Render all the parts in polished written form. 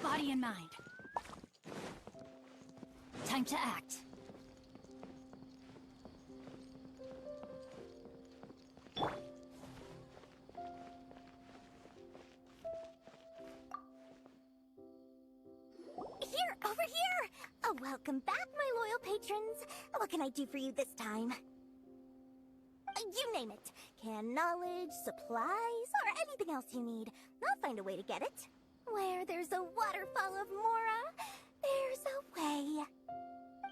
Body and mind. Time to act. Here, over here! Oh, welcome back, my loyal patrons. What can I do for you this time? You name it. Canned knowledge, supplies, or anything else you need. I'll find a way to get it. Where there's a waterfall of Mora, there's a way.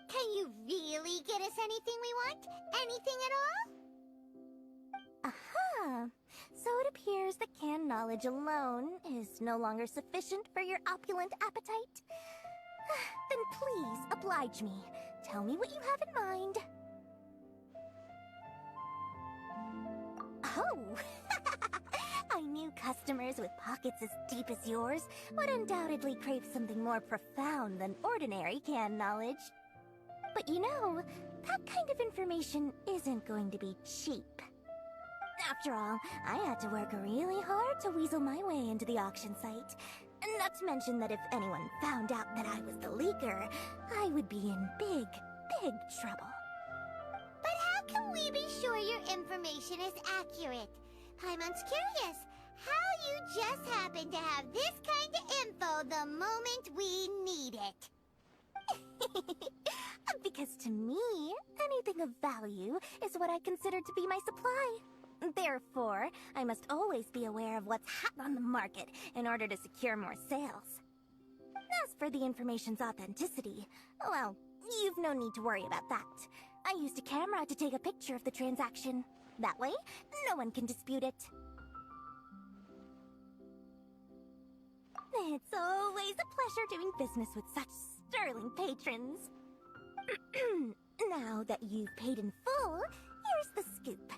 Can you really get us anything we want? Anything at all? Aha! So it appears that canned knowledge alone is no longer sufficient for your opulent appetite. Then please, oblige me. Tell me what you have in mind. Oh! I knew customers with pockets as deep as yours would undoubtedly crave something more profound than ordinary canned knowledge. But you know, that kind of information isn't going to be cheap. After all, I had to work really hard to weasel my way into the auction site. Not to mention that if anyone found out that I was the leaker, I would be in big, big trouble. But how can we be sure your information is accurate? Paimon's curious how you just happen to have this kind of info the moment we need it. Because to me, anything of value is what I consider to be my supply. Therefore, I must always be aware of what's hot on the market in order to secure more sales. As for the information's authenticity, well, you've no need to worry about that. I used a camera to take a picture of the transaction. That way, no one can dispute it. It's always a pleasure doing business with such sterling patrons. Now that you've paid in full, here's the scoop.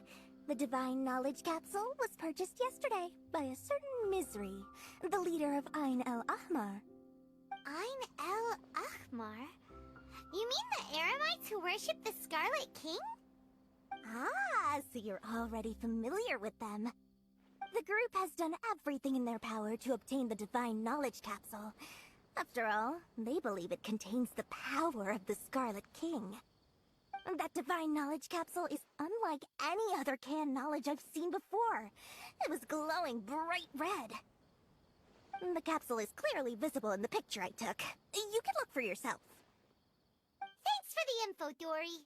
The Divine Knowledge Capsule was purchased yesterday by a certain Misery, the leader of Ain el Ahmar. Ain el Ahmar? You mean the Eremites who worship the Scarlet King? Ah, so you're already familiar with them. The group has done everything in their power to obtain the Divine Knowledge Capsule. After all, they believe it contains the power of the Scarlet King. That Divine Knowledge Capsule is unlike any other canned knowledge I've seen before. It was glowing bright red. The capsule is clearly visible in the picture I took. You can look for yourself. Thanks for the info, Dory.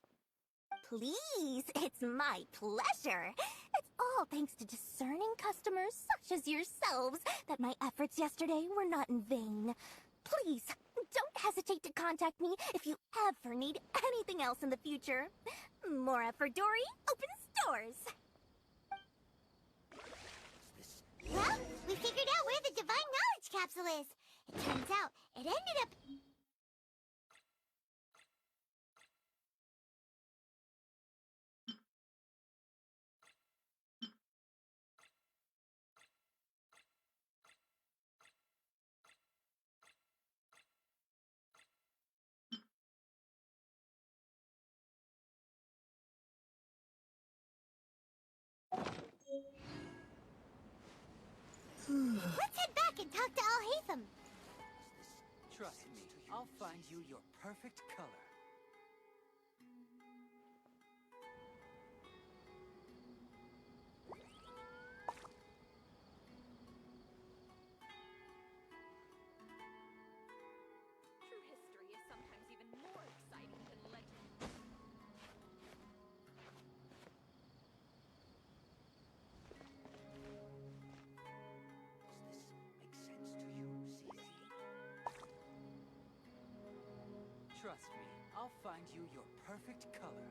Please, it's my pleasure. It's all thanks to discerning customers such as yourselves that my efforts yesterday were not in vain. Please, don't hesitate to contact me if you ever need anything else in the future. Mora for Dory opens doors. Well, we figured out where the Divine Knowledge Capsule is. It turns out it ended up... Let's head back and talk to Al-Haytham. Trust me, I'll find you your perfect color. True history is sometimes even more exciting than legend. Does this make sense to you, CZ? Trust me, I'll find you your perfect color.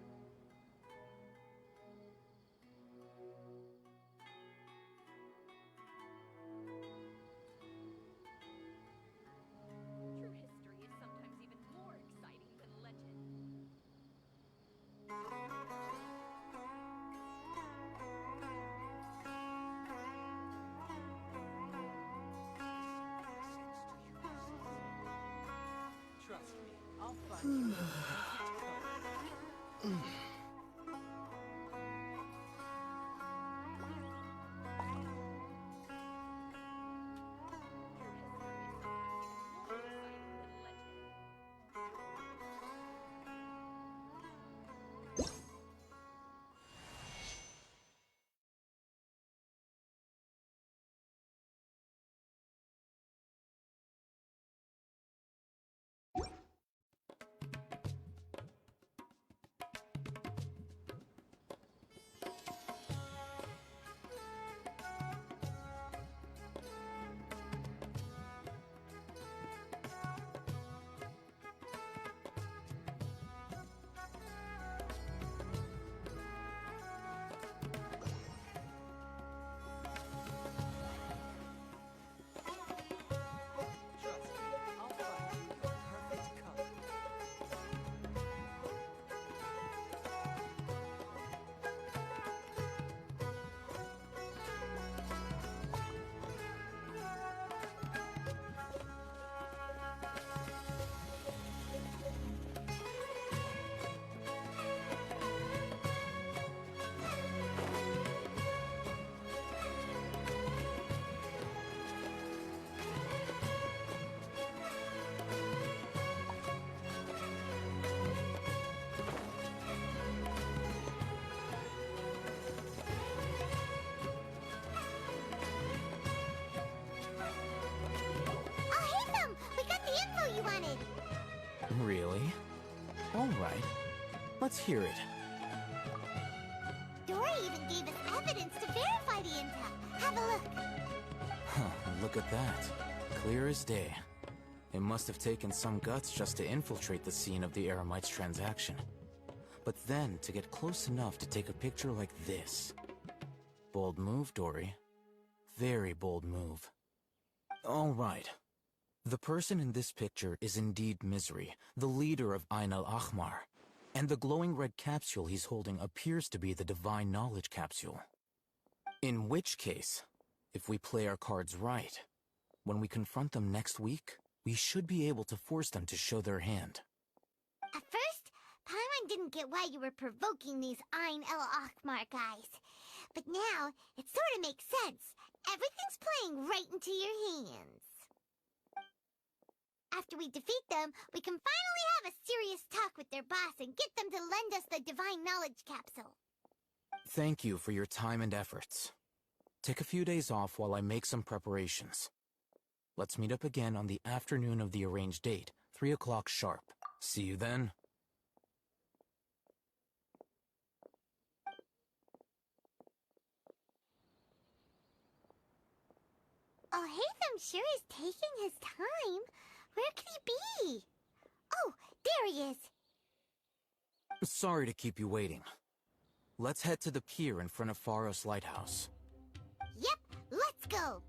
True history is sometimes even more exciting than legend. Trust me, I'll find you your perfect color. Really? All right. Let's hear it. Dory even gave us evidence to verify the intel. Have a look. Huh, look at that. Clear as day. It must have taken some guts just to infiltrate the scene of the Eremite's transaction. But then, to get close enough to take a picture like this. Bold move, Dory. Very bold move. All right. The person in this picture is indeed Misery, the leader of Ain al-Ahmar. And the glowing red capsule he's holding appears to be the Divine Knowledge Capsule. In which case, if we play our cards right, when we confront them next week, we should be able to force them to show their hand. At first, Paimon didn't get why you were provoking these Ain el-Ahmar guys. But now, it sort of makes sense. Everything's playing right into your hands. After we defeat them, we can finally have a serious talk with their boss and get them to lend us the Divine Knowledge Capsule. Thank you for your time and efforts. Take a few days off while I make some preparations. Let's meet up again on the afternoon of the arranged date, 3 o'clock sharp. See you then. Oh, Hatham sure is taking his time. Where could he be? Oh, there he is. Sorry to keep you waiting. Let's head to the pier in front of Pharos Lighthouse. Yep, let's go.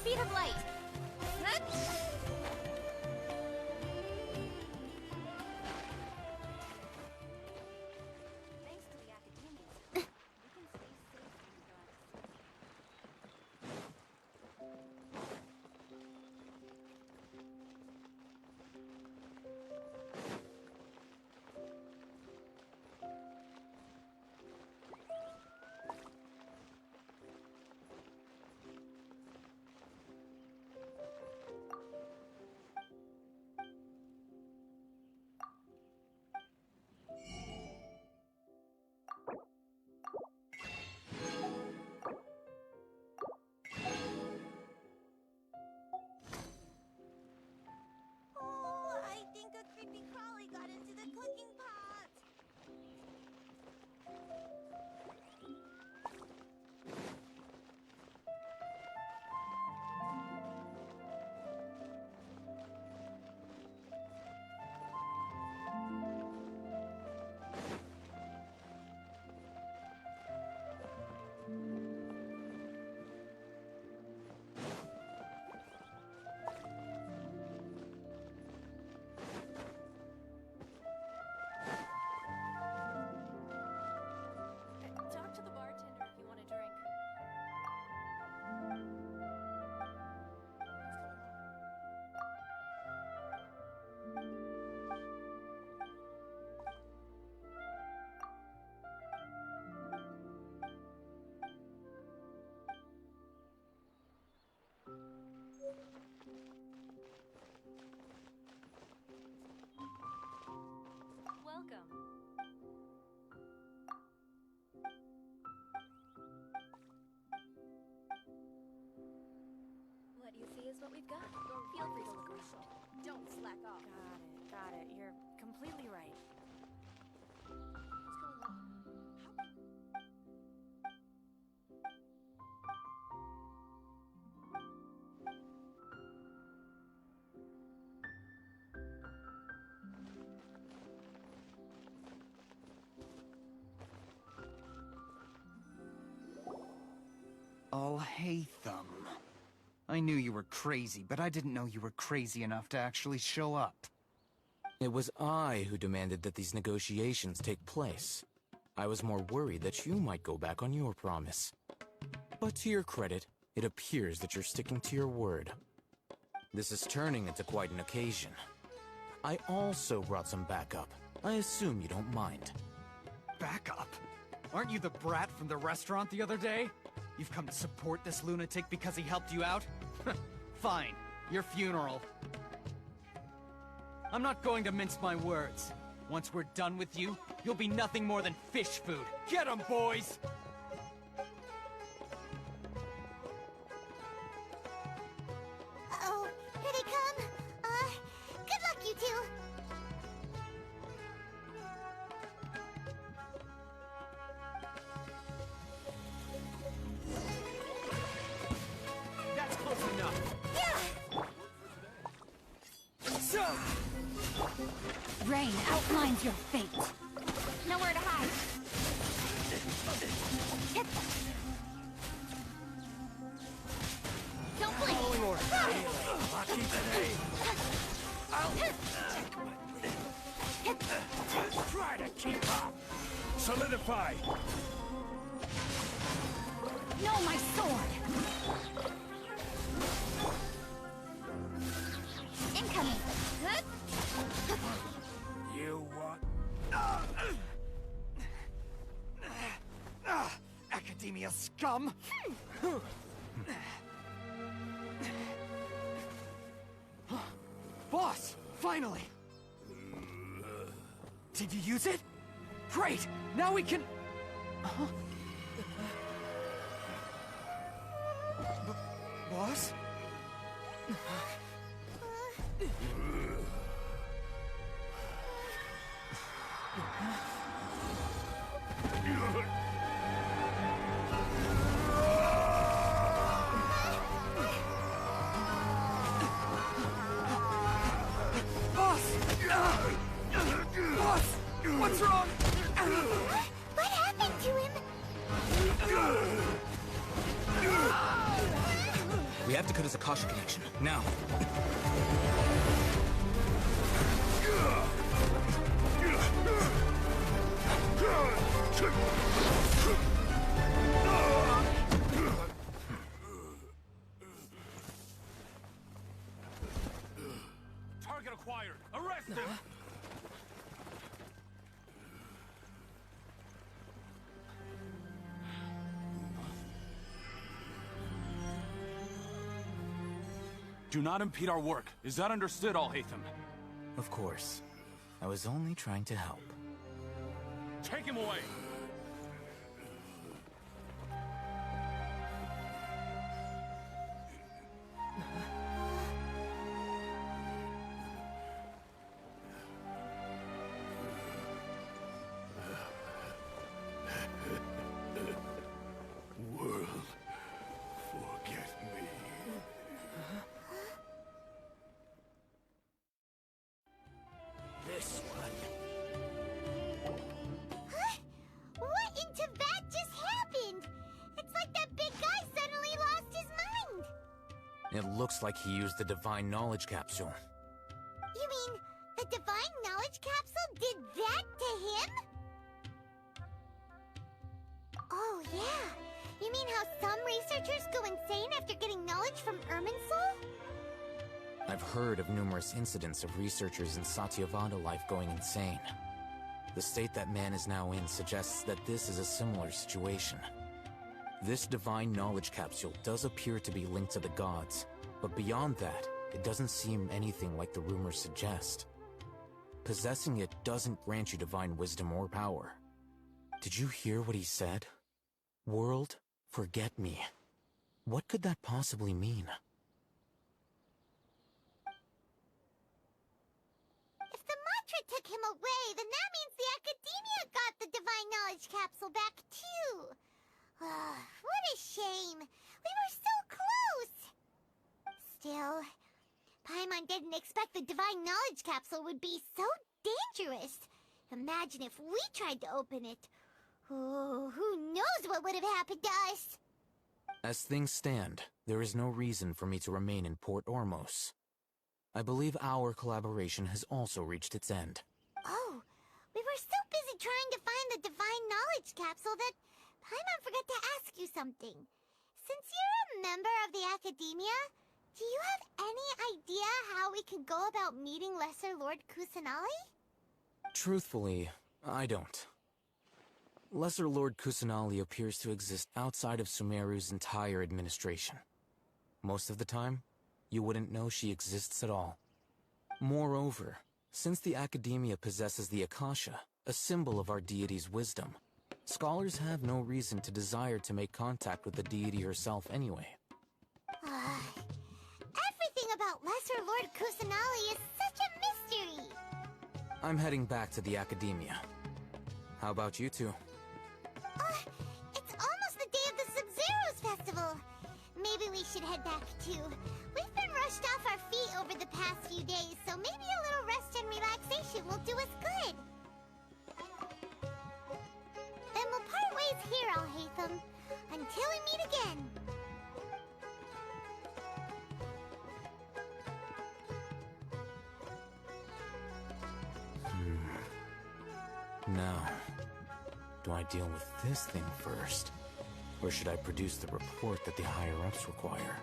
Speed of light. Thanks to the academians, we can stay safe when we go out to sea. Oh, I think a creepy crawly got into the cooking pot. Talk to the bartender if you want a drink. Welcome. What you see is what we've got. Feel free to look around. Don't slack off. Got it. You're completely right. I'll hate them. I knew you were crazy, but I didn't know you were crazy enough to actually show up. It was I who demanded that these negotiations take place. I was more worried that you might go back on your promise. But to your credit, it appears that you're sticking to your word. This is turning into quite an occasion. I also brought some backup. I assume you don't mind. Backup? Aren't you the brat from the restaurant the other day? You've come to support this lunatic because he helped you out? Fine, your funeral. I'm not going to mince my words. Once we're done with you, you'll be nothing more than fish food. Get 'em, boys! Uh-oh, here they come. Good luck, you two. That's close enough. Rain outlines your fate. Nowhere to hide. Don't blink. Following orders. Lucky today. Try to keep up. Solidify. No, my sword. Incoming. You want? Academia scum! Boss! Finally! Did you use it? Great! Now we can... Boss? Boss! What's wrong? What happened to him? We have to cut his Akasha connection, now. Target acquired. Arrest him. Do not impede our work. Is that understood, Al-Haytham? Of course. I was only trying to help. Take him away! World, forget me. This one. Huh? What in Tibet just happened? It's like that big guy suddenly lost his mind. It looks like he used the Divine Knowledge Capsule. You mean the Divine Knowledge Capsule did that to him? Oh, yeah. You mean how some researchers go insane after getting knowledge from Irminsul? I've heard of numerous incidents of researchers in Satyavada life going insane. The state that man is now in suggests that this is a similar situation. This Divine Knowledge Capsule does appear to be linked to the gods, but beyond that, it doesn't seem anything like the rumors suggest. Possessing it doesn't grant you divine wisdom or power. Did you hear what he said? World, forget me. What could that possibly mean? If the mantra took him away, then that means the Academia got the Divine Knowledge Capsule back, too. What a shame. We were so close. Still, Paimon didn't expect the Divine Knowledge Capsule would be so dangerous. Imagine if we tried to open it. Oh, who knows what would have happened to us? As things stand, there is no reason for me to remain in Port Ormos. I believe our collaboration has also reached its end. Oh, we were so busy trying to find the divine knowledge capsule that Paimon forgot to ask you something. Since you're a member of the Academia, do you have any idea how we can go about meeting Lesser Lord Kusanali? Truthfully, I don't. Lesser Lord Kusanali appears to exist outside of Sumeru's entire administration. Most of the time, you wouldn't know she exists at all. Moreover, since the Academia possesses the Akasha, a symbol of our deity's wisdom, scholars have no reason to desire to make contact with the deity herself anyway. Everything about Lesser Lord Kusanali is such a mystery! I'm heading back to the Academia. How about you two? It's almost the day of the SUMERU festival. Maybe we should head back too. We've been rushed off our feet over the past few days, so maybe a little rest and relaxation will do us good. Then we'll part ways here, Al-Haytham, until we meet again. Now, do I deal with this thing first? Or should I produce the report that the higher-ups require?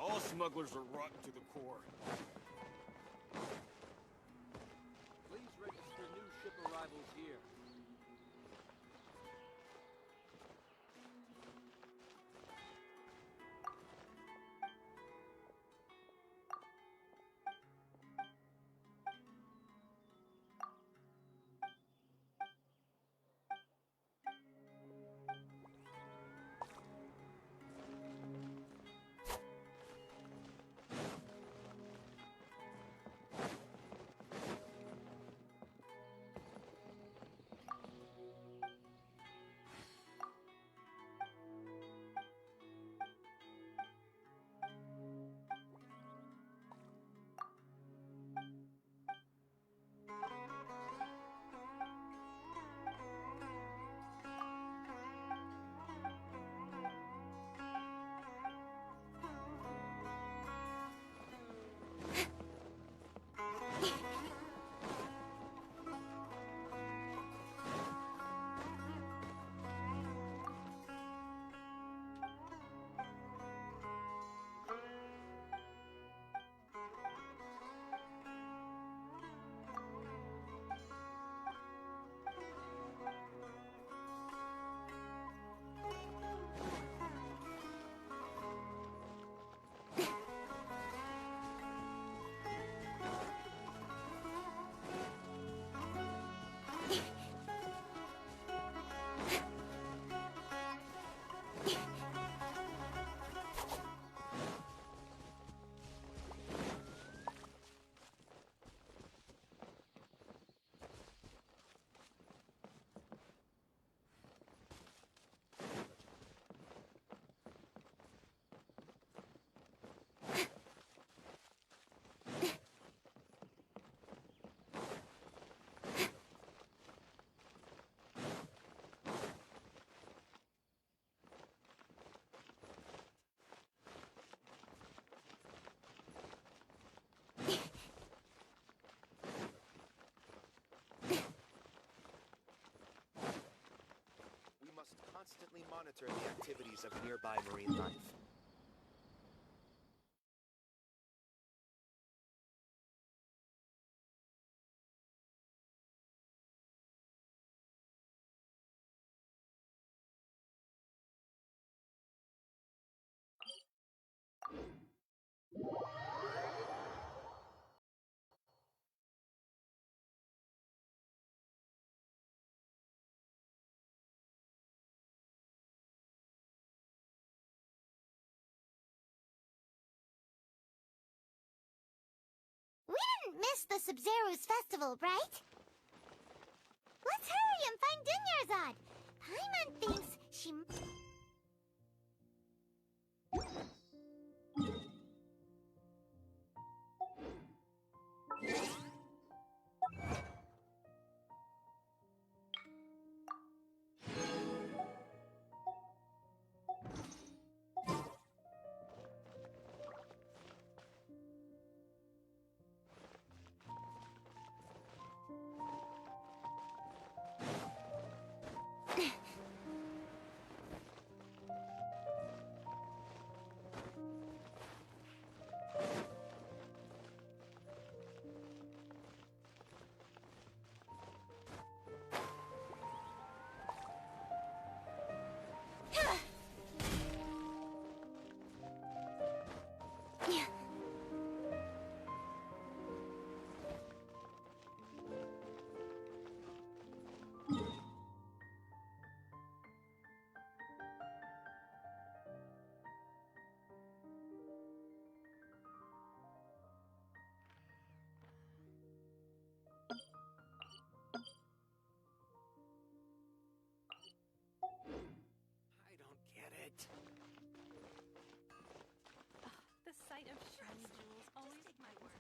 All smugglers are rotten to the core. Please register new ship arrivals here. monitor the activities of nearby marine life. We didn't miss the SUMERU's festival, right? Let's hurry and find Dunyarzad. Paimon thinks she... I don't get it. The sight of shiny jewels always take my word.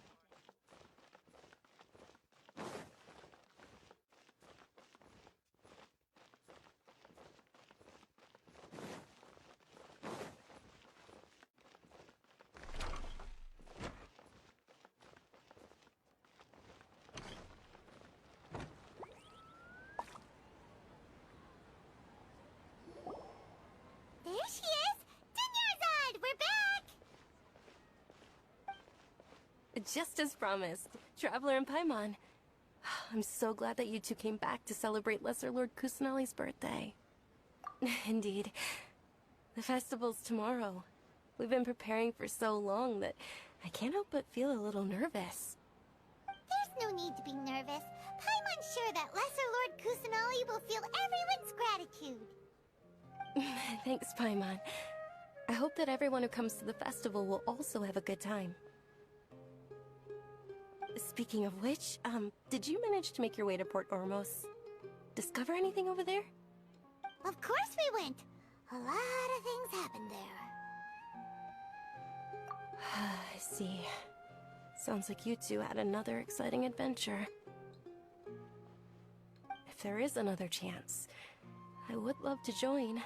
There she is! Dunyarzad! We're back! Just as promised, Traveler and Paimon. I'm so glad that you two came back to celebrate Lesser Lord Kusanali's birthday. Indeed. The festival's tomorrow. We've been preparing for so long that I can't help but feel a little nervous. There's no need to be nervous. Paimon's sure that Lesser Lord Kusanali will feel everyone's gratitude. Thanks, Paimon. I hope that everyone who comes to the festival will also have a good time. Speaking of which, did you manage to make your way to Port Ormos? Discover anything over there? Of course we went. A lot of things happened there. I see. Sounds like you two had another exciting adventure. If there is another chance, I would love to join.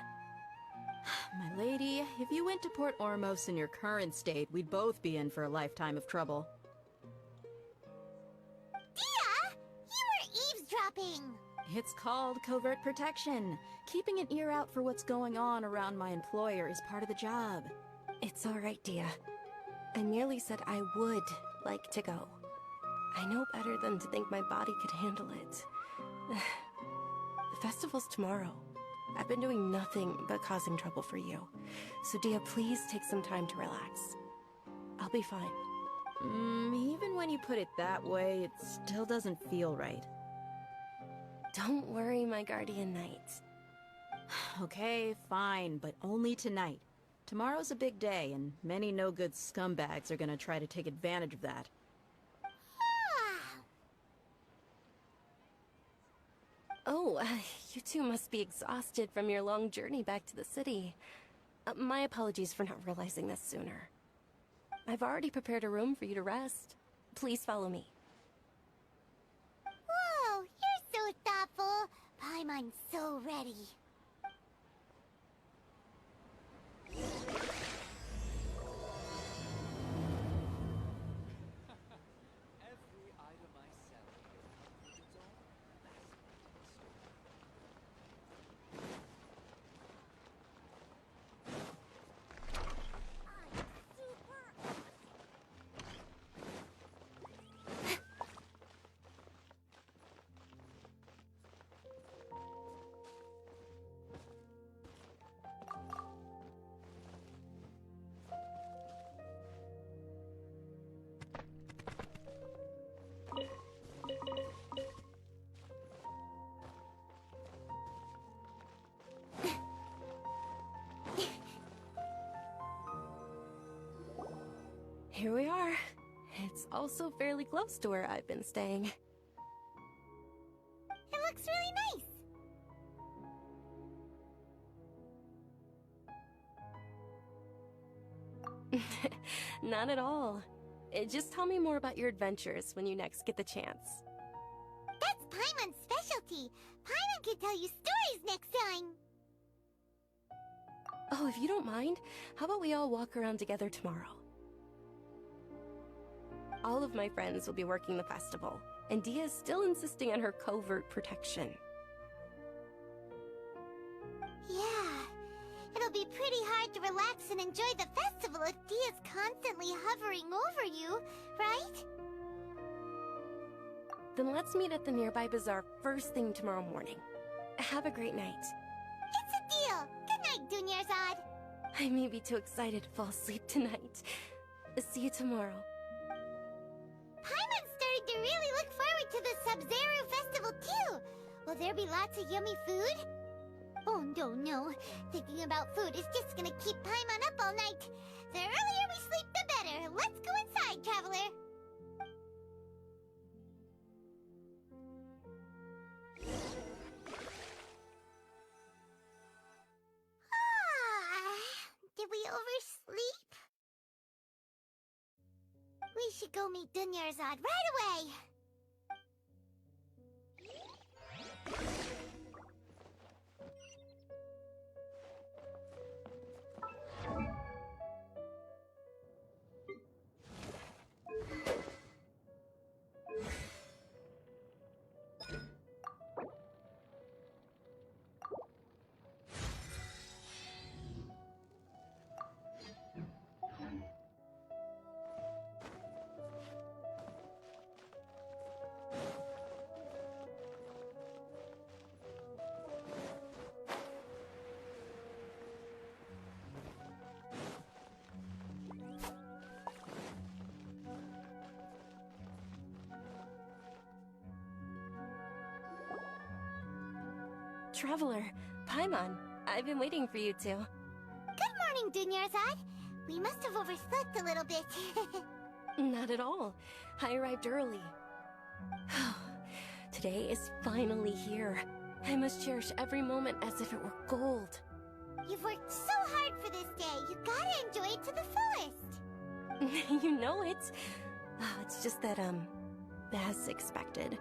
My lady, if you went to Port Ormos in your current state, we'd both be in for a lifetime of trouble. Dia! You were eavesdropping! It's called covert protection. Keeping an ear out for what's going on around my employer is part of the job. It's alright, Dia. I merely said I would like to go. I know better than to think my body could handle it. The festival's tomorrow. I've been doing nothing but causing trouble for you. So Dia, please take some time to relax. I'll be fine. Even when you put it that way, it still doesn't feel right. Don't worry, my guardian knight. Okay, fine, but only tonight. Tomorrow's a big day, and many no-good scumbags are gonna try to take advantage of that. Oh, you two must be exhausted from your long journey back to the city. My apologies for not realizing this sooner. I've already prepared a room for you to rest. Please follow me. Whoa, you're so thoughtful. Paimon's so ready. Every item I sell here has its own fascinating story. here we are. It's also fairly close to where I've been staying. It looks really nice. Not at all. Just tell me more about your adventures when you next get the chance. That's Paimon's specialty. Paimon can tell you stories next time. Oh, if you don't mind, how about we all walk around together tomorrow? All of my friends will be working the festival, and Dia's still insisting on her covert protection. Yeah, it'll be pretty hard to relax and enjoy the festival if Dia's constantly hovering over you, right? Then let's meet at the nearby bazaar first thing tomorrow morning. Have a great night. It's a deal. Good night, Dunyarzad. I may be too excited to fall asleep tonight. See you tomorrow. Paimon's starting to really look forward to the SUMERU festival too. Will there be lots of yummy food? Oh no. Thinking about food is just gonna keep Paimon up all night. The earlier we sleep, the better. Let's go inside, traveler. Did we oversleep? We should go meet Dunyarzad right away. Traveler, Paimon, I've been waiting for you two. Good morning, Dunyarzad. We must have overslept a little bit. Not at all. I arrived early. Today is finally here. I must cherish every moment as if it were gold. You've worked so hard for this day. You gotta enjoy it to the fullest. You know it. It's just that, as expected,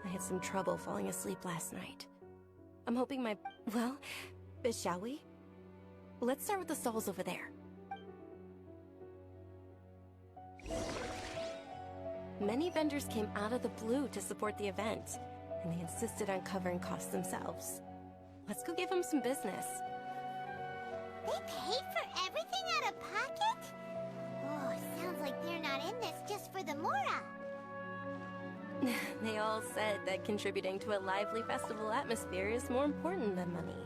I had some trouble falling asleep last night. I'm hoping well, shall we? Let's start with the stalls over there. Many vendors came out of the blue to support the event, and they insisted on covering costs themselves. Let's go give them some business. They paid for everything out of pocket? Oh, sounds like they're not in this just for the Mora. They all said that contributing to a lively festival atmosphere is more important than money.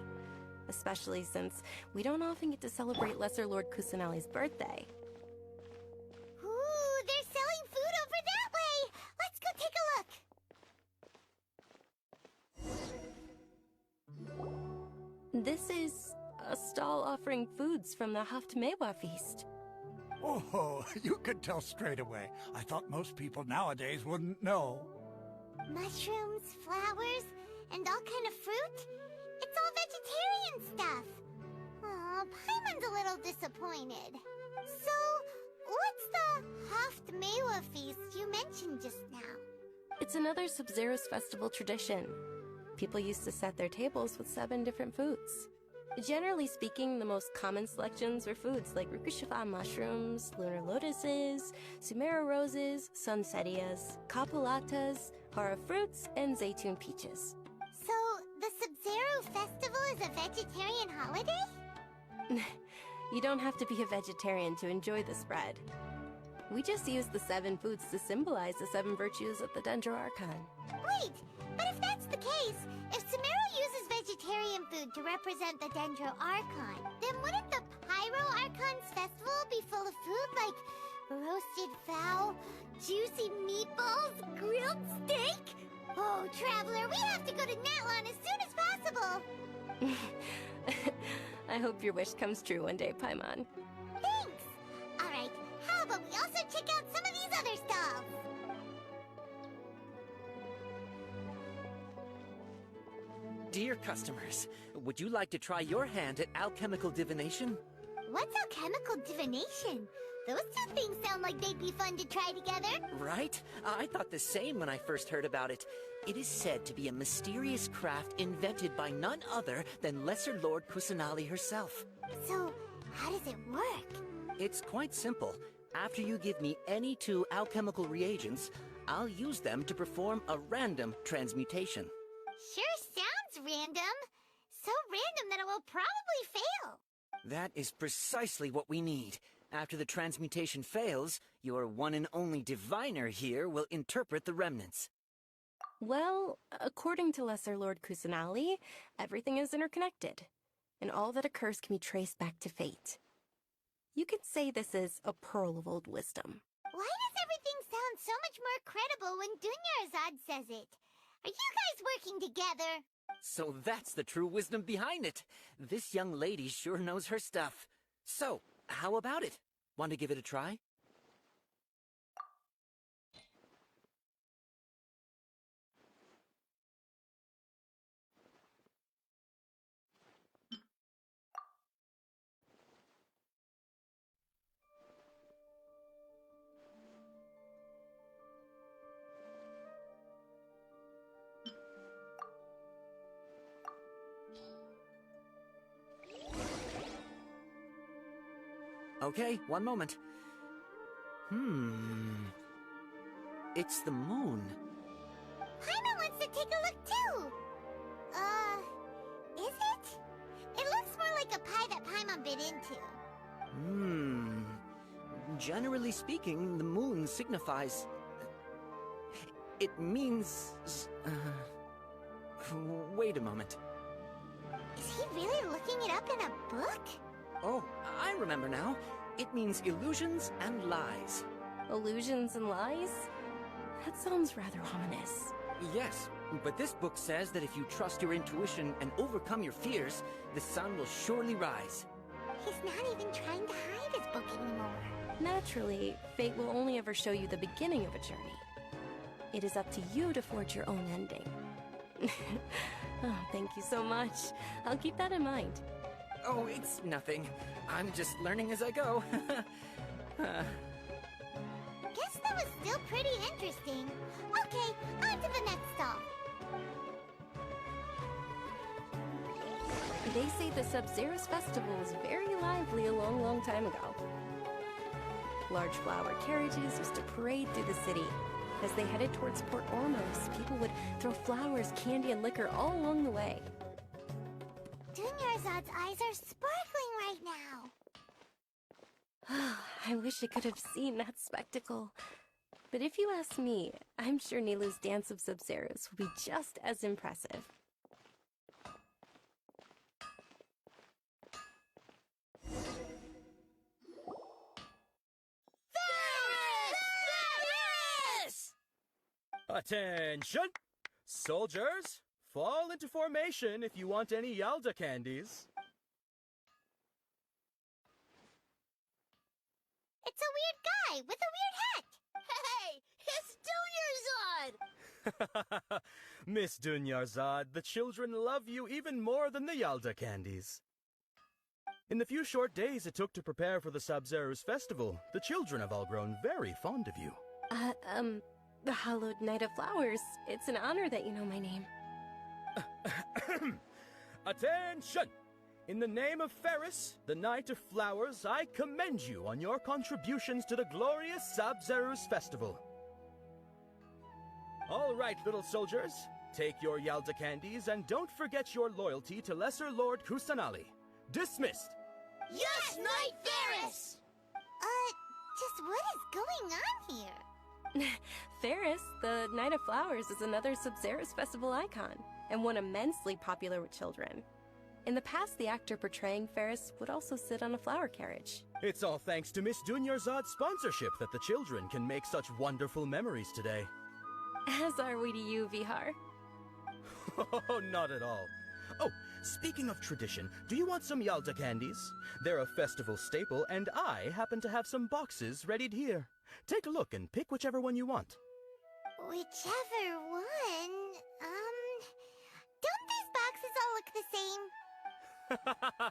Especially since we don't often get to celebrate Lesser Lord Kusanali's birthday. Ooh, they're selling food over that way! Let's go take a look! This is a stall offering foods from the Haftmewa feast. Oh, you could tell straight away. I thought most people nowadays wouldn't know. Mushrooms, flowers, and all kind of fruit? It's all vegetarian stuff. Aw, Paimon's a little disappointed. So, what's the Haftmewa feast you mentioned just now? It's another Sub-Zero's festival tradition. People used to set their tables with 7 different foods. Generally speaking, the most common selections were foods like Rukushifa mushrooms, lunar lotuses, Sumeru roses, sunsetias, capulatas, hara fruits, and zaytun peaches. So, the Sub-Zero festival is a vegetarian holiday? You don't have to be a vegetarian to enjoy the spread. We just use the 7 foods to symbolize the 7 virtues of the Dendro Archon. Wait, but if that's the case, if Sumeru uses vegetarian food to represent the Dendro Archon, then wouldn't the Pyro Archon's festival be full of food like roasted fowl, juicy meatballs, grilled steak? Oh, Traveler, we have to go to Natlon as soon as possible! I hope your wish comes true one day, Paimon. Thanks! Alright, how about we also Dear customers, would you like to try your hand at alchemical divination? What's alchemical divination? Those two things sound like they'd be fun to try together. Right? I thought the same when I first heard about it. It is said to be a mysterious craft invented by none other than Lesser Lord Kusanali herself. So, how does it work? It's quite simple. After you give me any 2 alchemical reagents, I'll use them to perform a random transmutation. Sure sounds random. So random that it will probably fail. That is precisely what we need. After the transmutation fails, your one and only diviner here will interpret the remnants. Well, according to Lesser Lord Kusanali, everything is interconnected, and all that occurs can be traced back to fate. You could say this is a pearl of old wisdom. Why does everything sound so much more credible when Dunyarzad says it? Are you guys working together? So that's the true wisdom behind it. This young lady sure knows her stuff. So, how about it? Want to give it a try? Okay, one moment. It's the moon. Paimon wants to take a look too. Is it? It looks more like a pie that Paimon bit into. Generally speaking, the moon signifies... It means... Wait a moment. Is he really looking it up in a book? Oh, I remember now. It means illusions and lies. Illusions and lies? That sounds rather ominous. Yes, but this book says that if you trust your intuition and overcome your fears, the sun will surely rise. He's not even trying to hide his book anymore. Naturally, fate will only ever show you the beginning of a journey. It is up to you to forge your own ending. Oh, thank you so much. I'll keep that in mind. Oh, it's nothing. I'm just learning as I go. Guess that was still pretty interesting. Okay, on to the next stop. They say the Sub-Zero's festival was very lively a long, long time ago. Large flower carriages used to parade through the city. As they headed towards Port Ormos, people would throw flowers, candy, and liquor all along the way. Dunyarzad's eyes are sparkling right now. I wish I could have seen that spectacle. But if you ask me, I'm sure Nilu's Dance of Sub-Zeros will be just as impressive. Attention! Soldiers, fall into formation if you want any Yalda candies. It's a weird guy with a weird hat! Hey! It's Dunyarzad! Miss Dunyarzad, the children love you even more than the Yalda candies. In the few short days it took to prepare for the Sub-Zero's festival, the children have all grown very fond of you. The Hallowed Knight of Flowers. It's an honor that you know my name. Attention! In the name of Ferris, the Knight of Flowers, I commend you on your contributions to the glorious Sub-Zero's festival. All right, little soldiers, take your Yalda candies and don't forget your loyalty to Lesser Lord Kusanali. Dismissed! Yes, Knight Ferris! Just what is going on here? Ferris, the Knight of Flowers, is another Sub-Zero's festival icon, and one immensely popular with children. In the past, the actor portraying Ferris would also sit on a flower carriage. It's all thanks to Miss Dunyarzad's sponsorship that the children can make such wonderful memories today. As are we to you, Vihar. Oh, not at all. Oh, speaking of tradition, do you want some Yalda candies? They're a festival staple, and I happen to have some boxes readied here. Take a look and pick whichever one you want. Whichever one? Don't these boxes look the same?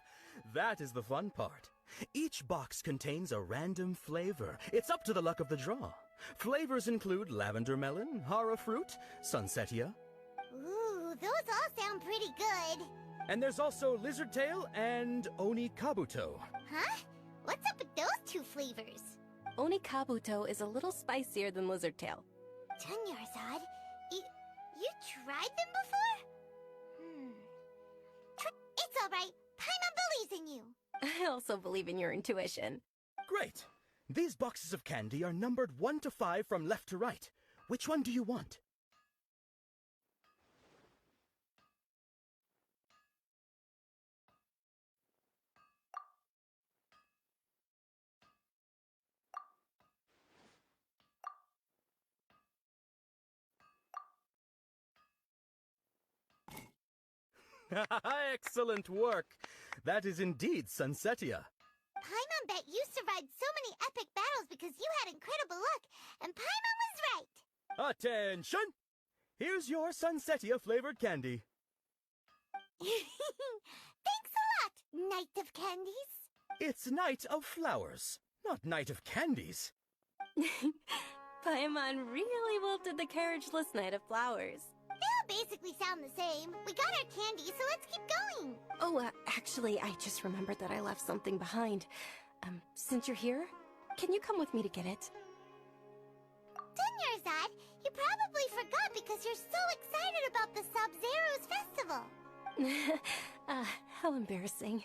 That is the fun part. Each box contains a random flavor. It's up to the luck of the draw. Flavors include lavender melon, hara fruit, sunsetia. Ooh, those all sound pretty good. And there's also lizard tail and oni kabuto. Huh? What's up with those two flavors? Oni kabuto is a little spicier than lizard tail. Dunyarzad, you tried them before? It's alright. Paimon believes in you. I also believe in your intuition. Great! These boxes of candy are numbered 1 to 5 from left to right. Which one do you want? Excellent work! That is indeed sunsetia. Paimon bet you survived so many epic battles because you had incredible luck, and Paimon was right! Attention! Here's your sunsetia flavored candy. Thanks a lot, Knight of Candies. It's Night of Flowers, not Night of Candies. Paimon really wilted the carriageless Knight of Flowers. They all basically sound the same. We got our candy, so let's keep going. Oh, actually, I just remembered that I left something behind. Since you're here, can you come with me to get it? Dunyarzad, you probably forgot because you're so excited about the Sub-Zero's festival. How embarrassing.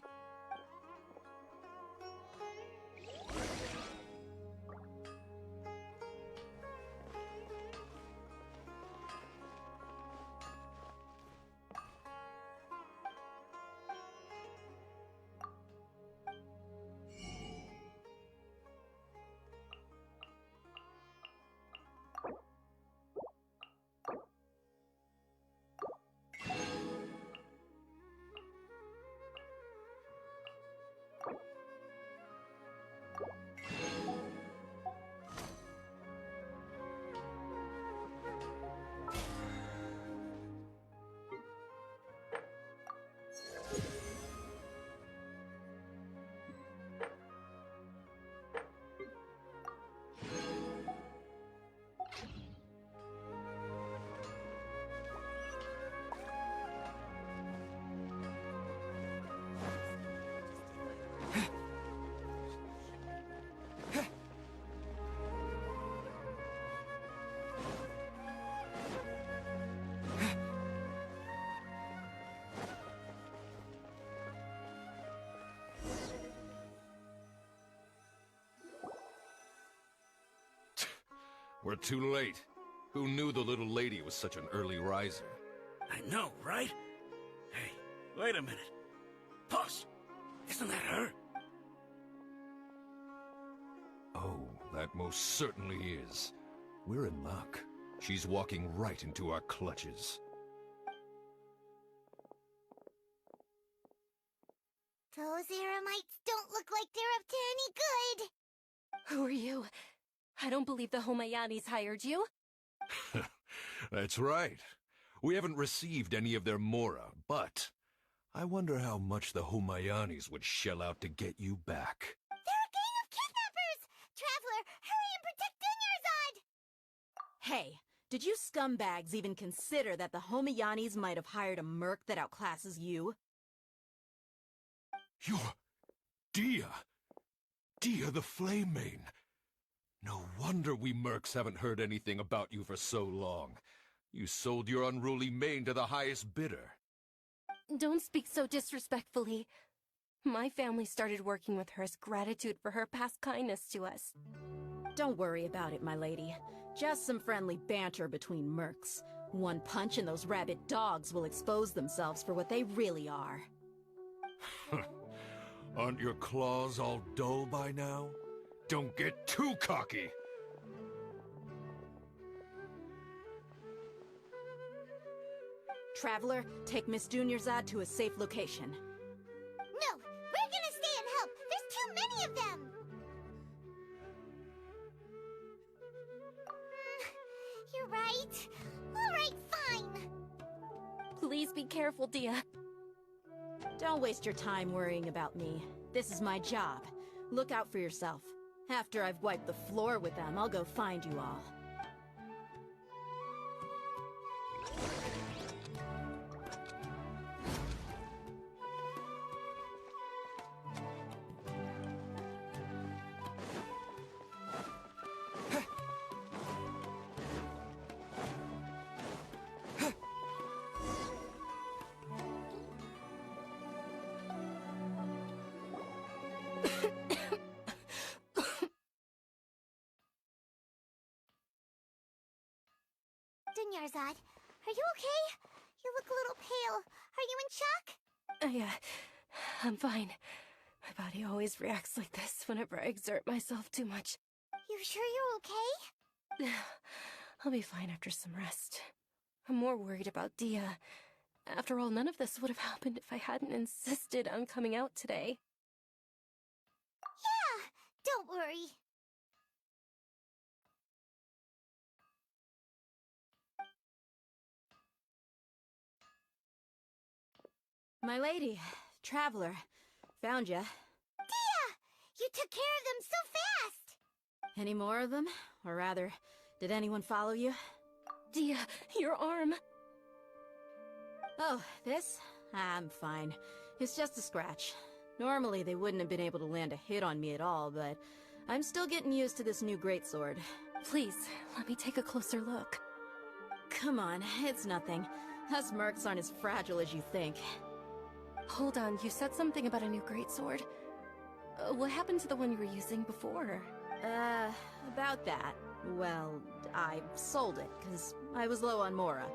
We're too late. Who knew the little lady was such an early riser? I know, right? Hey, wait a minute. Pause. Isn't that her? Oh, that most certainly is. We're in luck. She's walking right into our clutches. Those Eremites don't look like they're up to any good. Who are you? I don't believe the Homayanis hired you. That's right. We haven't received any of their mora, but I wonder how much the Homayanis would shell out to get you back. They're a gang of kidnappers! Traveler, hurry and protect Dunyarzad! Hey, did you scumbags even consider that the Homayanis might have hired a merc that outclasses you? You're... Dia! Dia the Flame Mane! No wonder we mercs haven't heard anything about you for so long. You sold your unruly mane to the highest bidder. Don't speak so disrespectfully. My family started working with her as gratitude for her past kindness to us. Don't worry about it, my lady. Just some friendly banter between mercs. One punch and those rabid dogs will expose themselves for what they really are. Aren't your claws all dull by now? Don't get too cocky! Traveler, take Miss Dunyarzad to a safe location. No, we're gonna stay and help. There's too many of them. You're right. All right, fine. Please be careful, Dia. Don't waste your time worrying about me. This is my job. Look out for yourself. After I've wiped the floor with them, I'll go find you all. Dunyarzad, are you okay? You look a little pale. Are you in shock? I'm fine. My body always reacts like this whenever I exert myself too much. You sure you're okay? I'll be fine after some rest. I'm more worried about Dia. After all, none of this would have happened if I hadn't insisted on coming out today. Yeah, don't worry. My lady, traveler, found ya. Dia! You took care of them so fast! Any more of them? Or rather, did anyone follow you? Dia, your arm! Oh, this? I'm fine. It's just a scratch. Normally they wouldn't have been able to land a hit on me at all, but I'm still getting used to this new greatsword. Please, let me take a closer look. Come on, it's nothing. Us mercs aren't as fragile as you think. Hold on, you said something about a new greatsword. What happened to the one you were using before? About that. Well, I sold it, because I was low on Mora.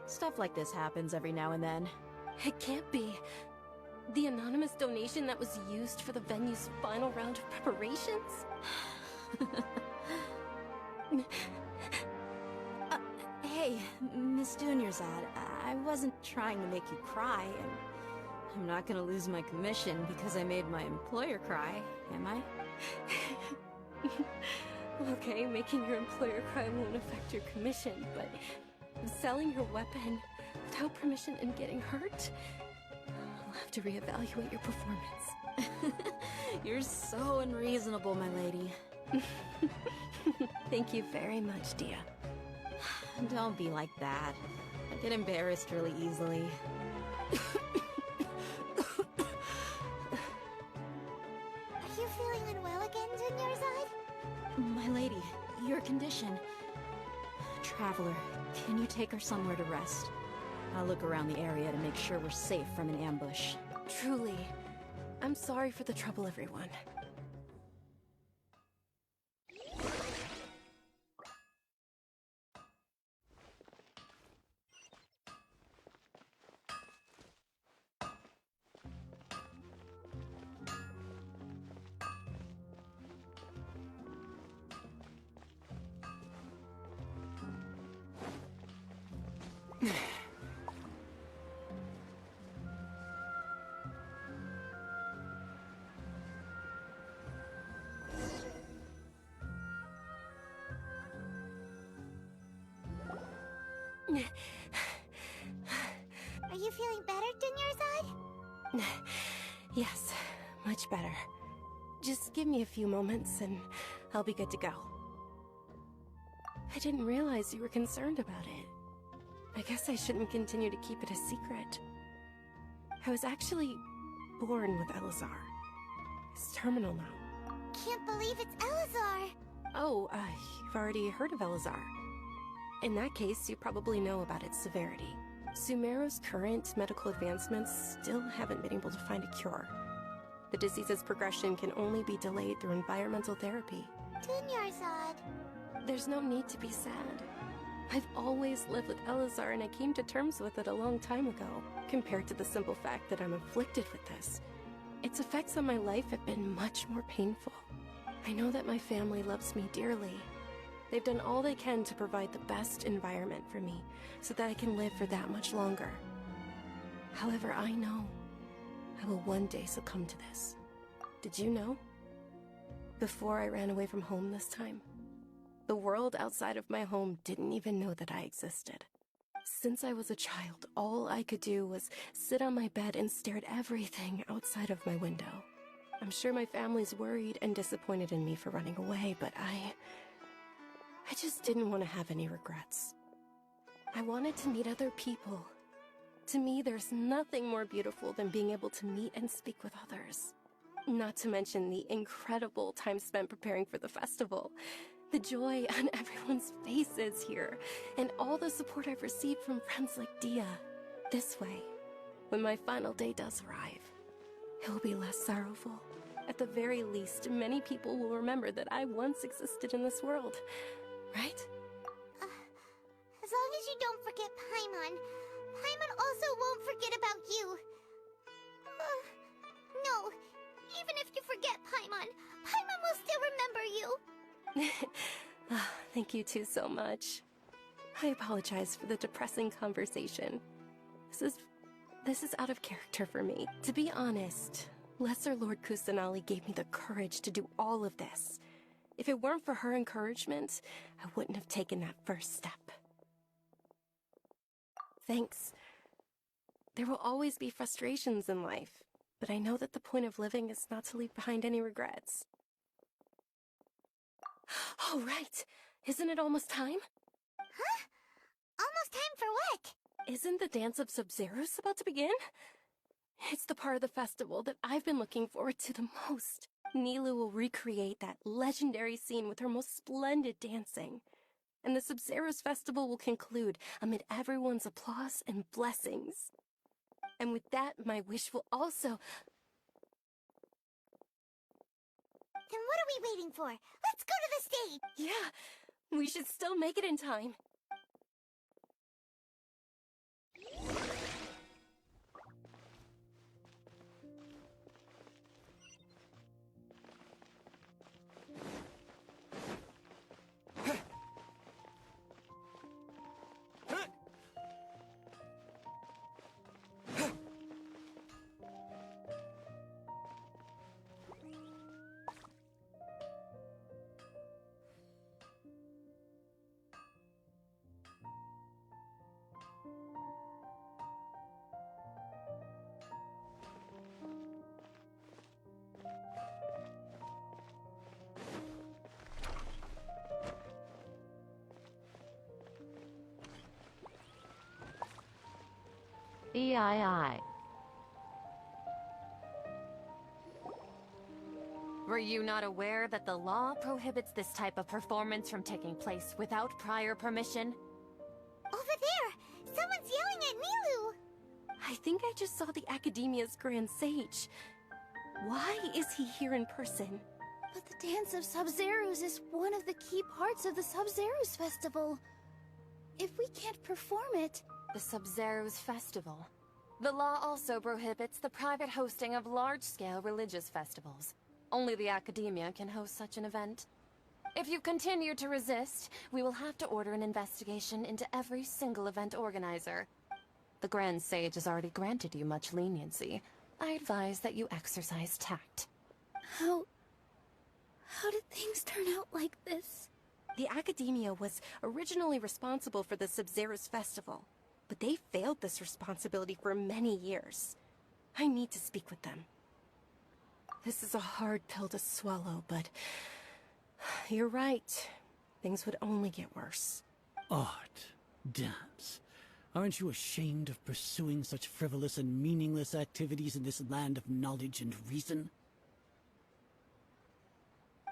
Stuff like this happens every now and then. It can't be. The anonymous donation that was used for the venue's final round of preparations? Hey, Miss Dunyarzad, I wasn't trying to make you cry, and I'm not gonna lose my commission because I made my employer cry, am I? Okay, making your employer cry won't affect your commission, but selling your weapon without permission and getting hurt? I'll have to reevaluate your performance. You're so unreasonable, my lady. Thank you very much, Dia. Don't be like that. I get embarrassed really easily. Are you feeling unwell again, Dunyarzad? My lady, your condition. Traveler, can you take her somewhere to rest? I'll look around the area to make sure we're safe from an ambush. Truly. I'm sorry for the trouble, everyone. Are you feeling better, Dunyarzad? Yes, much better. Just give me a few moments and I'll be good to go. I didn't realize you were concerned about it. I guess I shouldn't continue to keep it a secret. I was actually born with Elazar. He's terminal now. Can't believe it's Elazar! Oh, you've already heard of Elazar. In that case, you probably know about its severity. SUMERU's current medical advancements still haven't been able to find a cure. The disease's progression can only be delayed through environmental therapy. Dunyarzad. There's no need to be sad. I've always lived with Elazar and I came to terms with it a long time ago. Compared to the simple fact that I'm afflicted with this, its effects on my life have been much more painful. I know that my family loves me dearly. They've done all they can to provide the best environment for me so that I can live for that much longer. However, I know I will one day succumb to this. Did you know? Before I ran away from home this time, the world outside of my home didn't even know that I existed. Since I was a child, all I could do was sit on my bed and stare at everything outside of my window. I'm sure my family's worried and disappointed in me for running away, but I just didn't want to have any regrets. I wanted to meet other people. To me, there's nothing more beautiful than being able to meet and speak with others. Not to mention the incredible time spent preparing for the festival. The joy on everyone's faces here, and all the support I've received from friends like Dia. This way, when my final day does arrive, it will be less sorrowful. At the very least, many people will remember that I once existed in this world, right? As long as you don't forget Paimon, Paimon also won't forget about you. No, even if you forget Paimon, Paimon will still remember you. Thank you two so much. I apologize for the depressing conversation. This is out of character for me. To be honest, Lesser Lord Kusanali gave me the courage to do all of this. If it weren't for her encouragement, I wouldn't have taken that first step. Thanks. There will always be frustrations in life, but I know that the point of living is not to leave behind any regrets. Oh, right. Isn't it almost time? Huh? Almost time for what? Isn't the Dance of Sub-Zeros about to begin? It's the part of the festival that I've been looking forward to the most. Nilu will recreate that legendary scene with her most splendid dancing. And the Sub-Zeros festival will conclude amid everyone's applause and blessings. And with that, my wish will also... Then what are we waiting for? Let's go to the stage! Yeah, we should still make it in time. EII. Were you not aware that the law prohibits this type of performance from taking place without prior permission? Over there! Someone's yelling at Nilu! I think I just saw the Academia's Grand Sage. Why is he here in person? But the Dance of Sub-Zeros is one of the key parts of the Sub-Zeros Festival. If we can't perform it... The Sub-Zeros Festival. The law also prohibits the private hosting of large-scale religious festivals. Only the Academia can host such an event. If you continue to resist, we will have to order an investigation into every single event organizer. The Grand Sage has already granted you much leniency. I advise that you exercise tact. How did things turn out like this? The Academia was originally responsible for the Sub-Zeros Festival, but they failed this responsibility for many years. I need to speak with them. This is a hard pill to swallow, but... You're right. Things would only get worse. Art. Dance. Aren't you ashamed of pursuing such frivolous and meaningless activities in this land of knowledge and reason?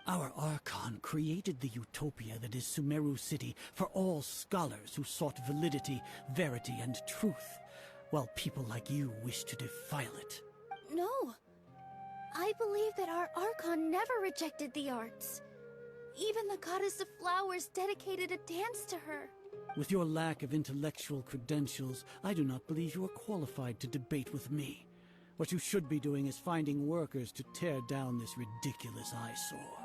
Our Archon created the utopia that is Sumeru City for all scholars who sought validity, verity, and truth, while people like you wish to defile it. No. I believe that our Archon never rejected the arts. Even the Goddess of Flowers dedicated a dance to her. With your lack of intellectual credentials, I do not believe you are qualified to debate with me. What you should be doing is finding workers to tear down this ridiculous eyesore.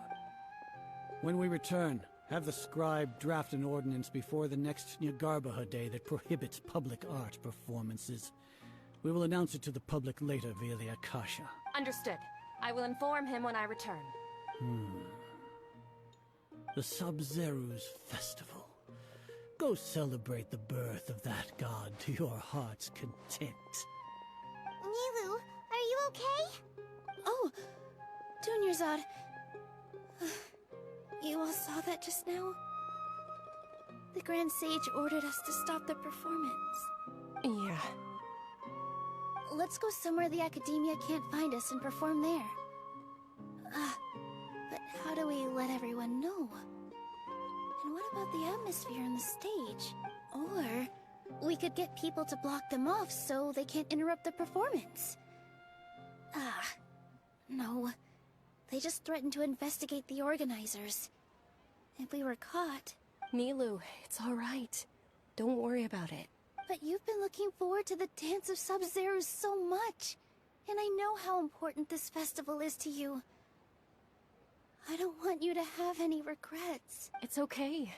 When we return, have the scribe draft an ordinance before the next Nyagarbha Day that prohibits public art performances. We will announce it to the public later via the Akasha. Understood. I will inform him when I return. The Sub-Zeros Festival. Go celebrate the birth of that god to your heart's content. Nilu, are you okay? Oh, Dunyarzad. You all saw that just now? The Grand Sage ordered us to stop the performance. Yeah. Let's go somewhere the Academia can't find us and perform there. But how do we let everyone know? And what about the atmosphere on the stage? Or we could get people to block them off so they can't interrupt the performance. No. They just threatened to investigate the organizers. If we were caught... Nilou, it's alright. Don't worry about it. But you've been looking forward to the Dance of Sub-Zero so much. And I know how important this festival is to you. I don't want you to have any regrets. It's okay.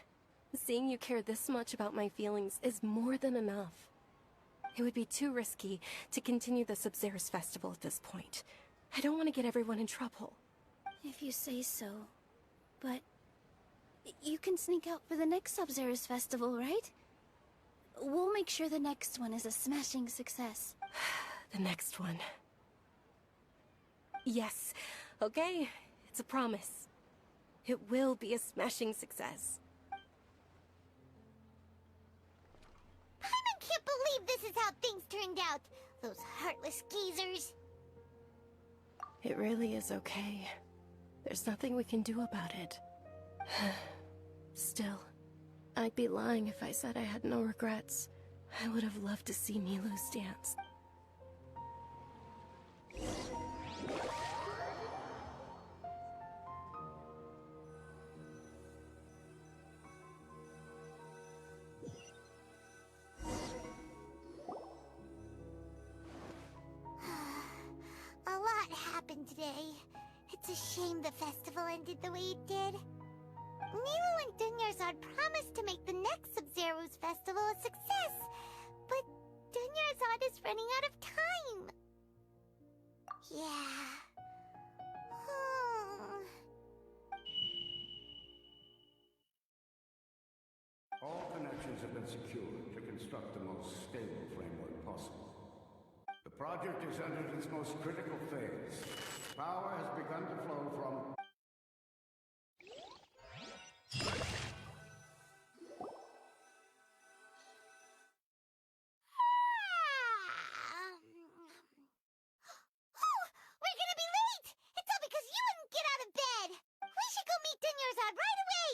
Seeing you care this much about my feelings is more than enough. It would be too risky to continue the Sub-Zero's festival at this point. I don't want to get everyone in trouble. If you say so. But... you can sneak out for the next Sub-Zero's festival, right? We'll make sure the next one is a smashing success. The next one. Yes. Okay. It's a promise. It will be a smashing success. Paimon can't believe this is how things turned out. Those heartless geezers. It really is okay. There's nothing we can do about it. Still, I'd be lying if I said I had no regrets. I would have loved to see Nilou's dance. A lot happened today. It's a shame the festival ended the way it did. Nilou and Dunyarzad promised to make the next Sub-Zero's festival a success, but Dunyarzad is running out of time. Yeah. All connections have been secured to construct the most stable framework possible. The project is entered its most critical phase. Power has begun to flow from... We're gonna be late! It's all because you wouldn't get out of bed! We should go meet Dunyarzad right away!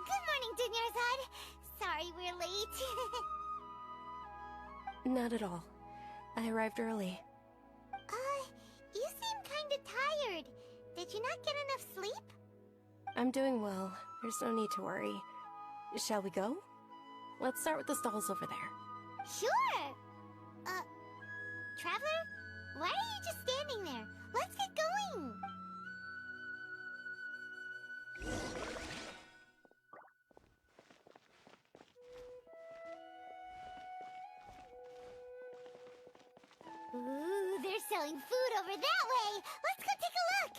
Good morning, Dunyarzad. Sorry we're late. Not at all. I arrived early. You seem kinda tired. Did you not get enough sleep? I'm doing well. There's no need to worry. Shall we go? Let's start with the stalls over there. Sure! Traveler? Why are you just standing there? Let's get going! Ooh, they're selling food over that way! Let's go take a look!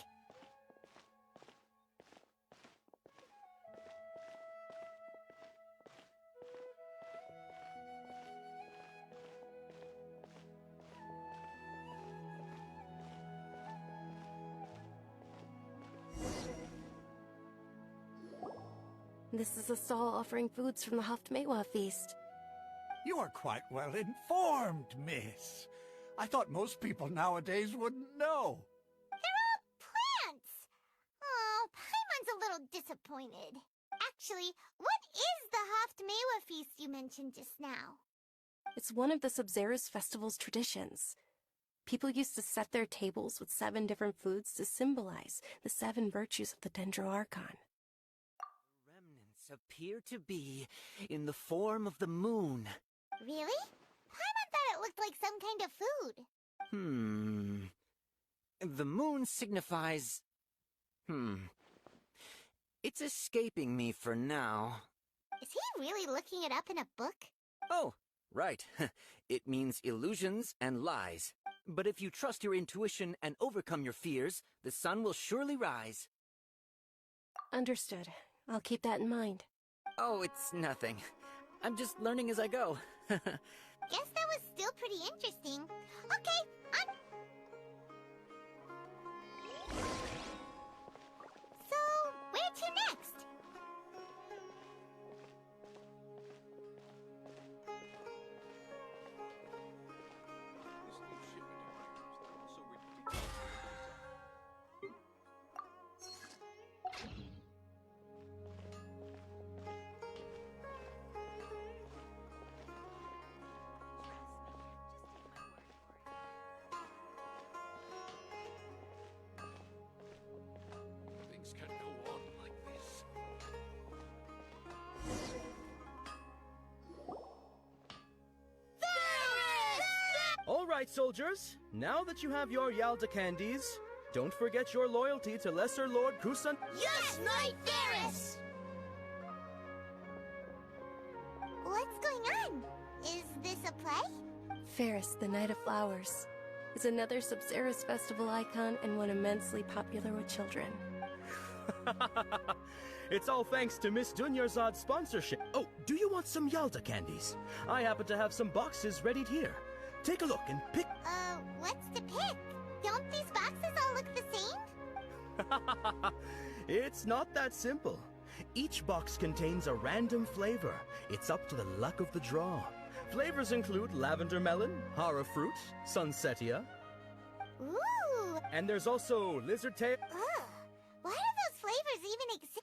This is a stall offering foods from the Haftmewa feast. You are quite well informed, miss. I thought most people nowadays wouldn't know. They're all plants! Oh, Paimon's a little disappointed. Actually, what is the Haftmewa feast you mentioned just now? It's one of the Sub-Zero's festival's traditions. People used to set their tables with 7 different foods to symbolize the 7 virtues of the Dendroarchon. Remnants appear to be in the form of the moon. Really? Paimon thought it looked like some kind of food. The moon signifies... It's escaping me for now. Is he really looking it up in a book? Oh, right. It means illusions and lies. But if you trust your intuition and overcome your fears, the sun will surely rise. Understood. I'll keep that in mind. Oh, it's nothing. I'm just learning as I go. Guess that was still pretty interesting. Okay, on. So, where to next? Things can't go on like this. All right, soldiers. Now that you have your Yalda candies, don't forget your loyalty to Lesser Lord Kusan. Yes, Knight Varus! What's going on? Is this a play? Ferris, the Knight of Flowers, is another Subceres festival icon and one immensely popular with children. It's all thanks to Miss Dunyarzad's sponsorship. Oh, do you want some Yalda candies? I happen to have some boxes ready here. Take a look and pick... What's to pick? Don't these boxes all look the same? It's not that simple. Each box contains a random flavor. It's up to the luck of the draw. Flavors include lavender melon, hara fruit, sunsetia. Ooh! And there's also lizard tail... Ugh! Why do those flavors even exist?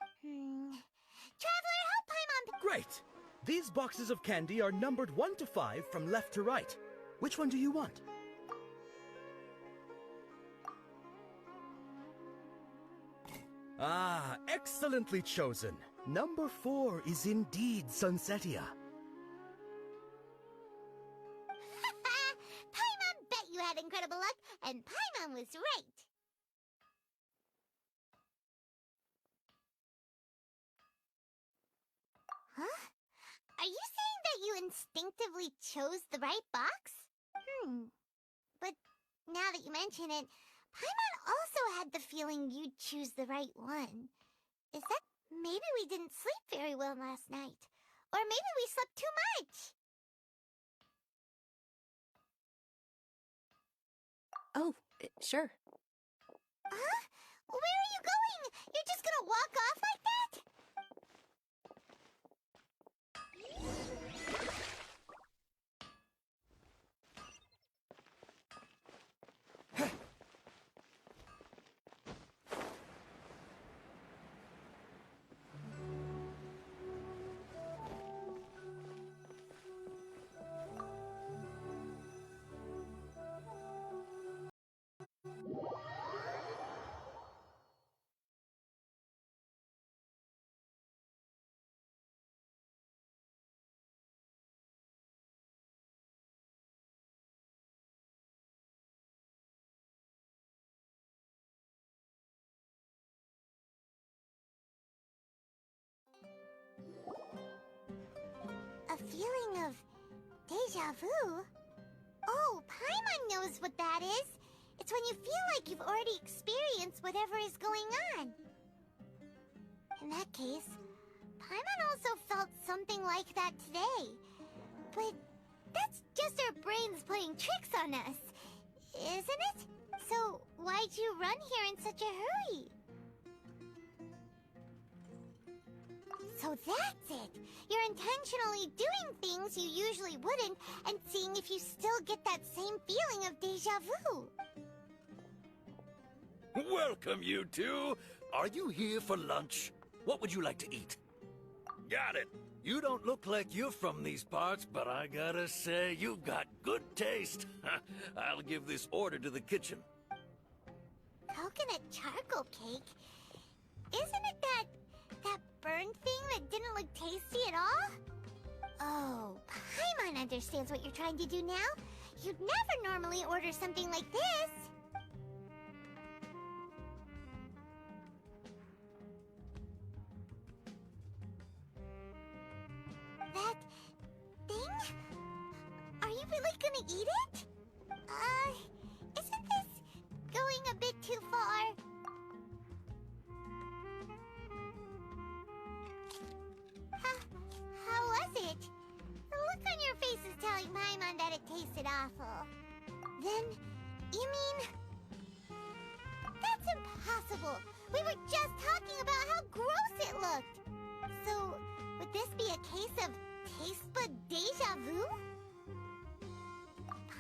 Traveler, help Paimon! Great! These boxes of candy are numbered 1 to 5 from left to right. Which one do you want? Ah, excellently chosen. Number 4 is indeed Sunsetia. Paimon bet you had incredible luck, and Paimon was right. Huh? Are you saying that you instinctively chose the right box? But now that you mention it, Paimon also had the feeling you'd choose the right one. Is that maybe we didn't sleep very well last night? Or maybe we slept too much? Oh, sure. Huh? Where are you going? You're just gonna walk off like that? A feeling of deja vu? Oh, Paimon knows what that is. It's when you feel like you've already experienced whatever is going on. In that case, Paimon also felt something like that today. But that's just our brains playing tricks on us, isn't it? So why'd you run here in such a hurry? So that's it! You're intentionally doing things you usually wouldn't and seeing if you still get that same feeling of deja vu. Welcome, you two. Are you here for lunch? What would you like to eat? Got it. You don't look like you're from these parts, but I gotta say, you got good taste. I'll give this order to the kitchen. Coconut charcoal cake? Isn't it that burned thing that didn't look tasty at all? Oh, Paimon understands what you're trying to do now. You'd never normally order something like this. That thing? Are you really gonna eat it? Isn't this going a bit too far? How was it? The look on your face is telling Paimon that it tasted awful. Then, you mean... That's impossible! We were just talking about how gross it looked! So, would this be a case of taste bud deja vu?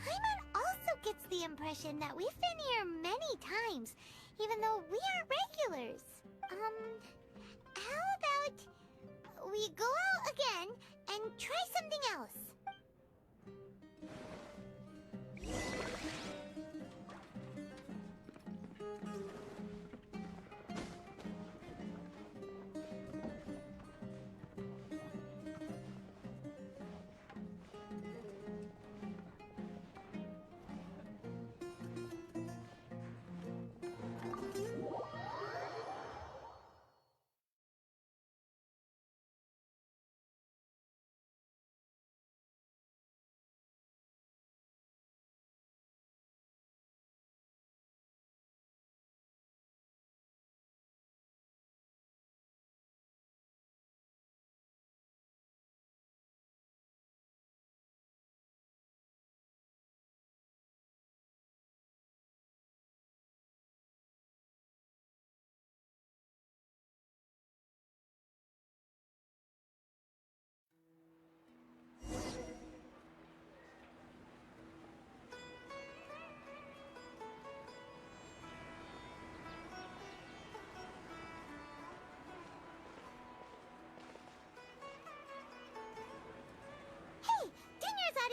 Paimon also gets the impression that we've been here many times, even though we aren't regulars. How about we go out again and try something else?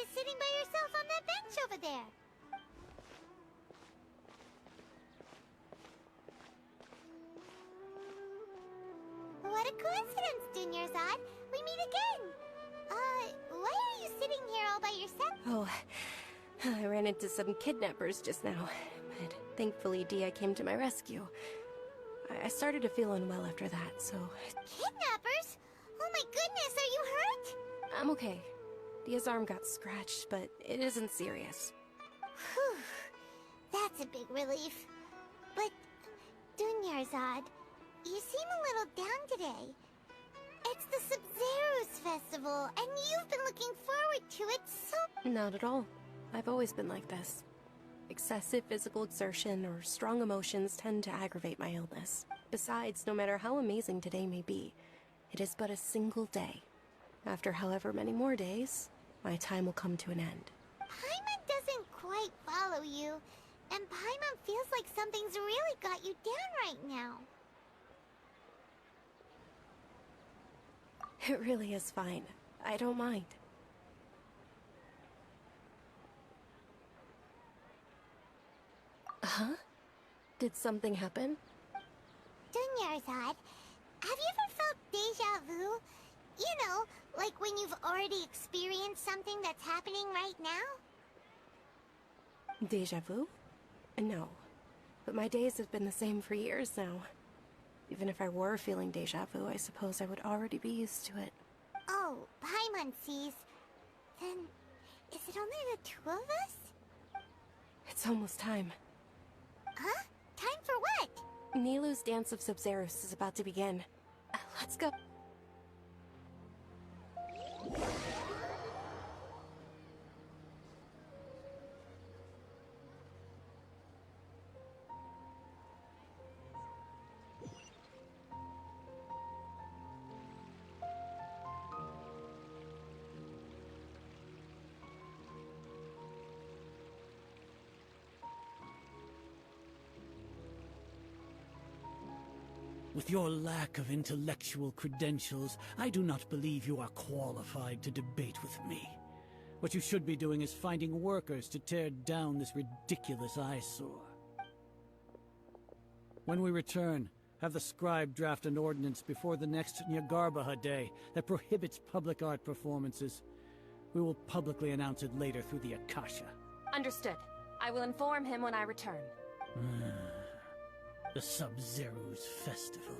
Is sitting by yourself on that bench over there. What a coincidence, Dunyarzad. We meet again. Why are you sitting here all by yourself? Oh, I ran into some kidnappers just now, but thankfully Dia came to my rescue. I started to feel unwell after that, so... Kidnappers? Oh my goodness, are you hurt? I'm okay. Dia's arm got scratched, but it isn't serious. Whew. That's a big relief. But, Dunyarzad, you seem a little down today. It's the Sub-Zero's festival, and you've been looking forward to it so... Not at all. I've always been like this. Excessive physical exertion or strong emotions tend to aggravate my illness. Besides, no matter how amazing today may be, it is but a single day. After however many more days, my time will come to an end. Paimon doesn't quite follow you, and Paimon feels like something's really got you down right now. It really is fine. I don't mind. Huh? Did something happen? Dunyarzad, have you ever felt deja vu? You know, like when you've already experienced something that's happening right now? Deja vu? No. But my days have been the same for years now. Even if I were feeling deja vu, I suppose I would already be used to it. Oh, Paimon sees. Then, is it only the two of us? It's almost time. Huh? Time for what? Nilou's Dance of Sub-Zeros is about to begin. Let's go. With your lack of intellectual credentials, I do not believe you are qualified to debate with me. What you should be doing is finding workers to tear down this ridiculous eyesore. When we return, have the scribe draft an ordinance before the next Nyagarbha Day that prohibits public art performances. We will publicly announce it later through the Akasha. Understood. I will inform him when I return. The Sub-Zero's festival.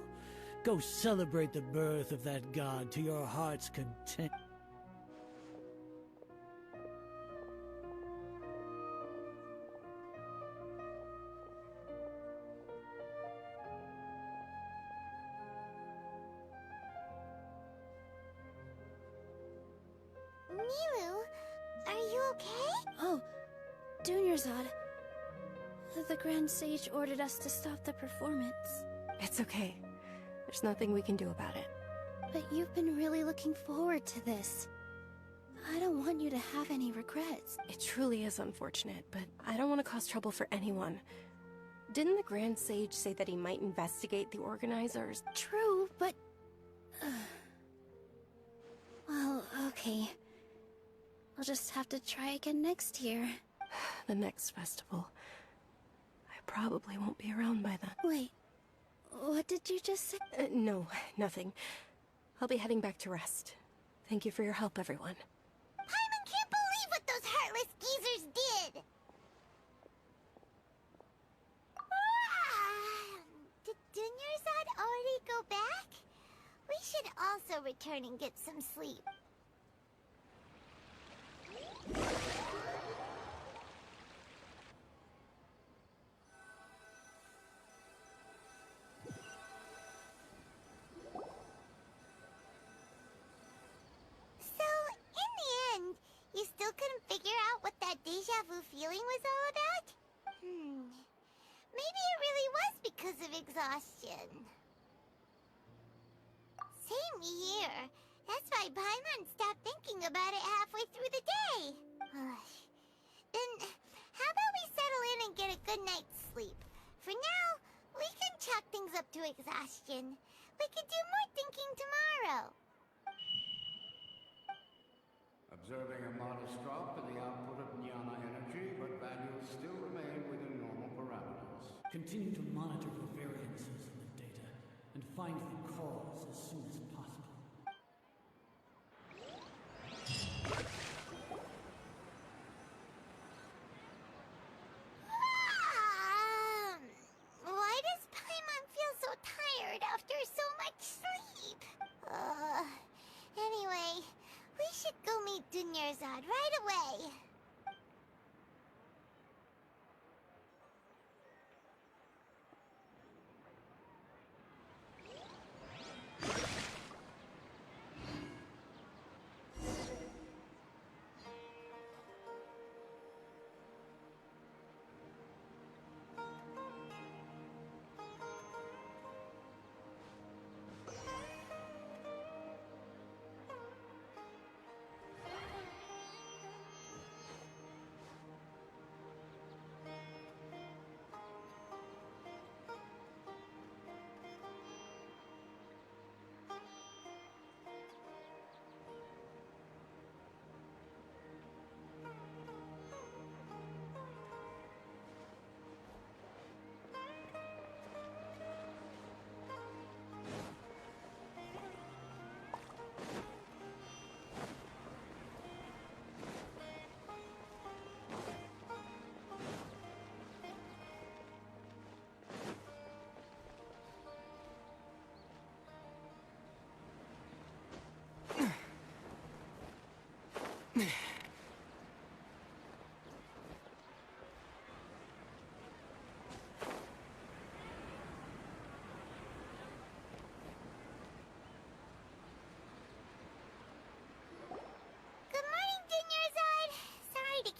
Go celebrate the birth of that god to your heart's content. Milu, are you okay? Oh, Dunyarzad. The Grand Sage ordered us to stop the performance. It's okay. There's nothing we can do about it. But you've been really looking forward to this. I don't want you to have any regrets. It truly is unfortunate, but I don't want to cause trouble for anyone. Didn't the Grand Sage say that he might investigate the organizers? True, but... well, okay. I'll just have to try again next year. The next festival. I probably won't be around by then. Wait, what did you just say? No, nothing. I'll be heading back to rest. Thank you for your help, everyone. Paimon can't believe what those heartless geezers did! Did Dunyarzad already go back? We should also return and get some sleep. You still couldn't figure out what that deja vu feeling was all about? Maybe it really was because of exhaustion. Same here. That's why Paimon stopped thinking about it halfway through the day. Then, how about we settle in and get a good night's sleep? For now, we can chalk things up to exhaustion. We could do more thinking tomorrow. Observing a modest drop in the output of Jnana energy, but values still remain within normal parameters. Continue to monitor for variances in the data, and find the cause as soon as possible. Why does Paimon feel so tired after so much sleep? Anyway, we should go meet Dunyarzad right away.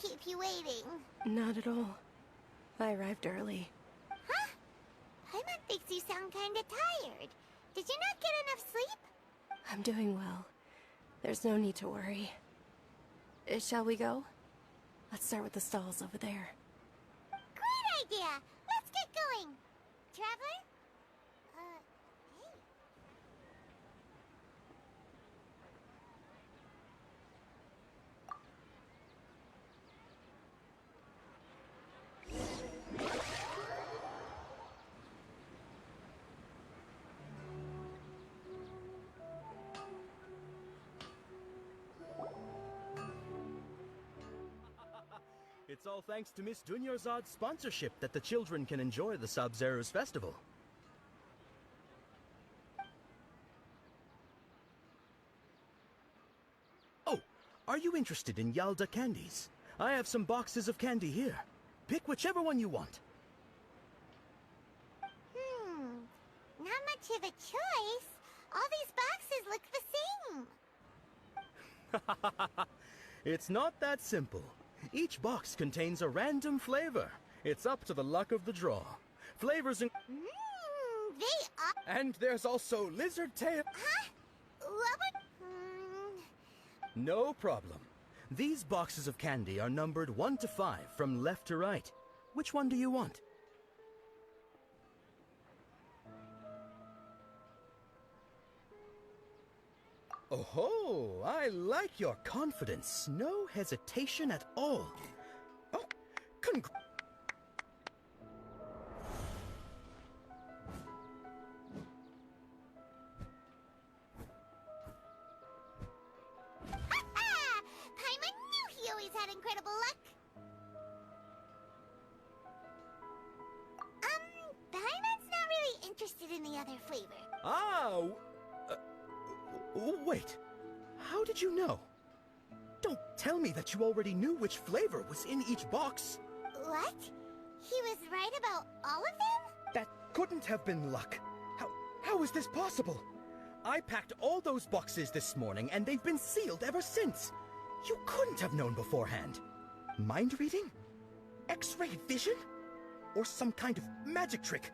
Keep you waiting. Not at all. I arrived early. Huh? Paimon thinks you sound kinda tired. Did you not get enough sleep? I'm doing well. There's no need to worry. Shall we go? Let's start with the stalls over there. Great idea! Let's get going! Traveler? It's all thanks to Miss Dunyarzad's sponsorship that the children can enjoy the Sub-Zero's festival. Oh, are you interested in Yalda candies? I have some boxes of candy here. Pick whichever one you want. Not much of a choice. All these boxes look the same. It's not that simple. Each box contains a random flavor. It's up to the luck of the draw. Flavors in... They are... And there's also lizard tail... Huh? What would... No problem. These boxes of candy are numbered 1 to 5 from left to right. Which one do you want? Oh, I like your confidence. No hesitation at all. Oh, Paimon knew he always had incredible luck. Paimon's not really interested in the other flavor. Wait. How did you know? Don't tell me that you already knew which flavor was in each box. What? He was right about all of them? That couldn't have been luck. How is this possible? I packed all those boxes this morning and they've been sealed ever since. You couldn't have known beforehand. Mind reading? X-ray vision? Or some kind of magic trick?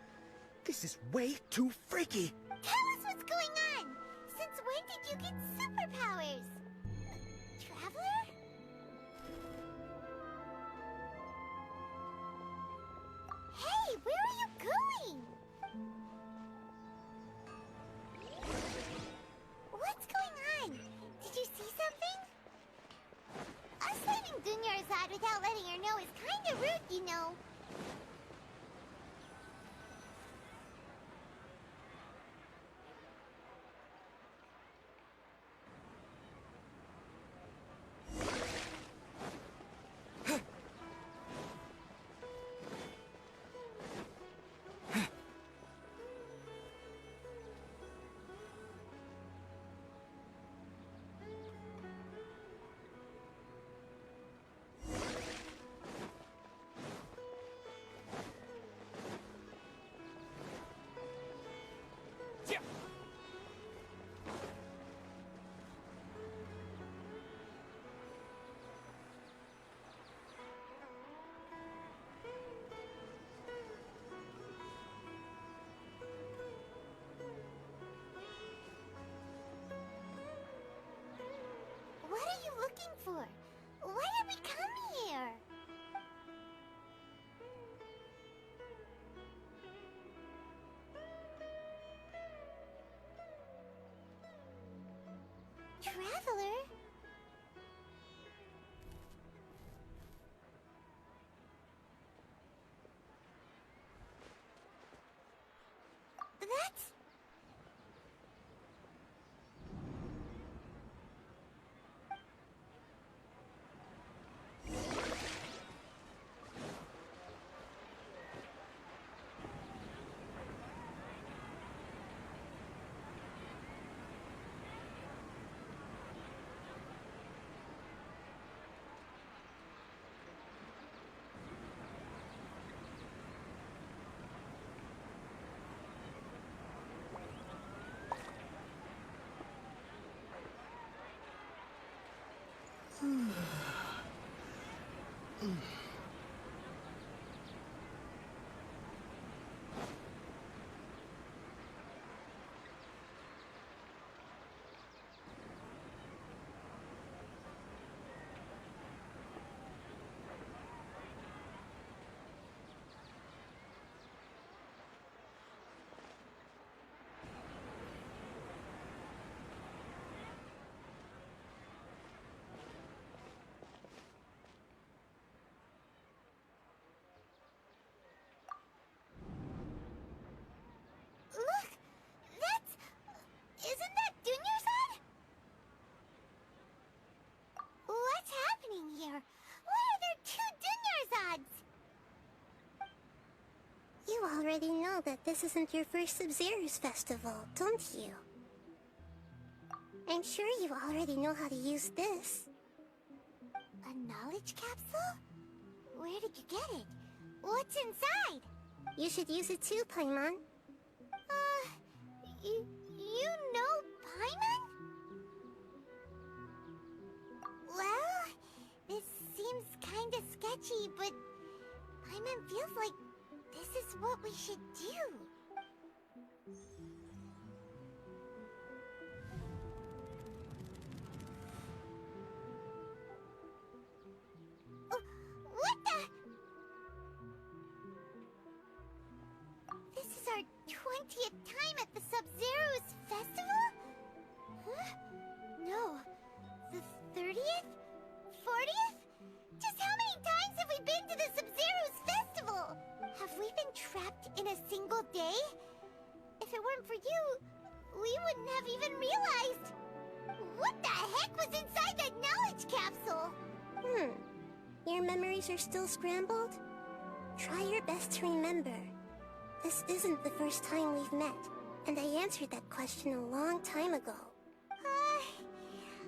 This is way too freaky. Tell us what's going on! Since when did you get superpowers? Traveler? Hey, where are you going? What's going on? Did you see something? Us leaving Dunyarzad without letting her know is kinda rude, you know. What are you looking for? Why did we come here? Traveler? That's... know that this isn't your first Sub-Zero's festival, don't you? I'm sure you already know how to use this. A knowledge capsule? Where did you get it? What's inside? You should use it too, Paimon. You know Paimon? Well, this seems kinda sketchy, but Paimon feels like this is what we should do. What the? This is our 20th time at the Sub-Zero's festival? Huh? No. The 30th? 40th? Just how many times have we been to the Sub-Zero's festival? Have we been trapped in a single day? If it weren't for you, we wouldn't have even realized. What the heck was inside that knowledge capsule? Your memories are still scrambled? Try your best to remember. This isn't the first time we've met, and I answered that question a long time ago.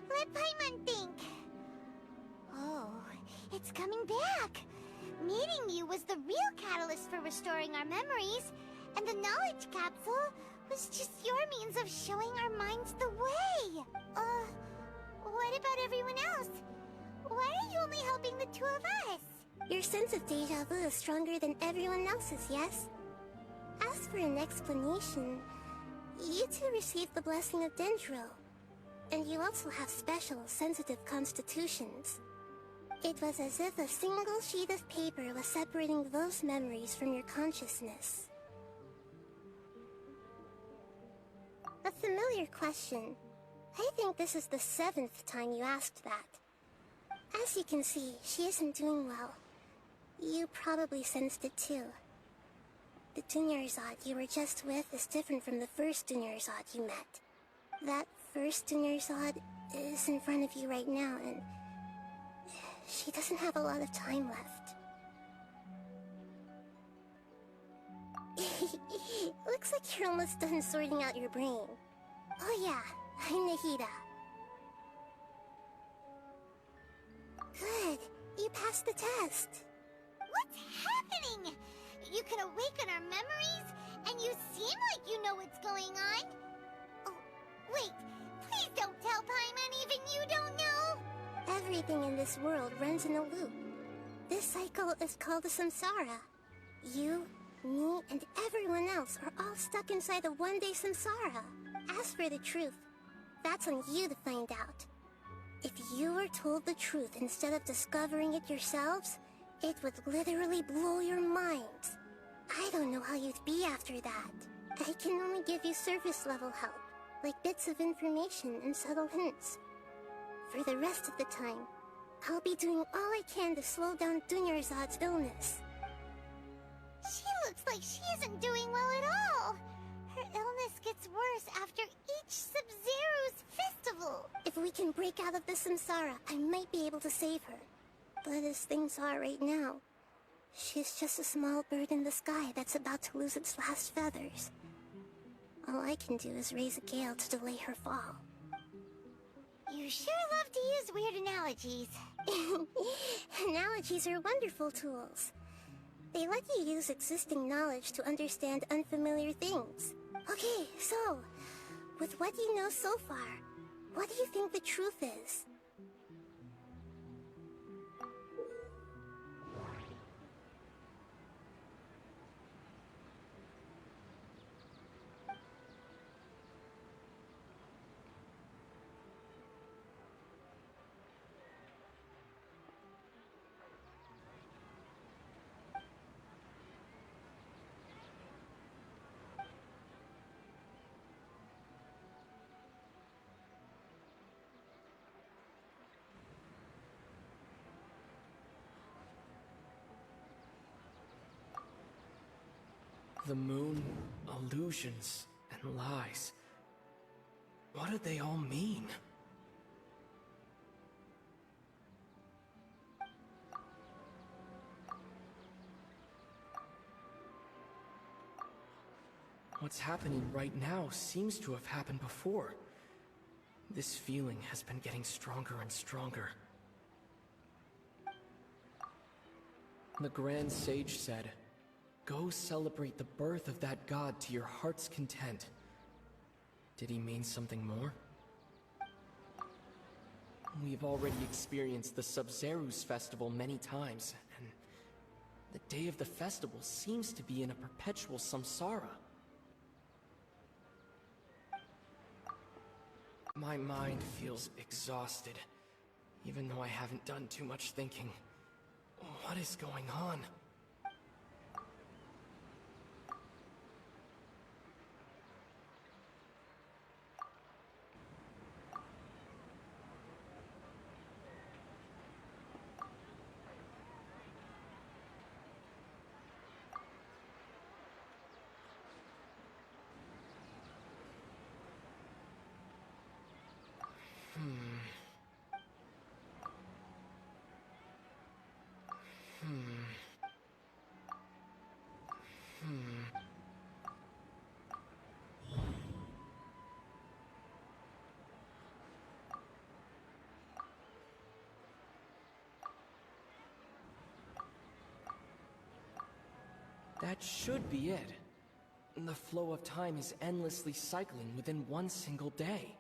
Let Paimon think. Oh, it's coming back. Meeting you was the real catalyst for restoring our memories, and the knowledge capsule was just your means of showing our minds the way. What about everyone else? Why are you only helping the two of us? Your sense of deja vu is stronger than everyone else's, yes? As for an explanation, you two received the blessing of Dendro, and you also have special, sensitive constitutions. It was as if a single sheet of paper was separating those memories from your consciousness. A familiar question. I think this is the 7th time you asked that. As you can see, she isn't doing well. You probably sensed it too. The Dunyarzad you were just with is different from the first Dunyarzad you met. That first Dunyarzad is in front of you right now, and she doesn't have a lot of time left. Looks like you're almost done sorting out your brain. Oh yeah, I'm Nahida. Good, you passed the test. What's happening? You can awaken our memories, and you seem like you know what's going on. Oh, wait, please don't tell Paimon even you don't know. Everything in this world runs in a loop. This cycle is called the samsara. You, me, and everyone else are all stuck inside the one-day samsara. As for the truth, that's on you to find out. If you were told the truth instead of discovering it yourselves, it would literally blow your minds. I don't know how you'd be after that. I can only give you surface-level help, like bits of information and subtle hints. For the rest of the time, I'll be doing all I can to slow down Dunyarzad's illness. She looks like she isn't doing well at all. Her illness gets worse after each Sub-Zero's festival. If we can break out of the samsara, I might be able to save her. But as things are right now, she's just a small bird in the sky that's about to lose its last feathers. All I can do is raise a gale to delay her fall. You sure love to use weird analogies. Analogies are wonderful tools. They let you use existing knowledge to understand unfamiliar things. Okay, so, with what you know so far, what do you think the truth is? The moon, illusions, and lies. What do they all mean? What's happening right now seems to have happened before. This feeling has been getting stronger and stronger. The Grand Sage said, "Go celebrate the birth of that god to your heart's content." Did he mean something more? We've already experienced the Sub-Zeru's festival many times, and the day of the festival seems to be in a perpetual samsara. My mind feels exhausted, even though I haven't done too much thinking. What is going on? That should be it. The flow of time is endlessly cycling within one single day.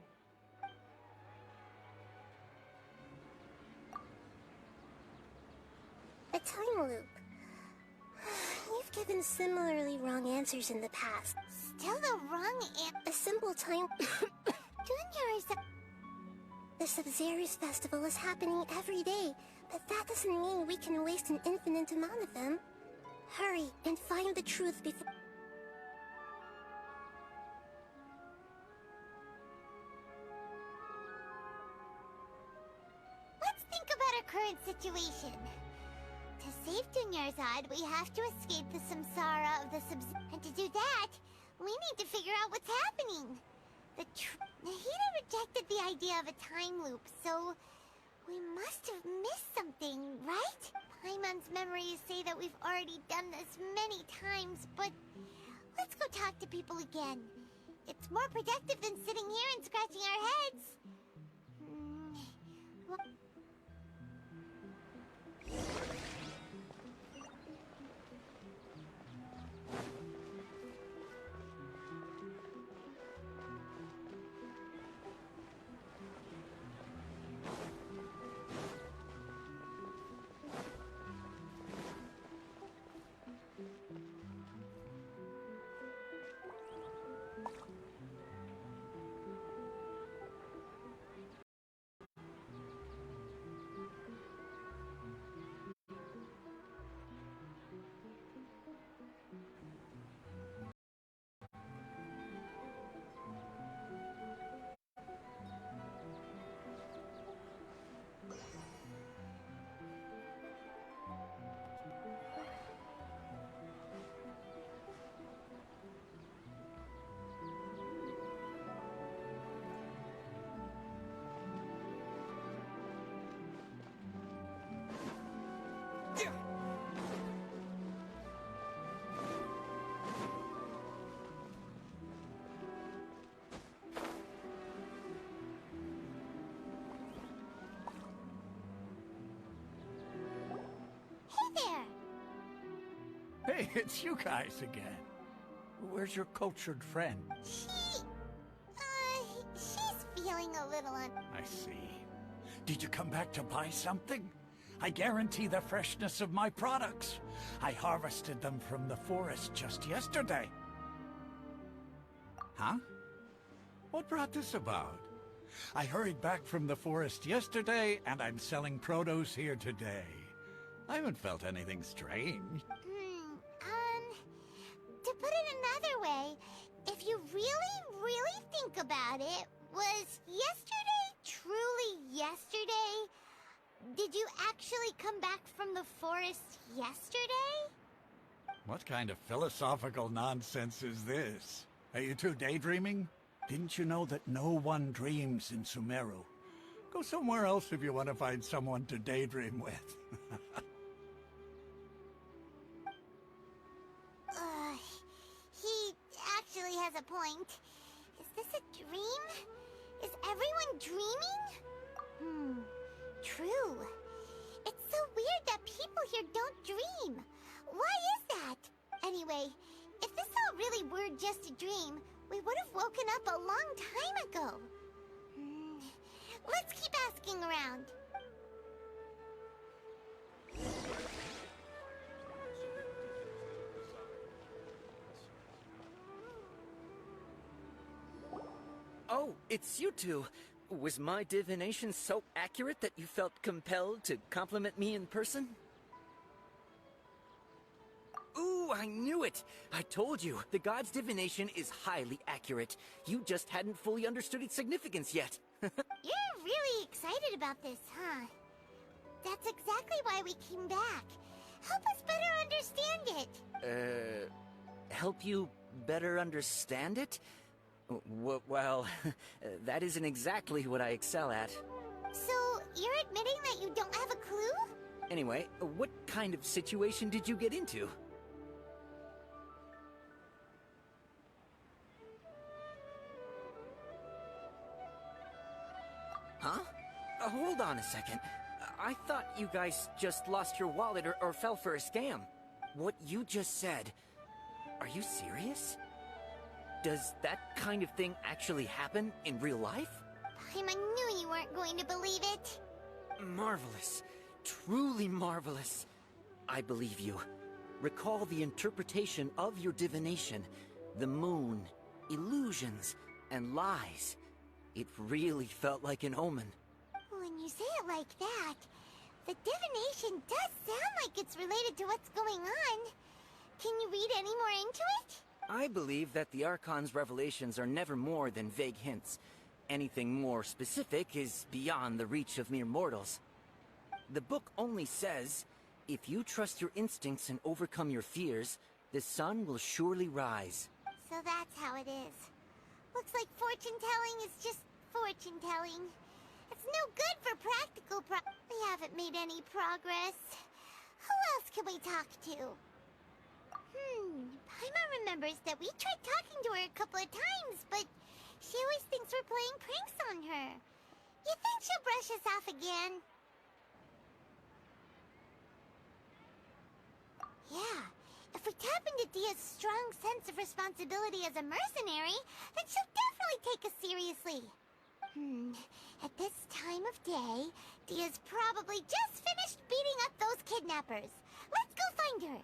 A time loop. You've given similarly wrong answers in the past. Still the wrong A simple time... Junior's... The Sub-Zeru's festival is happening every day, but that doesn't mean we can waste an infinite amount of them. Hurry and find the truth before... Let's think about our current situation. To save Dunyarzad, we have to escape the samsara of the and to do that, we need to figure out what's happening. Nahida rejected the idea of a time loop, so we must have missed something, right? Paimon's memories say that we've already done this many times, but let's go talk to people again. It's more productive than sitting here and scratching our heads. Hey, it's you guys again. Where's your cultured friend? She's feeling a little I see. Did you come back to buy something? I guarantee the freshness of my products. I harvested them from the forest just yesterday. Huh? What brought this about? I hurried back from the forest yesterday, and I'm selling produce here today. I haven't felt anything strange. To put it another way, if you really think about it, was yesterday truly yesterday? Did you actually come back from the forest yesterday? What kind of philosophical nonsense is this? Are you two daydreaming? Didn't you know that no one dreams in Sumeru? Go somewhere else if you want to find someone to daydream with. He actually point. Is this a dream? Is everyone dreaming? True. It's so weird that people here don't dream. Why is that? Anyway, if this all really were just a dream, we would have woken up a long time ago. Let's keep asking around. Oh, it's you two. Was my divination so accurate that you felt compelled to compliment me in person? Ooh, I knew it! I told you, the god's divination is highly accurate. You just hadn't fully understood its significance yet. You're really excited about this, huh? That's exactly why we came back. Help us better understand it. Help you better understand it? Well, that isn't exactly what I excel at. So, you're admitting that you don't have a clue? Anyway, what kind of situation did you get into? Huh? Hold on a second. I thought you guys just lost your wallet or fell for a scam. What you just said... Are you serious? Does that kind of thing actually happen in real life? I knew you weren't going to believe it. Marvelous. Truly marvelous. I believe you. Recall the interpretation of your divination. The moon, illusions, and lies. It really felt like an omen. When you say it like that, the divination does sound like it's related to what's going on. Can you read any more into it? I believe that the Archon's revelations are never more than vague hints. Anything more specific is beyond the reach of mere mortals. The book only says, if you trust your instincts and overcome your fears, the sun will surely rise. So that's how it is. Looks like fortune-telling is just fortune-telling. It's no good for practical We haven't made any progress. Who else can we talk to? Paimon remembers that we tried talking to her a couple of times, but she always thinks we're playing pranks on her. You think she'll brush us off again? Yeah, if we tap into Dia's strong sense of responsibility as a mercenary, then she'll definitely take us seriously. At this time of day, Dia's probably just finished beating up those kidnappers. Let's go find her.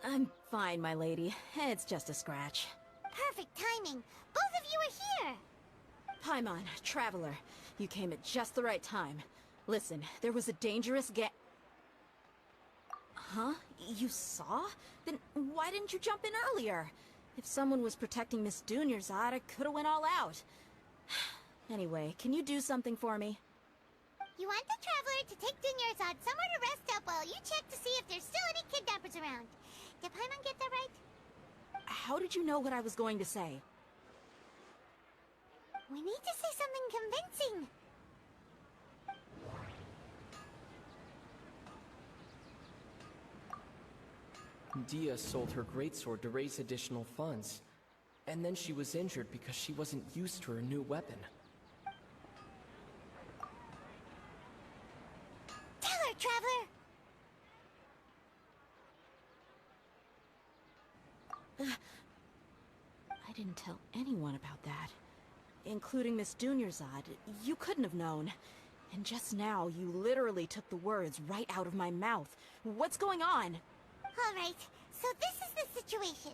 I'm fine, my lady. It's just a scratch. Perfect timing. Both of you are here. Paimon, Traveler, you came at just the right time. Listen, there was a dangerous Huh? You saw? Then why didn't you jump in earlier? If someone was protecting Miss Dunyarzad, I could have went all out. Anyway, can you do something for me? You want the Traveler to take Dunyarzad somewhere to rest up while you check to see if there's still any kidnappers around. Did Paimon get that right? How did you know what I was going to say? We need to say something convincing. Dia sold her greatsword to raise additional funds. And then she was injured because she wasn't used to her new weapon. Tell her, Traveler! I didn't tell anyone about that. Including Miss Dunyarzad. You couldn't have known. And just now, you literally took the words right out of my mouth. What's going on? Alright, so this is the situation.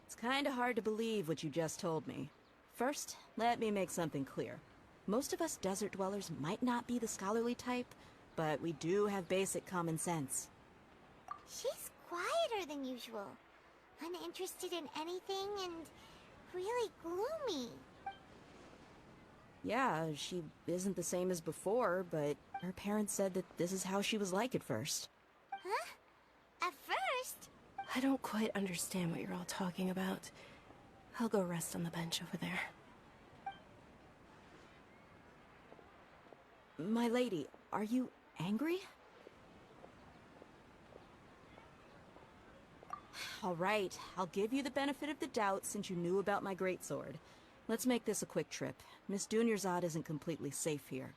It's kinda hard to believe what you just told me. First, let me make something clear. Most of us desert dwellers might not be the scholarly type, but we do have basic common sense. She's quieter than usual. Uninterested in anything and really gloomy. Yeah, she isn't the same as before, but her parents said that this is how she was like at first. Huh? At first? I don't quite understand what you're all talking about. I'll go rest on the bench over there. My lady, are you angry? All right, I'll give you the benefit of the doubt since you knew about my greatsword. Let's make this a quick trip. Miss Dunyarzad isn't completely safe here.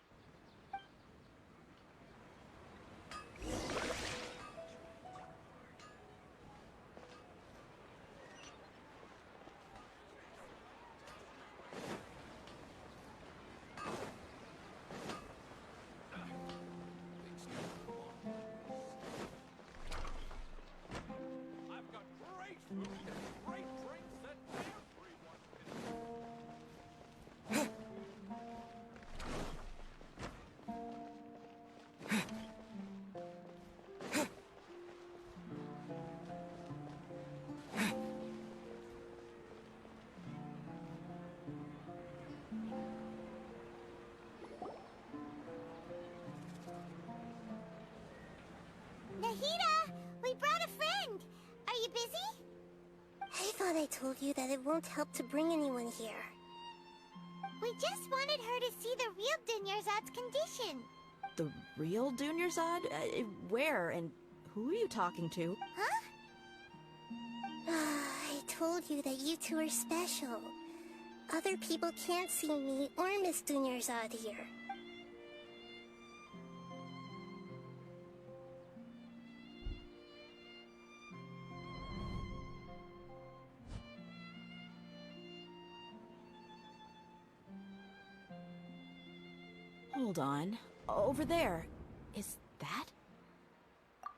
Nahida, we brought a friend. Are you busy? I thought I told you that it won't help to bring anyone here. We just wanted her to see the real Dunyarzad's condition. The real Dunyarzad? Where and who are you talking to? Huh? I told you that you two are special. Other people can't see me or Miss Dunyarzad here. Hold on. Over there. Is that?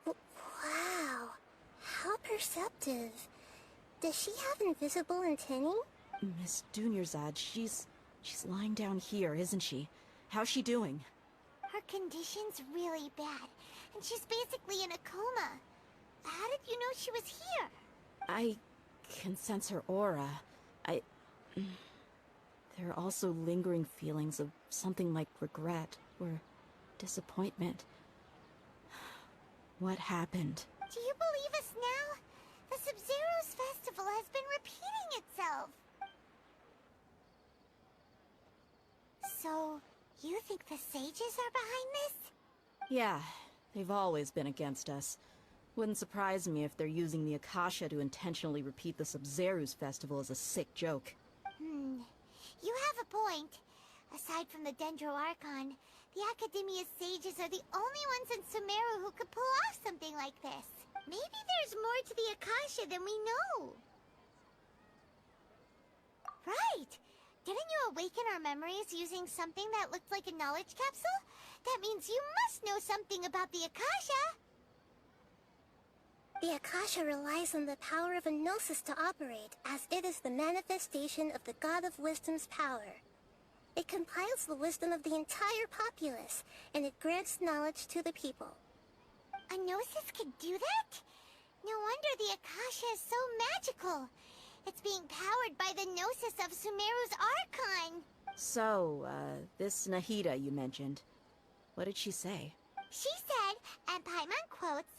Wow. How perceptive. Does she have invisible antennae? Miss Dunyarzad, she's lying down here, isn't she? How's she doing? Her condition's really bad, and she's basically in a coma. How did you know she was here? I can sense her aura. There are also lingering feelings of something like regret or disappointment. What happened? Do you believe us now? The SUMERU's festival has been repeating itself. So, you think the sages are behind this? Yeah, they've always been against us. Wouldn't surprise me if they're using the Akasha to intentionally repeat the SUMERU's festival as a sick joke. You have a point. Aside from the Dendro Archon, the Academia's sages are the only ones in SUMERU who could pull off something like this. Maybe there's more to the Akasha than we know. Right! Didn't you awaken our memories using something that looked like a knowledge capsule? That means you must know something about the Akasha! The Akasha relies on the power of a gnosis to operate, as it is the manifestation of the God of Wisdom's power. It compiles the wisdom of the entire populace, and it grants knowledge to the people. A gnosis could do that? No wonder the Akasha is so magical. It's being powered by the gnosis of SUMERU's Archon. So, this Nahida you mentioned, what did she say? She said, and Paimon quotes,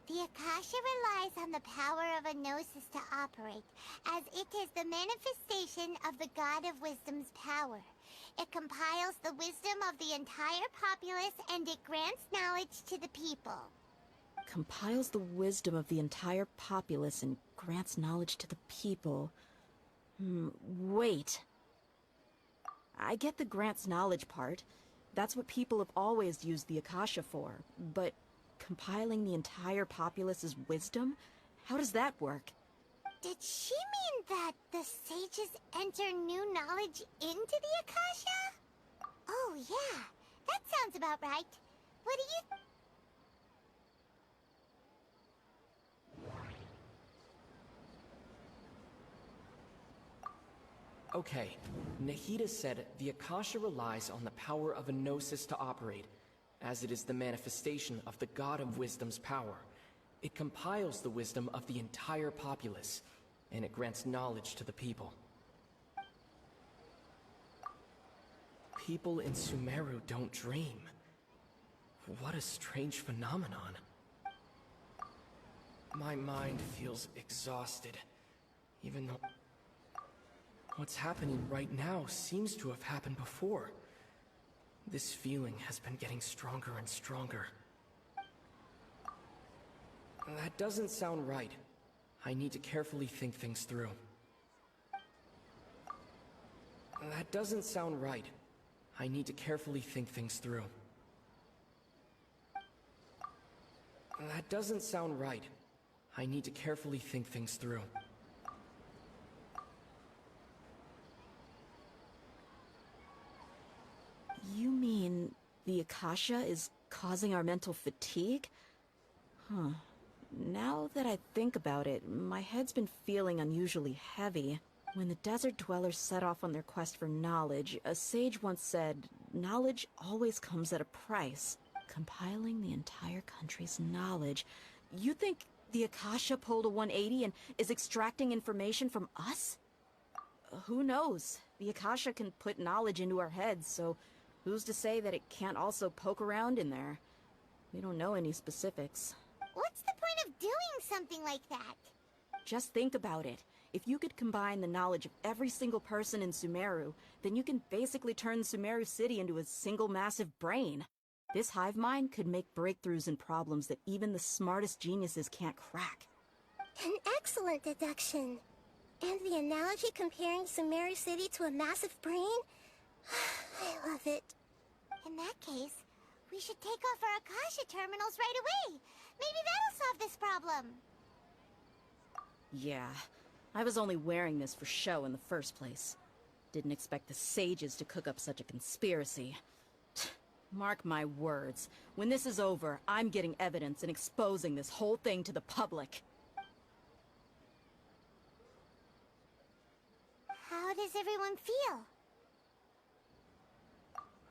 "The Akasha relies on the power of a gnosis to operate, as it is the manifestation of the God of Wisdom's power. It compiles the wisdom of the entire populace, and it grants knowledge to the people." Compiles the wisdom of the entire populace and grants knowledge to the people. Wait. I get the grants knowledge part. That's what people have always used the Akasha for. But compiling the entire populace's wisdom? How does that work? Did she mean that the sages enter new knowledge into the Akasha? Oh yeah, that sounds about right. What do you... Okay, Nahida said the Akasha relies on the power of a gnosis to operate, as it is the manifestation of the God of Wisdom's power. It compiles the wisdom of the entire populace, and it grants knowledge to the people. People in SUMERU don't dream. What a strange phenomenon. My mind feels exhausted, even though what's happening right now seems to have happened before. This feeling has been getting stronger and stronger. That doesn't sound right. I need to carefully think things through. That doesn't sound right. I need to carefully think things through. That doesn't sound right. I need to carefully think things through. You mean the Akasha is causing our mental fatigue? Huh. Now that I think about it, my head's been feeling unusually heavy. When the desert dwellers set off on their quest for knowledge, a sage once said, knowledge always comes at a price. Compiling the entire country's knowledge. You think the Akasha pulled a 180 and is extracting information from us? Who knows? The Akasha can put knowledge into our heads, so who's to say that it can't also poke around in there? We don't know any specifics. What's the point of doing something like that? Just think about it. If you could combine the knowledge of every single person in Sumeru, then you can basically turn Sumeru City into a single massive brain. This hive mind could make breakthroughs in problems that even the smartest geniuses can't crack. An excellent deduction. And the analogy comparing Sumeru City to a massive brain? I love it. In that case, we should take off our Akasha terminals right away. Maybe that'll solve this problem. Yeah, I was only wearing this for show in the first place. Didn't expect the sages to cook up such a conspiracy. Mark my words, when this is over, I'm getting evidence and exposing this whole thing to the public. How does everyone feel?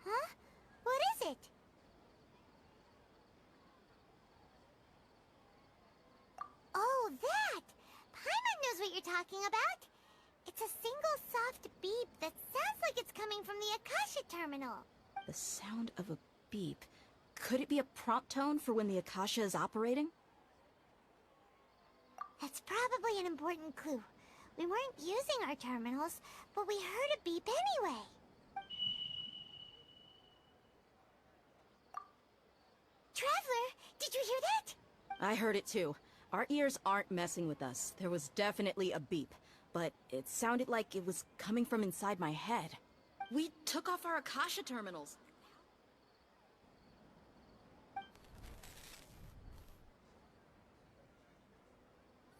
Huh? What is it? Oh, that! Paimon knows what you're talking about. It's a single soft beep that sounds like it's coming from the Akasha terminal. The sound of a beep. Could it be a prompt tone for when the Akasha is operating? That's probably an important clue. We weren't using our terminals, but we heard a beep anyway. Traveler, did you hear that? I heard it too. Our ears aren't messing with us. There was definitely a beep, but it sounded like it was coming from inside my head. We took off our Akasha terminals.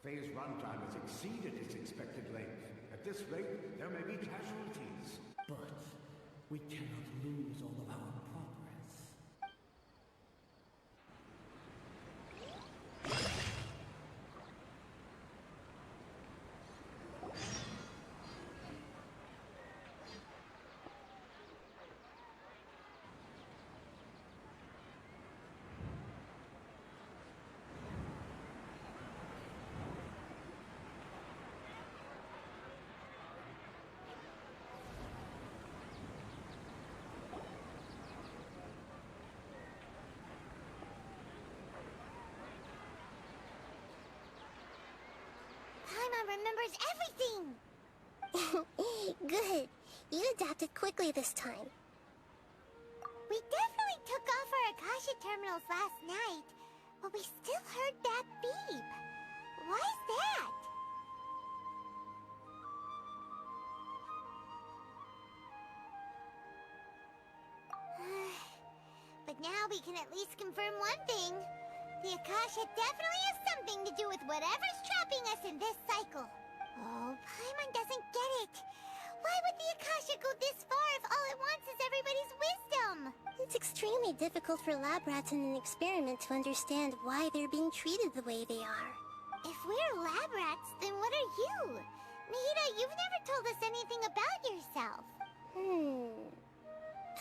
Phase runtime has exceeded its expected length. At this rate, there may be casualties. But we cannot lose all of our progress. Paimon remembers everything! Good. You adapted quickly this time. We definitely took off our Akasha terminals last night, but we still heard that beep. Why is that? But now we can at least confirm one thing. The Akasha definitely has something to do with whatever's trapping us in this cycle. Oh, Paimon doesn't get it. Why would the Akasha go this far if all it wants is everybody's wisdom? It's extremely difficult for lab rats in an experiment to understand why they're being treated the way they are. If we're lab rats, then what are you? Nahida, you've never told us anything about yourself.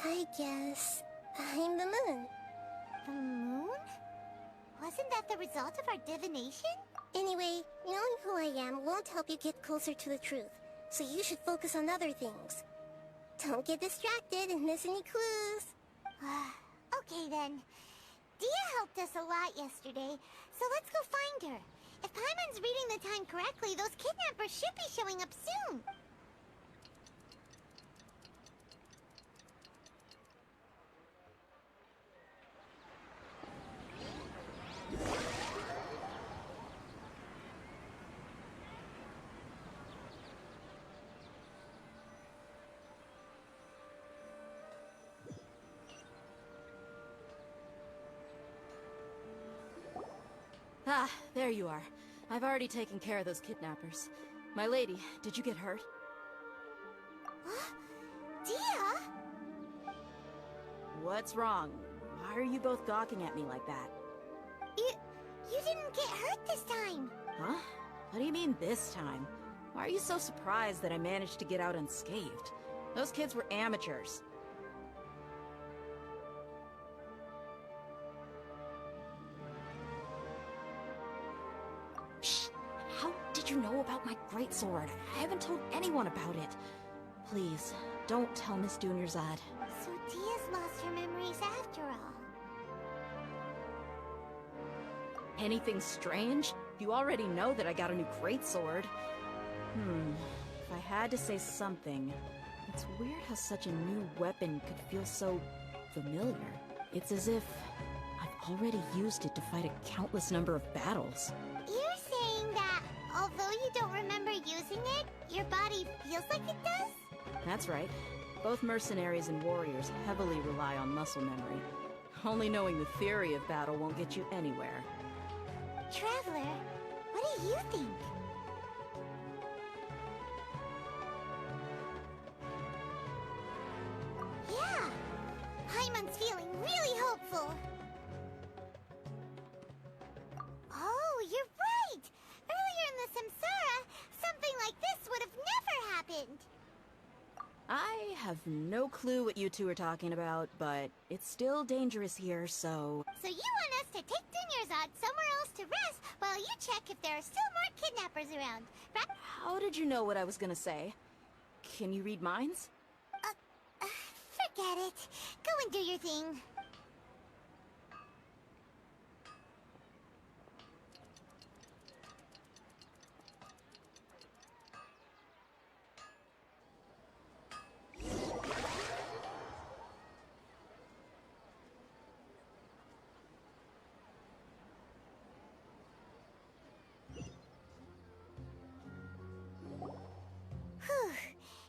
I guess I'm the moon. The moon? Wasn't that the result of our divination? Anyway, knowing who I am won't help you get closer to the truth, so you should focus on other things. Don't get distracted and miss any clues. Okay then. Dia helped us a lot yesterday, so let's go find her. If Paimon's reading the time correctly, those kidnappers should be showing up soon. Ah, there you are. I've already taken care of those kidnappers. My lady, did you get hurt? Dia? What's wrong? Why are you both gawking at me like that? You didn't get hurt this time. Huh? What do you mean this time? Why are you so surprised that I managed to get out unscathed? Those kids were amateurs. Shh! How did you know about my greatsword? I haven't told anyone about it. Please, don't tell Miss Dunyarzad. So Dia's lost her memories after all. Anything strange? You already know that I got a new greatsword. If I had to say something, it's weird how such a new weapon could feel so familiar. It's as if I've already used it to fight a countless number of battles. You're saying that, although you don't remember using it, your body feels like it does? That's right. Both mercenaries and warriors heavily rely on muscle memory. Only knowing the theory of battle won't get you anywhere. Traveler, what do you think? Yeah, Paimon's feeling really hopeful. Oh, you're right! Earlier in the Samsara, something like this would have never happened. I have no clue what you two are talking about, but it's still dangerous here, so... So you want us to take Dunyarzad somewhere else to rest while you check if there are still more kidnappers around, right? How did you know what I was gonna say? Can you read minds? Forget it. Go and do your thing.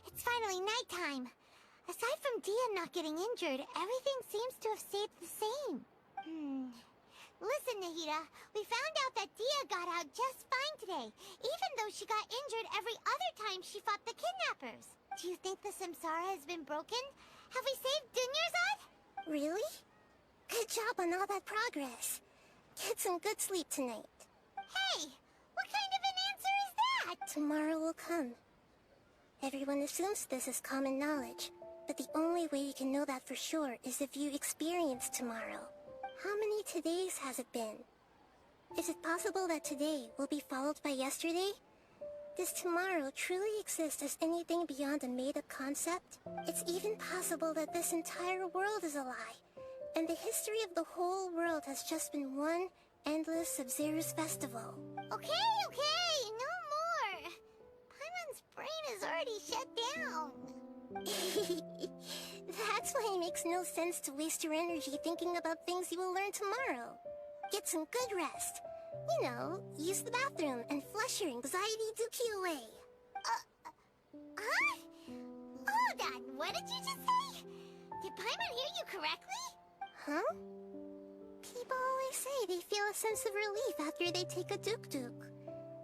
It's finally nighttime. Aside from Dia not getting injured, everything seems to have stayed the same. Listen, Nahida, we found out that Dia got out just fine today, even though she got injured every other time she fought the kidnappers. Do you think the Samsara has been broken? Have we saved Dunyarzad? Really? Good job on all that progress. Get some good sleep tonight. Hey, what kind of an answer is that? Tomorrow will come. Everyone assumes this is common knowledge, but the only way you can know that for sure is if you experience tomorrow. How many todays has it been? Is it possible that today will be followed by yesterday? Does tomorrow truly exist as anything beyond a made-up concept? It's even possible that this entire world is a lie, and the history of the whole world has just been one endless Sub-Zero's festival. Okay, no more. Paimon's brain is already shut down. That's why it makes no sense to waste your energy thinking about things you will learn tomorrow. Get some good rest. You know, use the bathroom and flush your anxiety dookie away. Huh? Hold on, what did you just say? Did Paimon hear you correctly? Huh? People always say they feel a sense of relief after they take a duk-duk.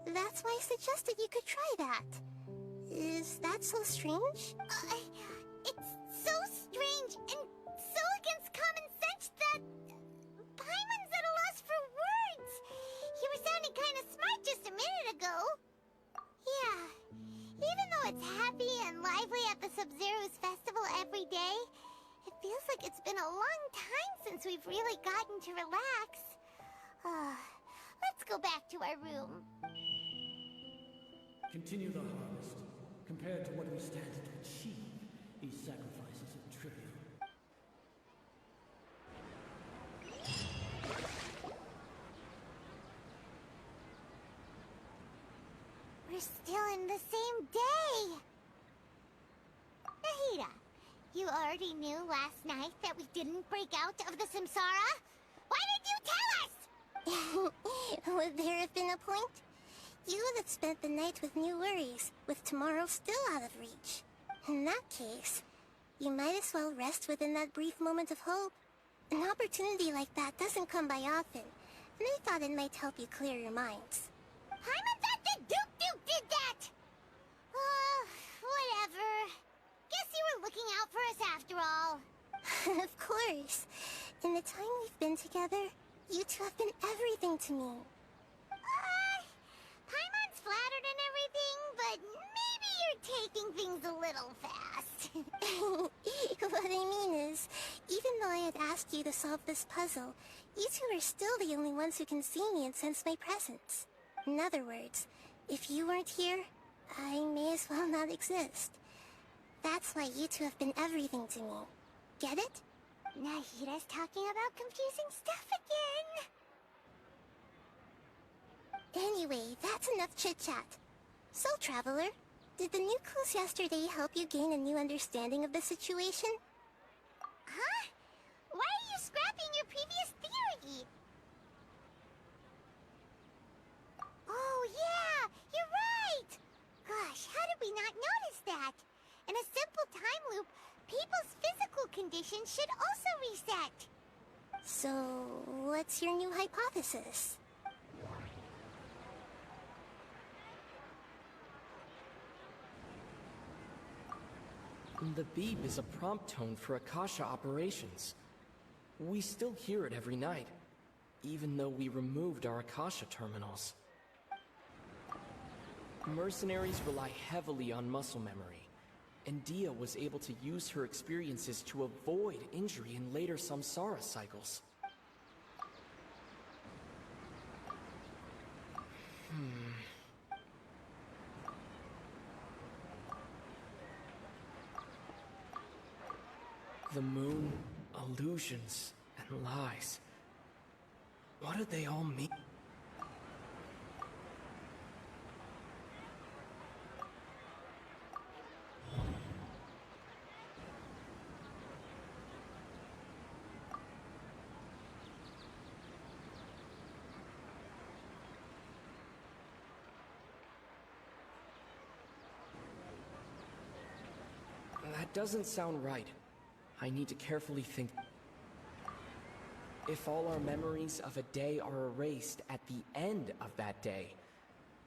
That's why I suggested you could try that. Is that so strange? It's so strange and so against common sense that Paimon's at a loss for words. You were sounding kind of smart just a minute ago. Yeah, even though it's happy and lively at the Sub-Zero's festival every day, it feels like it's been a long time since we've really gotten to relax. Let's go back to our room. Continue the harvest. Compared to what we stand to achieve, these sacrifices are trivial. still in the same day. Nahida, you already knew last night that we didn't break out of the Samsara? Why did you tell us? Would there have been a point? You would have spent the night with new worries, with tomorrow still out of reach. In that case, you might as well rest within that brief moment of hope. An opportunity like that doesn't come by often, and I thought it might help you clear your minds. Paimon thought that Duke did that! Whatever. Guess you were looking out for us after all. Of course. In the time we've been together, you two have been everything to me. Paimon's flattered and everything, but maybe you're taking things a little fast. What I mean is, even though I had asked you to solve this puzzle, you two are still the only ones who can see me and sense my presence. In other words, if you weren't here, I may as well not exist. That's why you two have been everything to me. Get it? Nahida's talking about confusing stuff again. Anyway, that's enough chit-chat. So, Traveler, did the new clues yesterday help you gain a new understanding of the situation? Huh? Why are you scrapping your previous theory? Oh yeah, you're right! Gosh, how did we not notice that? In a simple time loop, people's physical conditions should also reset. So, what's your new hypothesis? The beep is a prompt tone for Akasha operations. We still hear it every night, even though we removed our Akasha terminals. Mercenaries rely heavily on muscle memory, and Dia was able to use her experiences to avoid injury in later samsara cycles. The moon, illusions, and lies. What do they all mean? That doesn't sound right. I need to carefully think. If all our memories of a day are erased at the end of that day,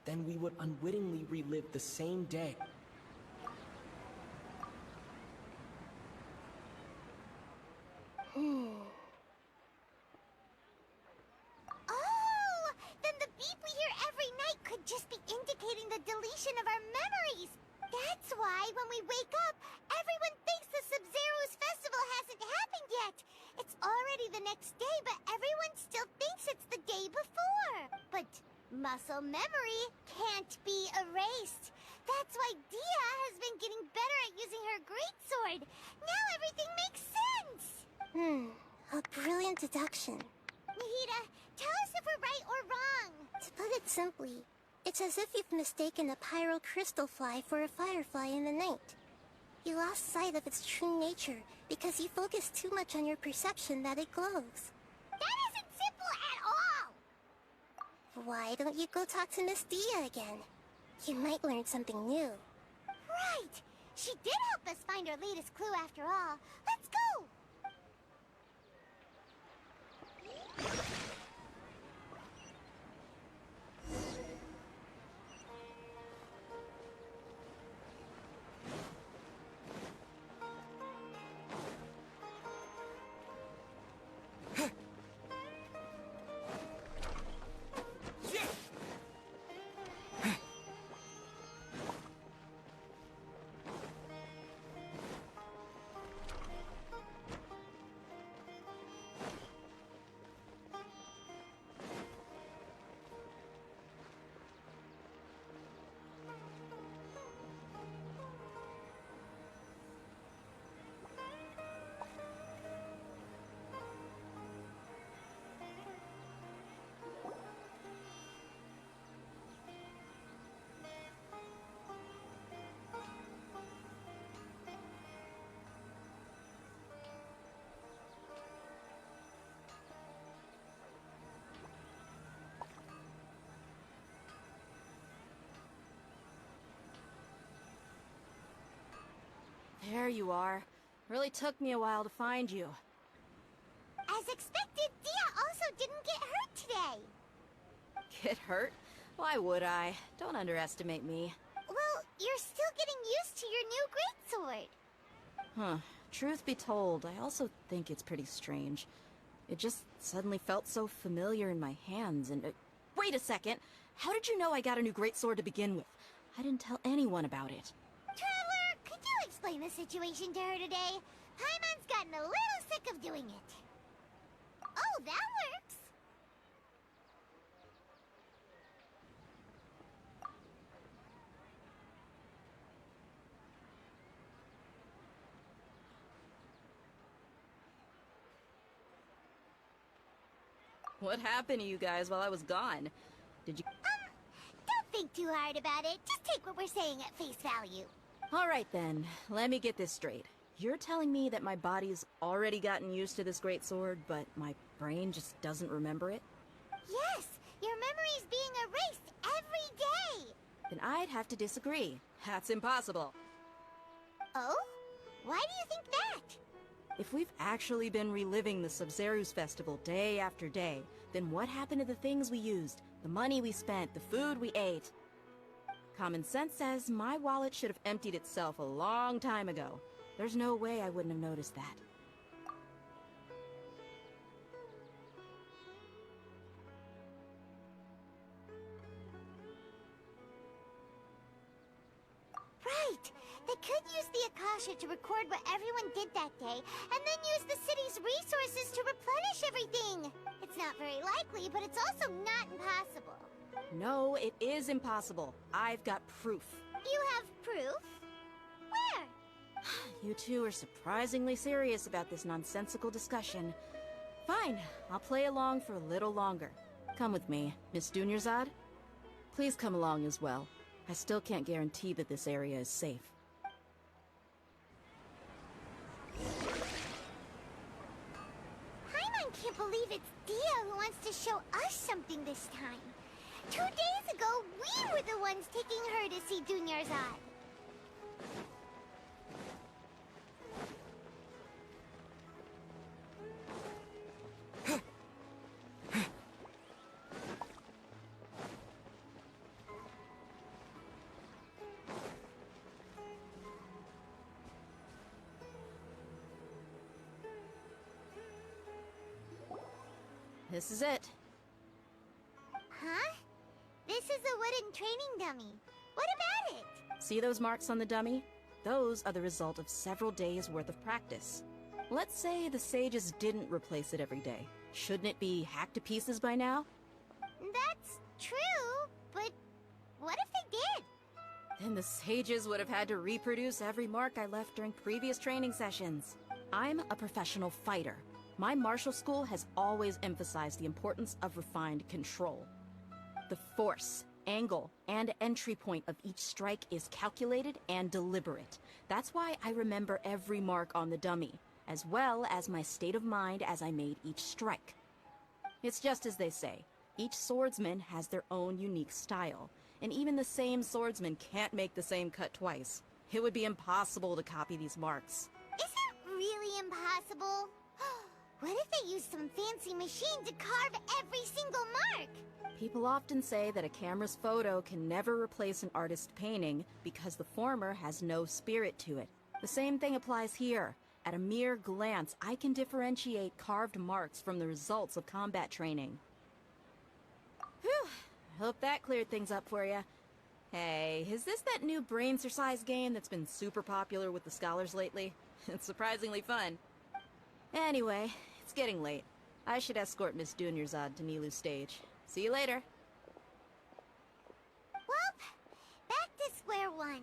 then we would unwittingly relive the same day. Oh! Then the beep we hear every night could just be indicating the deletion of our memories! That's why, when we wake up, everyone thinks the Sub-Zero's festival hasn't happened yet! It's already the next day, but everyone still thinks it's the day before! But muscle memory can't be erased! That's why Dia has been getting better at using her greatsword! Now everything makes sense! A brilliant deduction. Nahida, tell us if we're right or wrong! To put it simply, it's as if you've mistaken a pyro crystal fly for a firefly in the night. You lost sight of its true nature because you focused too much on your perception that it glows. That isn't simple at all! Why don't you go talk to Miss Dia again? You might learn something new. Right! She did help us find our latest clue after all. Let's go! There you are. Really took me a while to find you. As expected, Dia also didn't get hurt today. Get hurt? Why would I? Don't underestimate me. Well, you're still getting used to your new greatsword. Huh. Truth be told, I also think it's pretty strange. It just suddenly felt so familiar in my hands and... wait a second! How did you know I got a new greatsword to begin with? I didn't tell anyone about it. Traveler, could you explain the situation to her today? Paimon's gotten a little sick of doing it. Oh, that works! What happened to you guys while I was gone? Did you... Don't think too hard about it. Just take what we're saying at face value. Alright then, let me get this straight. You're telling me that my body's already gotten used to this greatsword, but my brain just doesn't remember it? Yes, your memory's being erased every day. Then I'd have to disagree. That's impossible. Oh? Why do you think that? If we've actually been reliving the SUMERU's festival day after day, then what happened to the things we used, the money we spent, the food we ate? Common sense says my wallet should have emptied itself a long time ago. There's no way I wouldn't have noticed that. Right! They could use the Akasha to record what everyone did that day, and then use the city's resources to replenish everything! It's not very likely, but it's also not impossible. No, it is impossible. I've got proof. You have proof? Where? You two are surprisingly serious about this nonsensical discussion. Fine, I'll play along for a little longer. Come with me, Miss Dunyarzad. Please come along as well. I still can't guarantee that this area is safe. Paimon can't believe it's Dia who wants to show us something this time. 2 days ago, we were the ones taking her to see Dunyarzad. This is it. Huh? This is a wooden training dummy. What about it? See those marks on the dummy? Those are the result of several days' worth of practice. Let's say the sages didn't replace it every day. Shouldn't it be hacked to pieces by now? That's true, but what if they did? Then the sages would have had to reproduce every mark I left during previous training sessions. I'm a professional fighter. My martial school has always emphasized the importance of refined control. The force, angle, and entry point of each strike is calculated and deliberate. That's why I remember every mark on the dummy, as well as my state of mind as I made each strike. It's just as they say, each swordsman has their own unique style, and even the same swordsman can't make the same cut twice. It would be impossible to copy these marks. Is it really impossible? What if they used some fancy machine to carve every single mark? People often say that a camera's photo can never replace an artist's painting because the former has no spirit to it. The same thing applies here. At a mere glance, I can differentiate carved marks from the results of combat training. Whew, hope that cleared things up for you. Hey, is this that new brain exercise game that's been super popular with the scholars lately? It's surprisingly fun. Anyway, it's getting late. I should escort Miss Dunyarzad to Nilu's stage. See you later. Well, back to square one.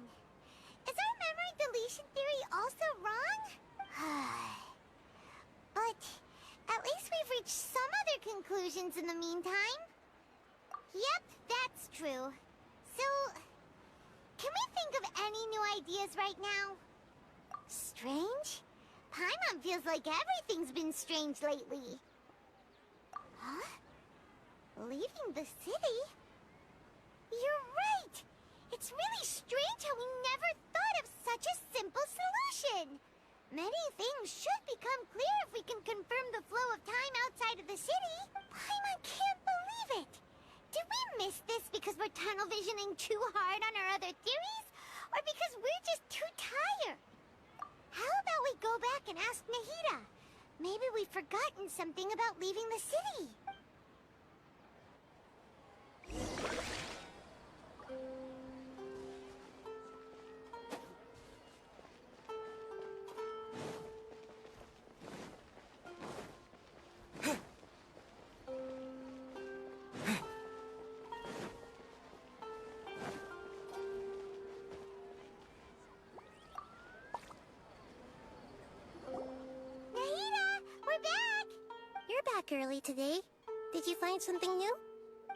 Is our memory deletion theory also wrong? But at least we've reached some other conclusions in the meantime. Yep, that's true. So, can we think of any new ideas right now? Strange? Paimon feels like everything's been strange lately. Huh? Leaving the city? You're right! It's really strange how we never thought of such a simple solution! Many things should become clear if we can confirm the flow of time outside of the city. Paimon can't believe it. Did we miss this because we're tunnel visioning too hard on our other theories? Or because we're just too tired? How about we go back and ask Nahida? Maybe we've forgotten something about leaving the city. Early today. Did you find something new?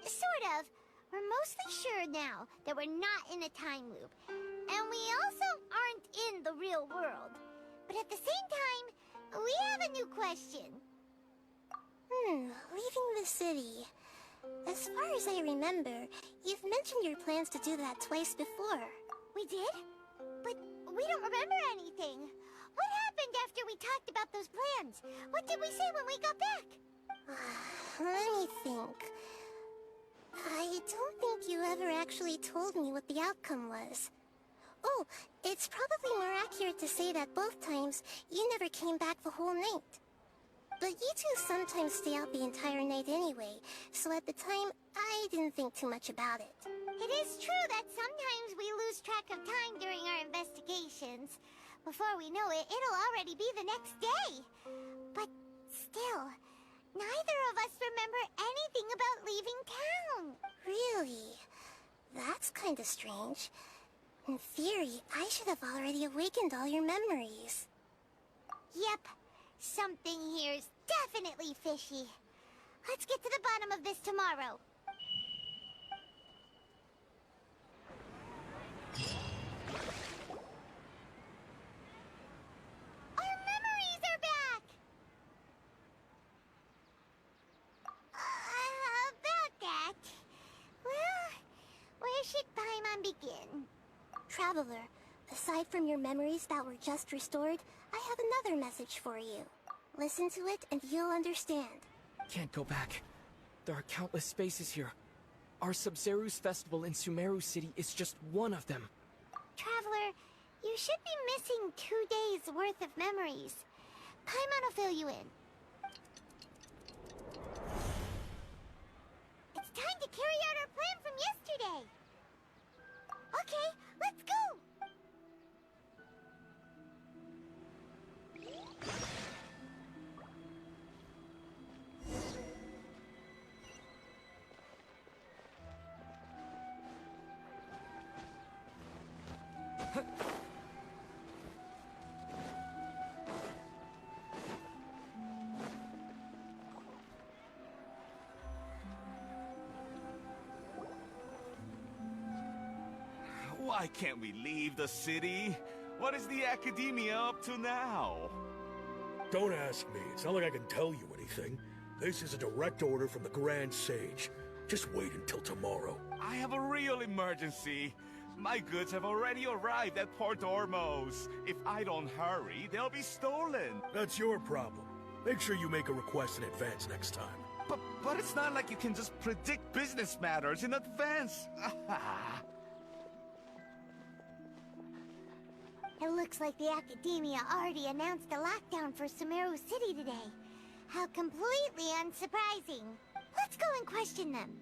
Sort of. We're mostly sure now that we're not in a time loop. And we also aren't in the real world. But at the same time, we have a new question. Leaving the city. As far as I remember, you've mentioned your plans to do that twice before. We did? But we don't remember anything. What happened after we talked about those plans? What did we say when we got back? Let me think. I don't think you ever actually told me what the outcome was. Oh, it's probably more accurate to say that both times you never came back the whole night. But you two sometimes stay out the entire night anyway, so at the time, I didn't think too much about it. It is true that sometimes we lose track of time during our investigations. Before we know it, it'll already be the next day. But still, neither of us remember anything about leaving town. Really? That's kinda strange. In theory, I should have already awakened all your memories. Yep. Something here's definitely fishy. Let's get to the bottom of this tomorrow. Our memories are back! About that... Well, where should Paimon begin? Traveler, aside from your memories that were just restored, I have another message for you. Listen to it and you'll understand. Can't go back. There are countless spaces here. Our Sub-Zeru's festival in Sumeru City is just one of them. Traveler, you should be missing 2 days worth of memories. Paimon will fill you in. It's time to carry out our plan from yesterday. Okay, let's go! Why can't we leave the city? What is the Academia up to now? Don't ask me. It's not like I can tell you anything. This is a direct order from the Grand Sage. Just wait until tomorrow. I have a real emergency. My goods have already arrived at Port Ormos. If I don't hurry, they'll be stolen. That's your problem. Make sure you make a request in advance next time. But it's not like you can just predict business matters in advance. It looks like the Academia already announced a lockdown for Sumeru City today. How completely unsurprising. Let's go and question them.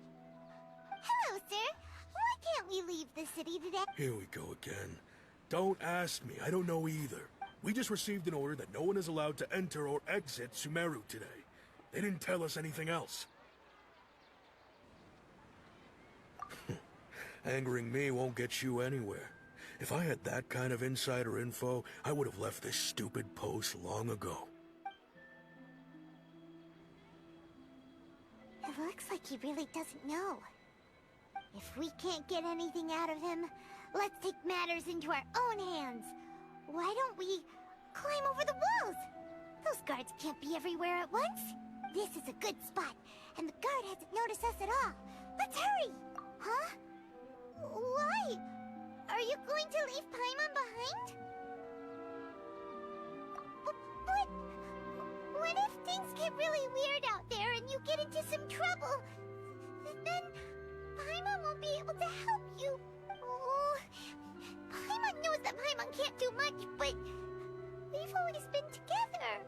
Hello, sir. Why can't we leave the city today? Here we go again. Don't ask me. I don't know either. We just received an order that no one is allowed to enter or exit Sumeru today. They didn't tell us anything else. Angering me won't get you anywhere. If I had that kind of insider info, I would have left this stupid post long ago. It looks like he really doesn't know. If we can't get anything out of him, let's take matters into our own hands. Why don't we climb over the walls? Those guards can't be everywhere at once. This is a good spot, and the guard hasn't noticed us at all. Let's hurry! Huh? Why? Are you going to leave Paimon behind? get really weird out there and you get into some trouble, then Paimon won't be able to help you. Oh, Paimon knows that Paimon can't do much, but we've always been together,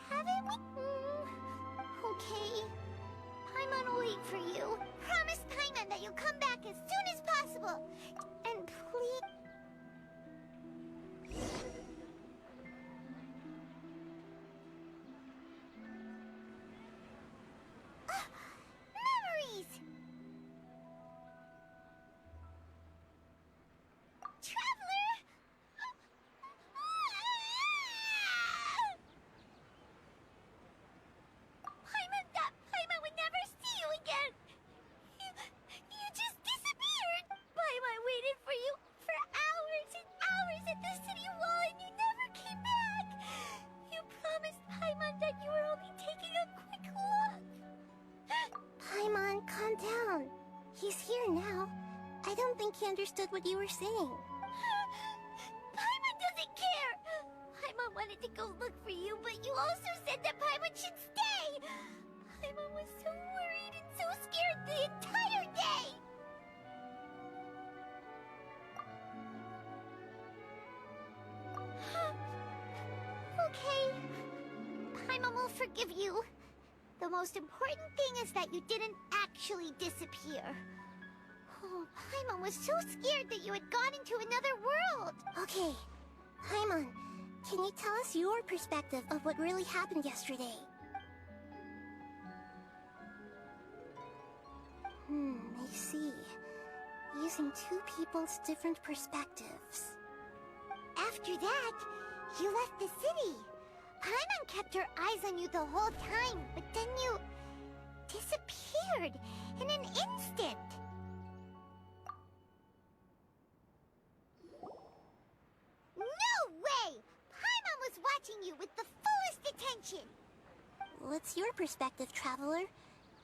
haven't we? Okay. Paimon will wait for you. Promise Paimon that you'll come back as soon as possible. And please... Memories! Traveler! Paimon would never see you again! You just disappeared! Paimon waited for you for hours and hours at the city wall and you never came back! You promised Paimon that you were only taking a quick walk! Paimon, calm down. He's here now. I don't think he understood what you were saying. Paimon doesn't care! Paimon wanted to go look for you, but you also said that Paimon should stay! Paimon was so worried and so scared the entire day! Okay. Paimon will forgive you. The most important thing is that you didn't actually disappear. Oh, Paimon was so scared that you had gone into another world! Okay. Paimon, can you tell us your perspective of what really happened yesterday? I see. Using two people's different perspectives. After that, you left the city. Paimon kept her eyes on you the whole time, but then you... disappeared in an instant. No way! Paimon was watching you with the fullest attention. What's your perspective, Traveler?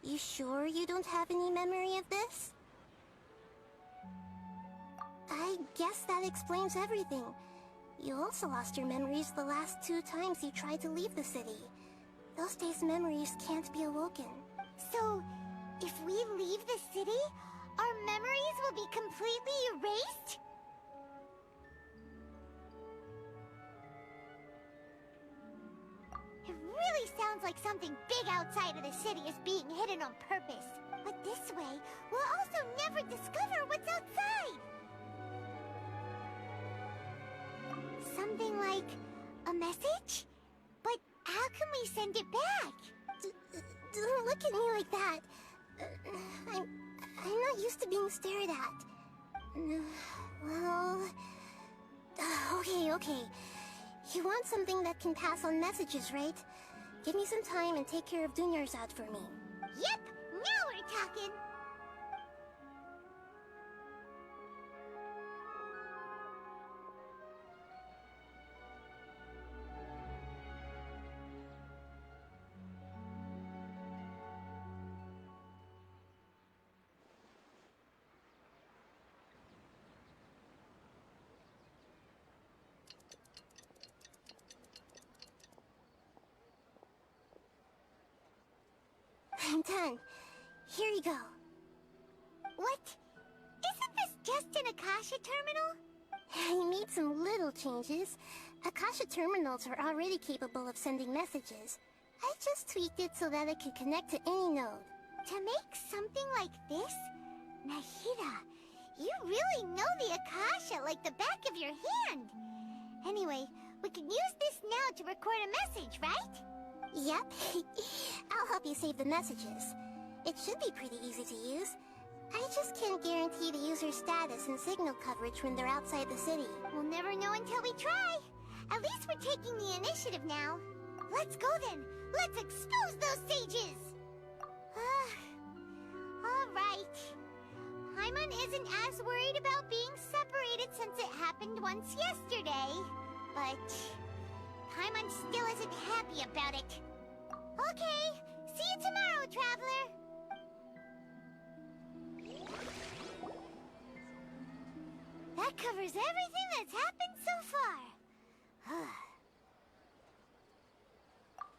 You sure you don't have any memory of this? I guess that explains everything. You also lost your memories the last 2 times you tried to leave the city. Those days' memories can't be awoken. So, if we leave the city, our memories will be completely erased? It really sounds like something big outside of the city is being hidden on purpose. But this way, we'll also never discover what's outside! Something like a message? But how can we send it back? Don't look at me like that. I'm not used to being stared at. Well... Okay. You want something that can pass on messages, right? Give me some time and take care of Dunyarzad for me. Yep! Now we're talking! I'm done. Here you go. What? Isn't this just an Akasha terminal? I made some little changes. Akasha terminals are already capable of sending messages. I just tweaked it so that it could connect to any node. To make something like this? Nahida, you really know the Akasha like the back of your hand. Anyway, we can use this now to record a message, right? Yep. I'll help you save the messages. It should be pretty easy to use. I just can't guarantee the user's status and signal coverage when they're outside the city. We'll never know until we try. At least we're taking the initiative now. Let's go then. Let's expose those sages. Alright. Paimon isn't as worried about being separated since it happened once yesterday. But Paimon still isn't happy about it. Okay, see you tomorrow, Traveler! That covers everything that's happened so far.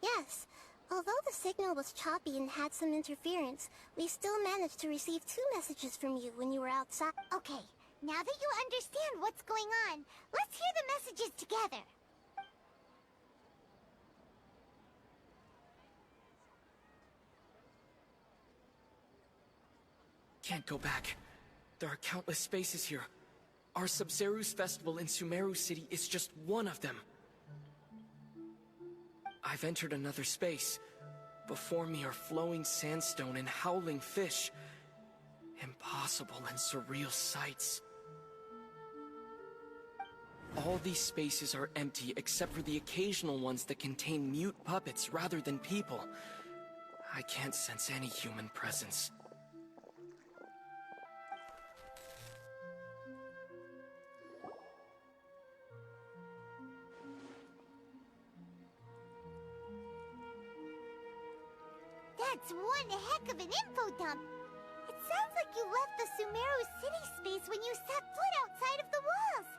Yes, Although the signal was choppy and had some interference, we still managed to receive 2 messages from you when you were outside. Okay, now that you understand what's going on, let's hear the messages together. Can't go back. There are countless spaces here. Our SUMERU's festival in Sumeru City is just one of them. I've entered another space. Before me are flowing sandstone and howling fish. Impossible and surreal sights. All these spaces are empty except for the occasional ones that contain mute puppets rather than people. I can't sense any human presence. That's one heck of an info dump. It sounds like you left the SUMERU City space when you set foot outside of the walls.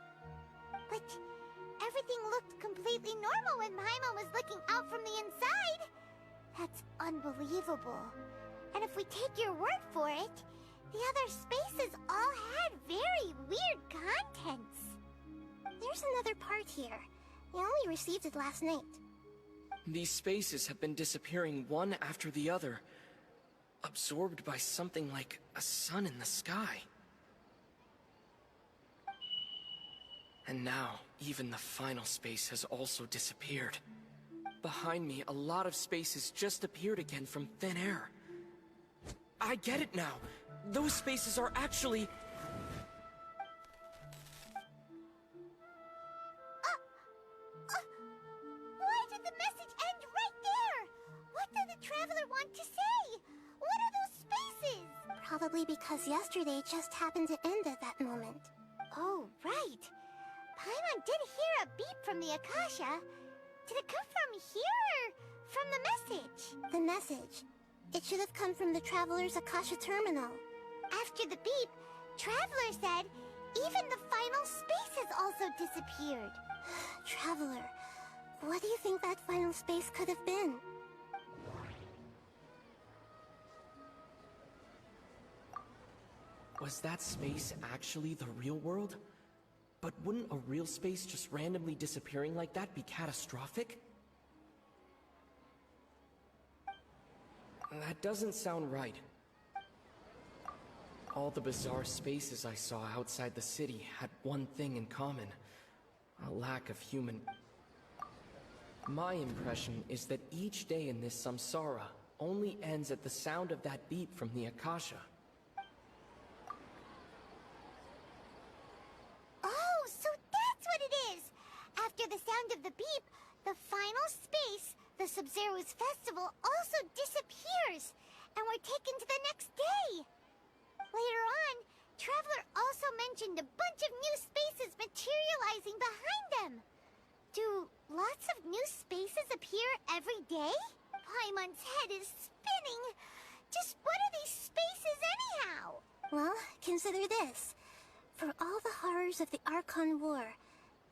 But everything looked completely normal when Paimon was looking out from the inside. That's unbelievable. And if we take your word for it, the other spaces all had very weird contents. There's another part here. We only received it last night. These spaces have been disappearing one after the other, absorbed by something like a sun in the sky. And now, even the final space has also disappeared. Behind me, a lot of spaces just appeared again from thin air. I get it now! Those spaces are actually... Why did the message end right there? What did the traveler want to say? What are those spaces? Probably because yesterday just happened to end at that moment. Oh, right. Paimon did hear a beep from the Akasha. Did it come from here or from the message? The message. It should have come from the Traveler's Akasha terminal. After the beep, Traveler said even the final space has also disappeared. Traveler, what do you think that final space could have been? Was that space actually the real world? But wouldn't a real space just randomly disappearing like that be catastrophic? That doesn't sound right. All the bizarre spaces I saw outside the city had one thing in common. A lack of human... My impression is that each day in this samsara only ends at the sound of that beep from the Akasha. Oh, so that's what it is! After the sound of the beep, the final space, the SUMERU's festival, also disappears, and we're taken to the next day. Later on, Traveler also mentioned a bunch of new spaces materializing behind them. Do lots of new spaces appear every day? Paimon's head is spinning. Just what are these spaces anyhow? Well, consider this. For all the horrors of the Archon War,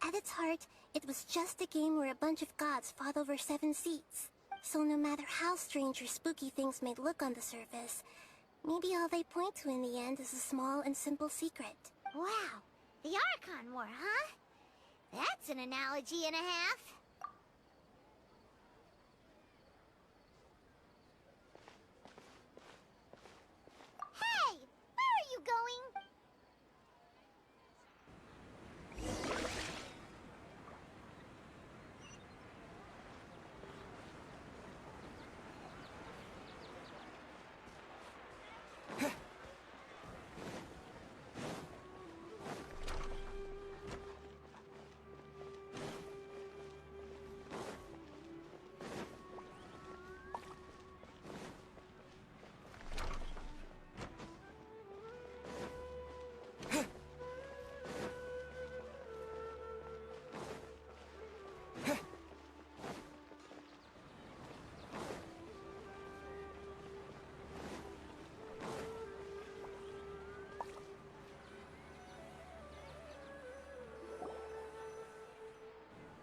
at its heart, it was just a game where a bunch of gods fought over 7 seats. So no matter how strange or spooky things may look on the surface, maybe all they point to in the end is a small and simple secret. Wow, the Archon War, huh? That's an analogy and a half. Hey, where are you going?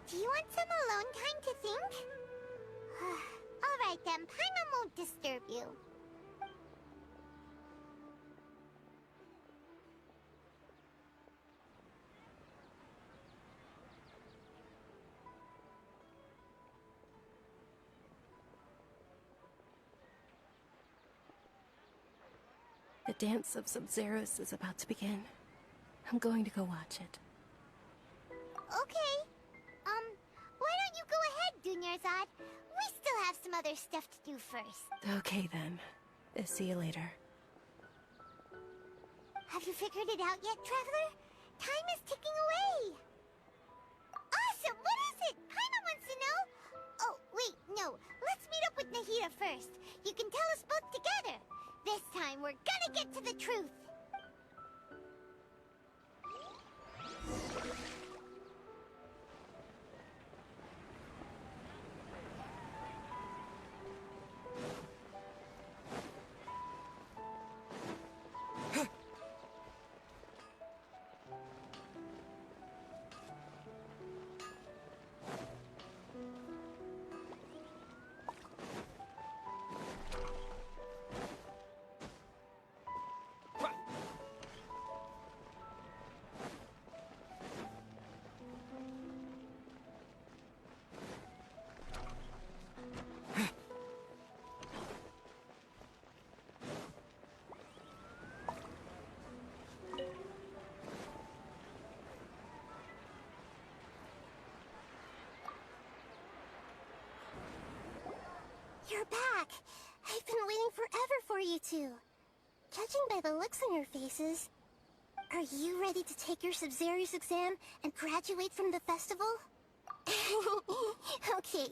Do you want some alone time to think? right then, Paimon won't disturb you. The dance of Sub-Zeros is about to begin. I'm going to go watch it. Okay. Why don't you go ahead, Dunyarzad? We still have some other stuff to do first. Okay then. See you later. Have you figured it out yet, Traveler? Time is ticking away. Awesome! What is it? Paimon wants to know. Oh, wait, no. Let's meet up with Nahida first. You can tell us both together. This time, we're gonna get to the truth. You're back! I've been waiting forever for you two. Judging by the looks on your faces, are you ready to take your Sub-Zero's exam and graduate from the festival? Okay,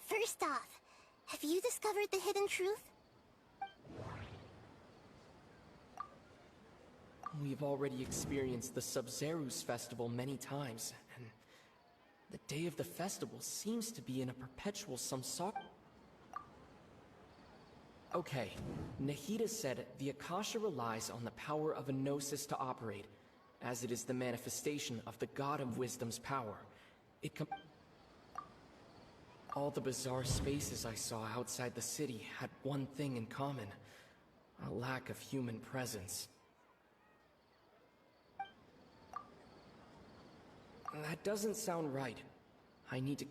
first off, have you discovered the hidden truth? We've already experienced the Sub-Zero's festival many times, and the day of the festival seems to be in a perpetual samsara. Okay, Nahida said the Akasha relies on the power of a gnosis to operate, as it is the manifestation of the God of Wisdom's power. All the bizarre spaces I saw outside the city had one thing in common: a lack of human presence. That doesn't sound right. I need to...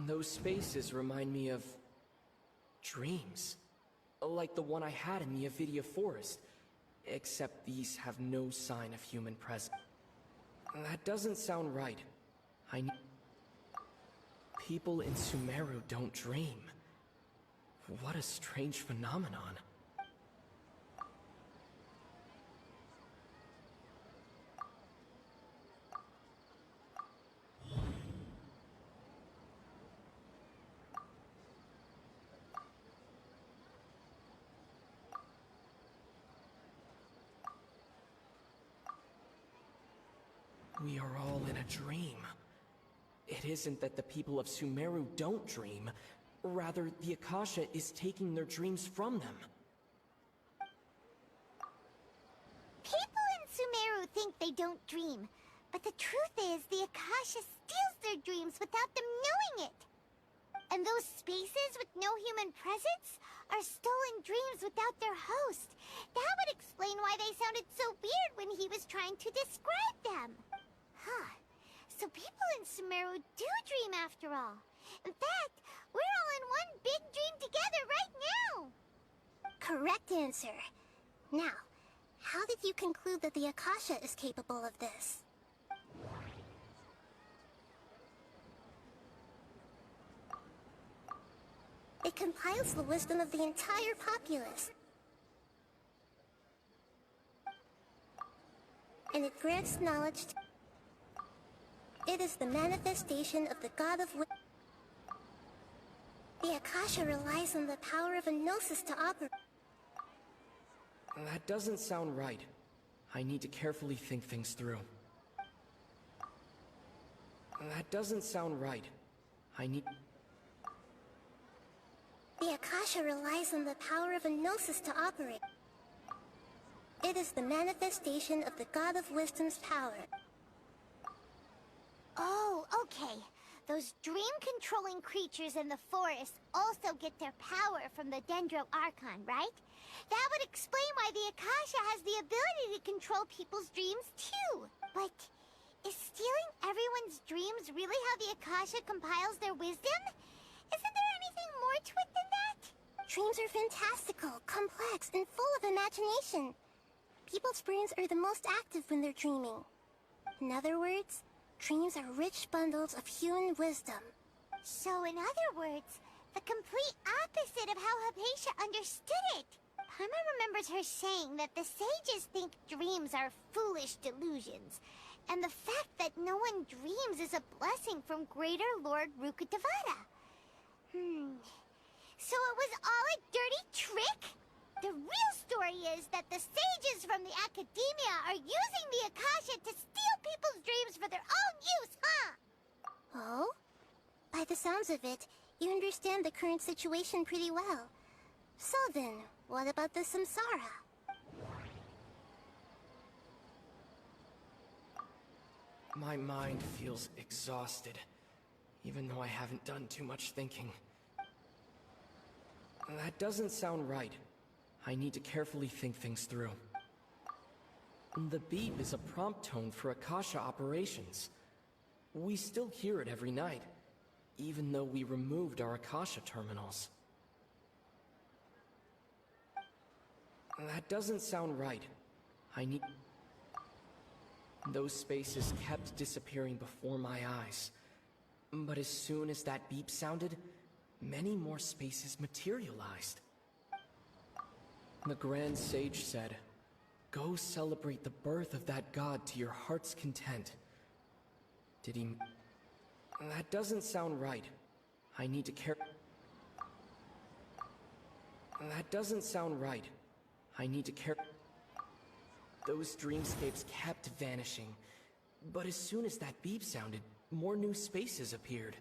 Those spaces remind me of... dreams. Like the one I had in the Avidia Forest. Except these have no sign of human presence. That doesn't sound right. People in Sumeru don't dream. What a strange phenomenon. We are all in a dream. It isn't that the people of Sumeru don't dream. Rather, the Akasha is taking their dreams from them. People in Sumeru think they don't dream, but the truth is the Akasha steals their dreams without them knowing it. And those spaces with no human presence are stolen dreams without their host. That would explain why they sounded so weird when he was trying to describe them. Huh. So people in Sumeru do dream after all. In fact, we're all in one big dream together right now. Correct answer. Now, how did you conclude that the Akasha is capable of this? It compiles the wisdom of the entire populace. And it grants knowledge to... It is the manifestation of the God of Wisdom. The Akasha relies on the power of a gnosis to operate. That doesn't sound right. I need to carefully think things through. That doesn't sound right. I need... The Akasha relies on the power of a gnosis to operate. It is the manifestation of the God of Wisdom's power. Oh, okay. those dream-controlling creatures in the forest also get their power from the Dendro Archon, right? That would explain why the Akasha has the ability to control people's dreams, too. But is stealing everyone's dreams really how the Akasha compiles their wisdom? Isn't there anything more to it than that? Dreams are fantastical, complex, and full of imagination. People's brains are the most active when they're dreaming. In other words, dreams are rich bundles of human wisdom. So in other words, the complete opposite of how Hypatia understood it. Paimon remembers her saying that the sages think dreams are foolish delusions, and the fact that no one dreams is a blessing from Greater Lord Rukkhadevata. So it was all a dirty trick? The real story is that the sages from the Academia are using the Akasha to steal people's dreams for their own use, huh? Oh? By the sounds of it, you understand the current situation pretty well. So then, what about the Samsara? My mind feels exhausted, even though I haven't done too much thinking. That doesn't sound right. I need to carefully think things through. The beep is a prompt tone for Akasha operations. We still hear it every night, even though we removed our Akasha terminals. That doesn't sound right. Those spaces kept disappearing before my eyes. But as soon as that beep sounded, many more spaces materialized. The Grand Sage said, "Go celebrate the birth of that god to your heart's content." Did he... That doesn't sound right. I need to care... That doesn't sound right. I need to care... Those dreamscapes kept vanishing, but as soon as that beep sounded, more new spaces appeared.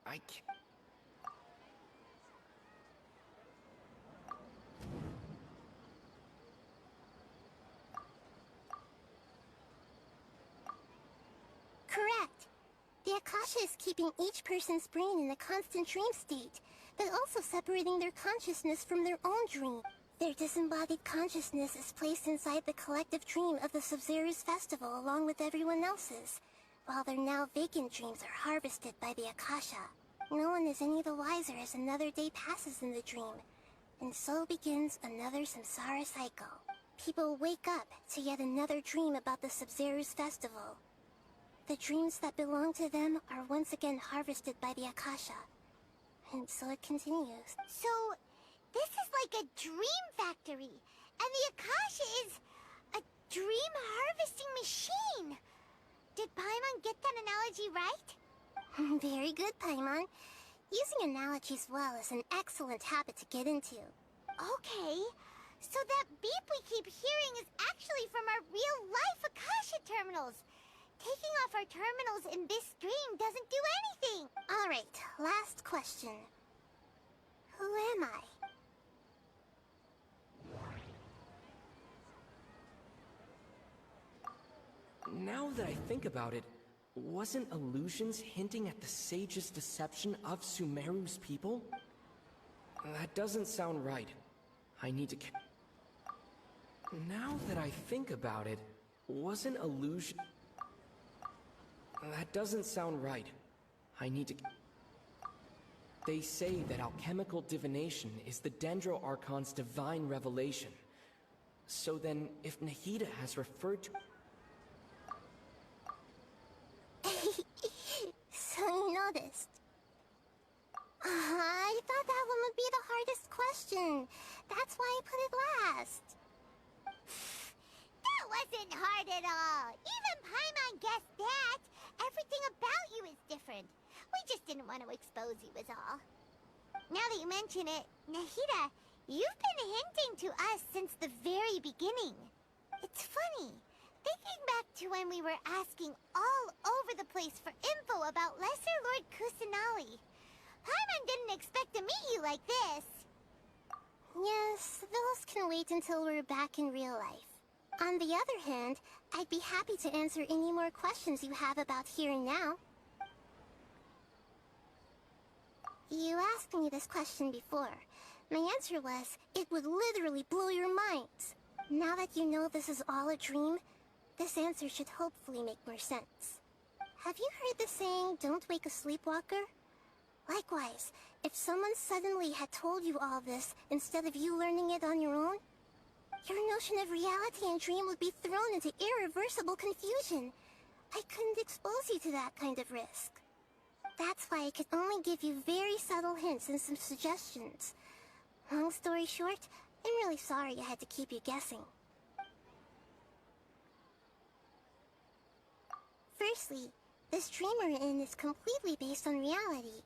I can't... Correct. The Akasha is keeping each person's brain in a constant dream state, but also separating their consciousness from their own dream. Their disembodied consciousness is placed inside the collective dream of the Sub-Zero's festival along with everyone else's, while their now vacant dreams are harvested by the Akasha. No one is any the wiser as another day passes in the dream, and so begins another samsara cycle. People wake up to yet another dream about the Sub-Zero's festival. The dreams that belong to them are once again harvested by the Akasha, and so it continues. So, this is like a dream factory, and the Akasha is a dream harvesting machine. Did Paimon get that analogy right? Very good, Paimon. Using analogies well is an excellent habit to get into. Okay, so that beep we keep hearing is actually from our real-life Akasha terminals. Taking off our terminals in this dream doesn't do anything. Alright, last question. Who am I? Now that I think about it, wasn't illusions hinting at the sage's deception of Sumeru's people? That doesn't sound right. I need to... Now that I think about it, wasn't illusion... That doesn't sound right. I need to... They say that alchemical divination is the Dendro Archon's divine revelation. So then, if Nahida has referred to... So you noticed. I thought that one would be the hardest question. That's why I put it last. That wasn't hard at all. Even Paimon guessed that. Everything about you is different. We just didn't want to expose you is all. Now that you mention it, Nahida, you've been hinting to us since the very beginning. It's funny. Thinking back to when we were asking all over the place for info about Lesser Lord Kusanali, Paimon didn't expect to meet you like this. Yes, those can wait until we're back in real life. On the other hand, I'd be happy to answer any more questions you have about here and now. You asked me this question before. My answer was, it would literally blow your minds. Now that you know this is all a dream, this answer should hopefully make more sense. Have you heard the saying, don't wake a sleepwalker? Likewise, if someone suddenly had told you all this instead of you learning it on your own, your notion of reality and dream would be thrown into irreversible confusion. I couldn't expose you to that kind of risk. That's why I could only give you very subtle hints and some suggestions. Long story short, I'm really sorry I had to keep you guessing. Firstly, this dream we're in is completely based on reality.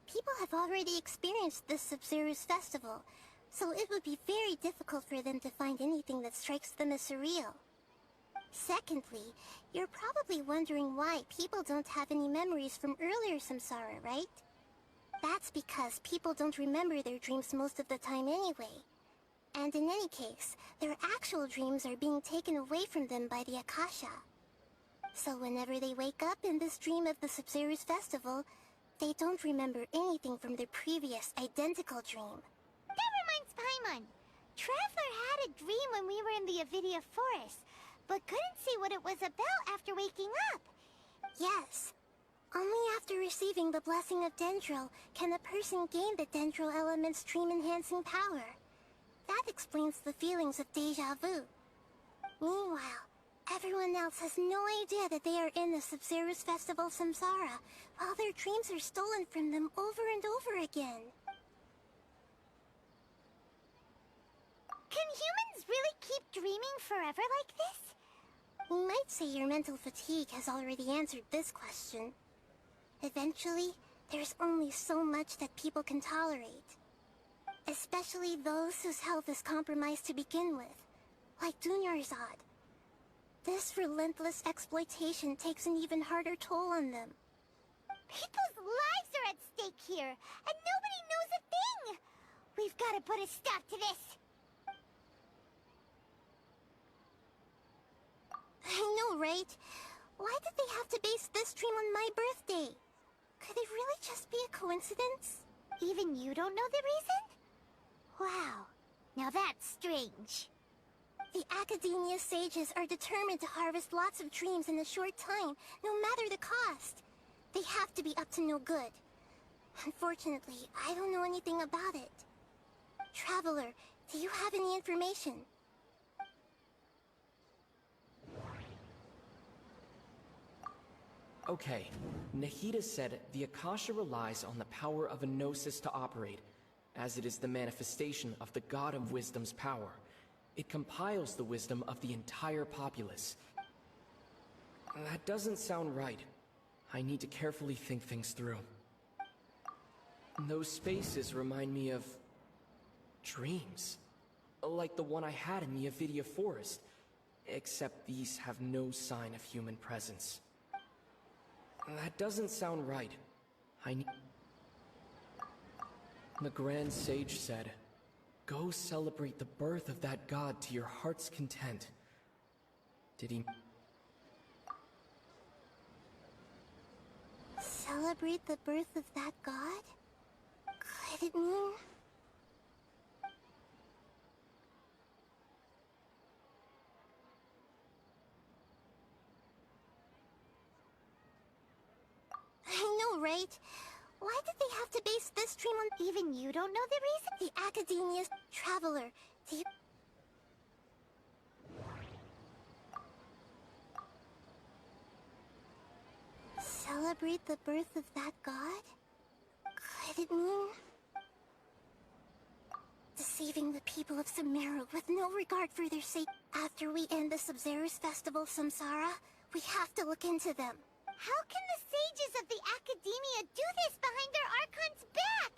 People have already experienced this SUMERU's festival, so it would be very difficult for them to find anything that strikes them as surreal. Secondly, you're probably wondering why people don't have any memories from earlier samsara, right? That's because people don't remember their dreams most of the time anyway. And in any case, their actual dreams are being taken away from them by the Akasha. So whenever they wake up in this dream of the SUMERU's festival, they don't remember anything from their previous identical dream. That reminds Paimon. Traveler had a dream when we were in the Avidia Forest, but couldn't see what it was about after waking up. Yes. Only after receiving the blessing of Dendril can a person gain the Dendril element's dream-enhancing power. That explains the feelings of deja vu. Meanwhile, everyone else has no idea that they are in the SUMERU's festival samsara, while their dreams are stolen from them over and over again. Can humans really keep dreaming forever like this? You might say your mental fatigue has already answered this question. Eventually, there's only so much that people can tolerate. Especially those whose health is compromised to begin with, like Dunyarzad. This relentless exploitation takes an even harder toll on them. People's lives are at stake here, and nobody knows a thing! We've got to put a stop to this! I know, right? Why did they have to base this dream on my birthday? Could it really just be a coincidence? Even you don't know the reason? Wow, now that's strange. The Academia sages are determined to harvest lots of dreams in a short time, no matter the cost. They have to be up to no good. Unfortunately, I don't know anything about it. Traveler, do you have any information? Okay, Nahida said the Akasha relies on the power of a gnosis to operate, as it is the manifestation of the God of Wisdom's power. It compiles the wisdom of the entire populace. That doesn't sound right. I need to carefully think things through. Those spaces remind me of dreams, like the one I had in the Avidia Forest, except these have no sign of human presence. That doesn't sound right. The Grand Sage said, "Go celebrate the birth of that god to your heart's content." Did he... Celebrate the birth of that god? Could it mean... I know, right? Why did they have to base this dream on... Even you don't know the reason? The Academia's Traveler, do you... Celebrate the birth of that god? Could it mean... deceiving the people of Sumeru with no regard for their sake? After we end the SUMERU's festival samsara, we have to look into them. How can the sages of the Academia do this behind their Archon's back?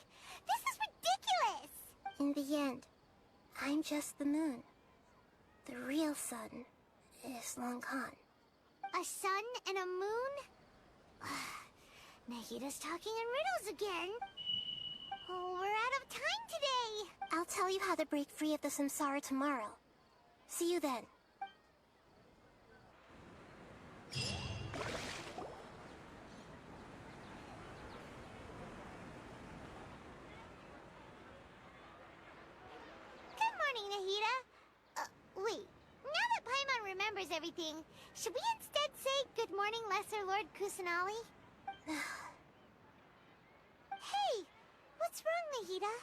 This is ridiculous! In the end, I'm just the moon. The real sun is long gone. A sun and a moon? Nahida's talking in riddles again. Oh, we're out of time today. I'll tell you how to break free of the samsara tomorrow. See you then. remembers everything. Should we instead say good morning, Lesser Lord Kusanali? Hey! What's wrong, Nahida?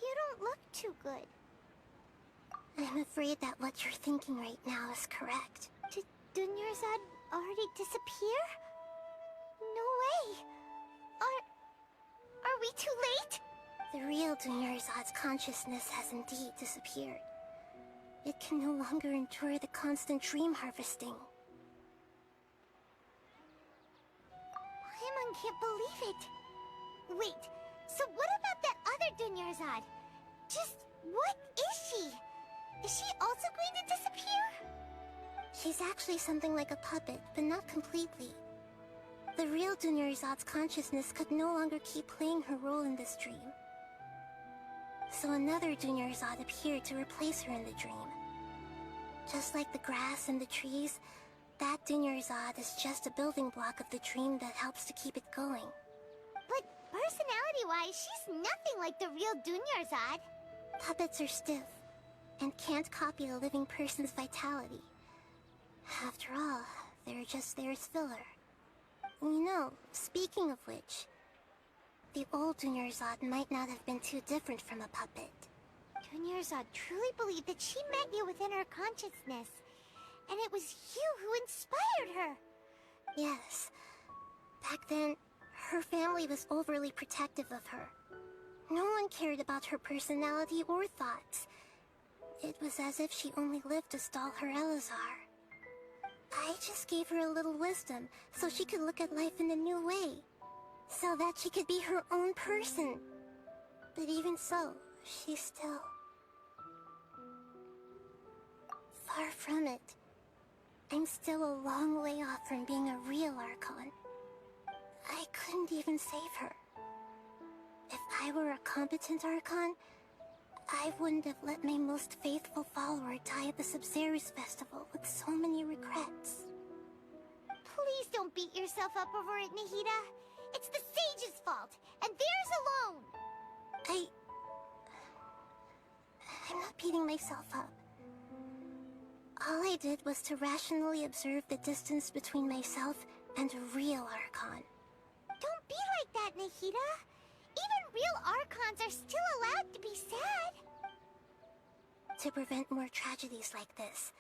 You don't look too good. I'm afraid that what you're thinking right now is correct. Did Dunyarzad already disappear? No way! Are we too late? The real Dunyarzad's consciousnus has indeed disappeared. It can no longer endure the constant dream harvesting. Paimon can't believe it. Wait, so what about that other Dunyarzad? Just what is she? Is she also going to disappear? She's actually something like a puppet, but not completely. The real Dunyarzad's consciousness could no longer keep playing her role in this dream. So another Dunyarzad appeared to replace her in the dream. Just like the grass and the trees, that Dunyarzad is just a building block of the dream that helps to keep it going. But personality-wise, she's nothing like the real Dunyarzad. Puppets are stiff, and can't copy a living person's vitality. After all, they're just there as filler. You know, speaking of which, the old Dunyarzad might not have been too different from a puppet. Dunyarzad truly believed that she met you within her consciousness, and it was you who inspired her. Yes. Back then, her family was overly protective of her. No one cared about her personality or thoughts. It was as if she only lived to stall her Elazar. I just gave her a little wisdom so she could look at life in a new way. So that she could be her own person. But even so, she's still... far from it. I'm still a long way off from being a real Archon. I couldn't even save her. If I were a competent Archon, I wouldn't have let my most faithful follower die at the SUMERU festival with so many regrets. Please don't beat yourself up over it, Nahida. It's the sage's fault, and theirs alone! I'm not beating myself up. All I did was to rationally observe the distance between myself and a real Archon. Don't be like that, Nahida! Even real Archons are still allowed to be sad! To prevent more tragedies like this,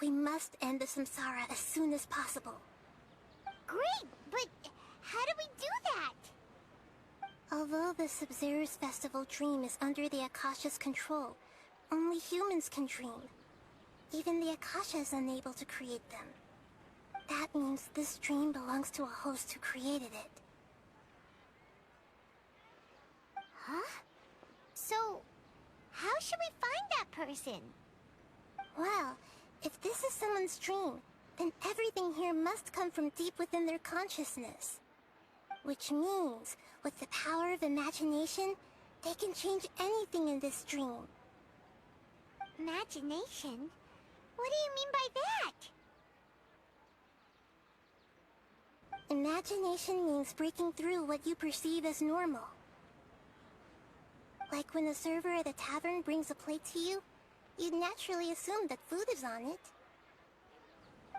we must end the samsara as soon as possible. Great, but how do we do that? Although the SUMERU festival dream is under the Akasha's control, only humans can dream. Even the Akasha is unable to create them. That means this dream belongs to a host who created it. Huh? So, how should we find that person? Well, if this is someone's dream, then everything here must come from deep within their consciousness. Which means, with the power of imagination, they can change anything in this dream. Imagination? What do you mean by that? Imagination means breaking through what you perceive as normal. Like when the server at a tavern brings a plate to you, you'd naturally assume that food is on it.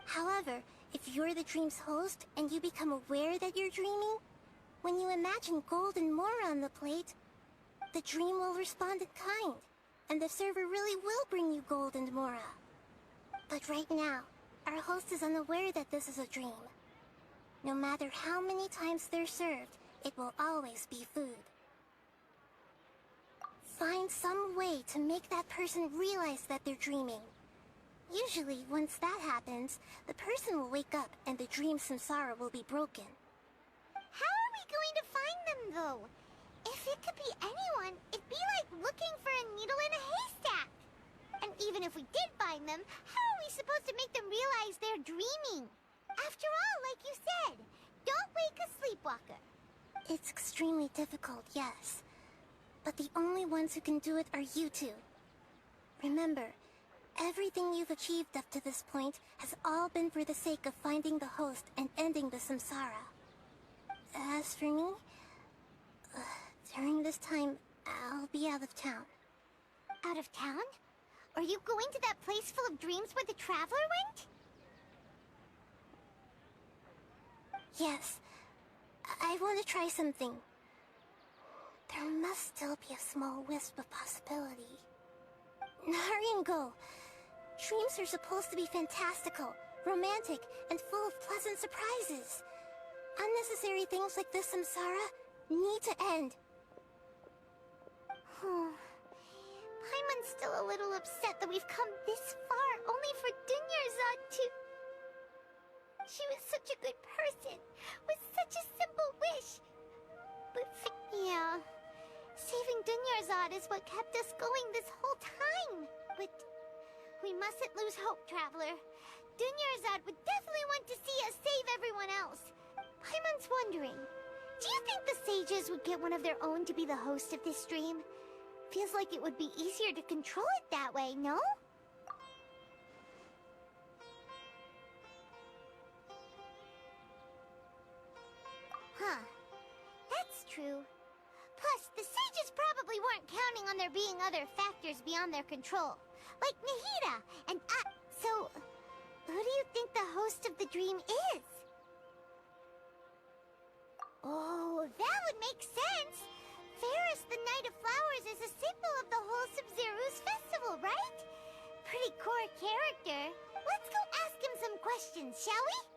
However, if you're the dream's host and you become aware that you're dreaming, when you imagine gold and more on the plate, the dream will respond in kind, and the server really will bring you gold and mora. But right now, our host is unaware that this is a dream. No matter how many times they're served, it will always be food. Find some way to make that person realize that they're dreaming. Usually, once that happens, the person will wake up and the dream samsara will be broken. How are we going to find them, though? If it could be anyone, it'd be like looking for a needle in a haystack. And even if we did find them, how are we supposed to make them realize they're dreaming? After all, like you said, don't wake a sleepwalker. It's extremely difficult, yes. But the only ones who can do it are you two. Remember, everything you've achieved up to this point has all been for the sake of finding the host and ending the samsara. As for me, during this time, I'll be out of town. Out of town? Are you going to that place full of dreams where the Traveler went? Yes. I want to try something. There must still be a small wisp of possibility. Hurry and go. Dreams are supposed to be fantastical, romantic, and full of pleasant surprises. Unnecessary things like this samsara need to end. Paimon's still a little upset that we've come this far only for Dunyarzad to... She was such a good person, with such a simple wish. But yeah, saving Dunyarzad is what kept us going this whole time. But we mustn't lose hope, Traveler. Dunyarzad would definitely want to see us save everyone else. Paimon's wondering, do you think the sages would get one of their own to be the host of this stream? Feels like it would be easier to control it that way, no? Huh. That's true. Plus, the sages probably weren't counting on there being other factors beyond their control. Like Nahida and so, who do you think the host of the dream is? Oh, that would make sense! Ferris, the Knight of Flowers, is a symbol of the whole SUMERU's festival, right? Pretty core character. Let's go ask him some questions, shall we?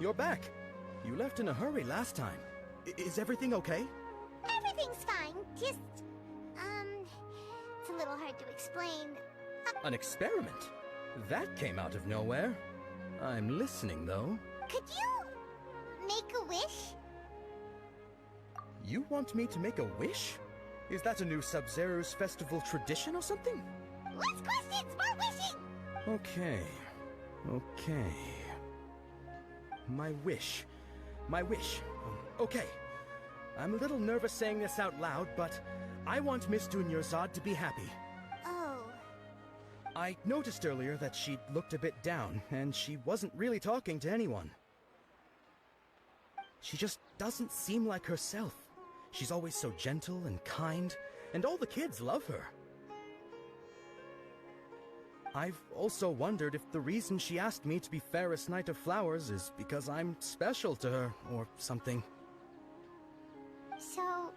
You're back. You left in a hurry last time. Is everything okay? Everything's fine. Just, it's a little hard to explain. An experiment? That came out of nowhere. I'm listening, though. Could you make a wish? You want me to make a wish? Is that a new Sub-Zero's festival tradition or something? Less questions, more wishing! Okay. My wish. Okay. I'm a little nervous saying this out loud, but I want Miss Dunyarzad to be happy. Oh. I noticed earlier that she looked a bit down, and she wasn't really talking to anyone. She just doesn't seem like herself. She's always so gentle and kind, and all the kids love her. I've also wondered if the reason she asked me to be Fairest Knight of Flowers is because I'm special to her, or something. So,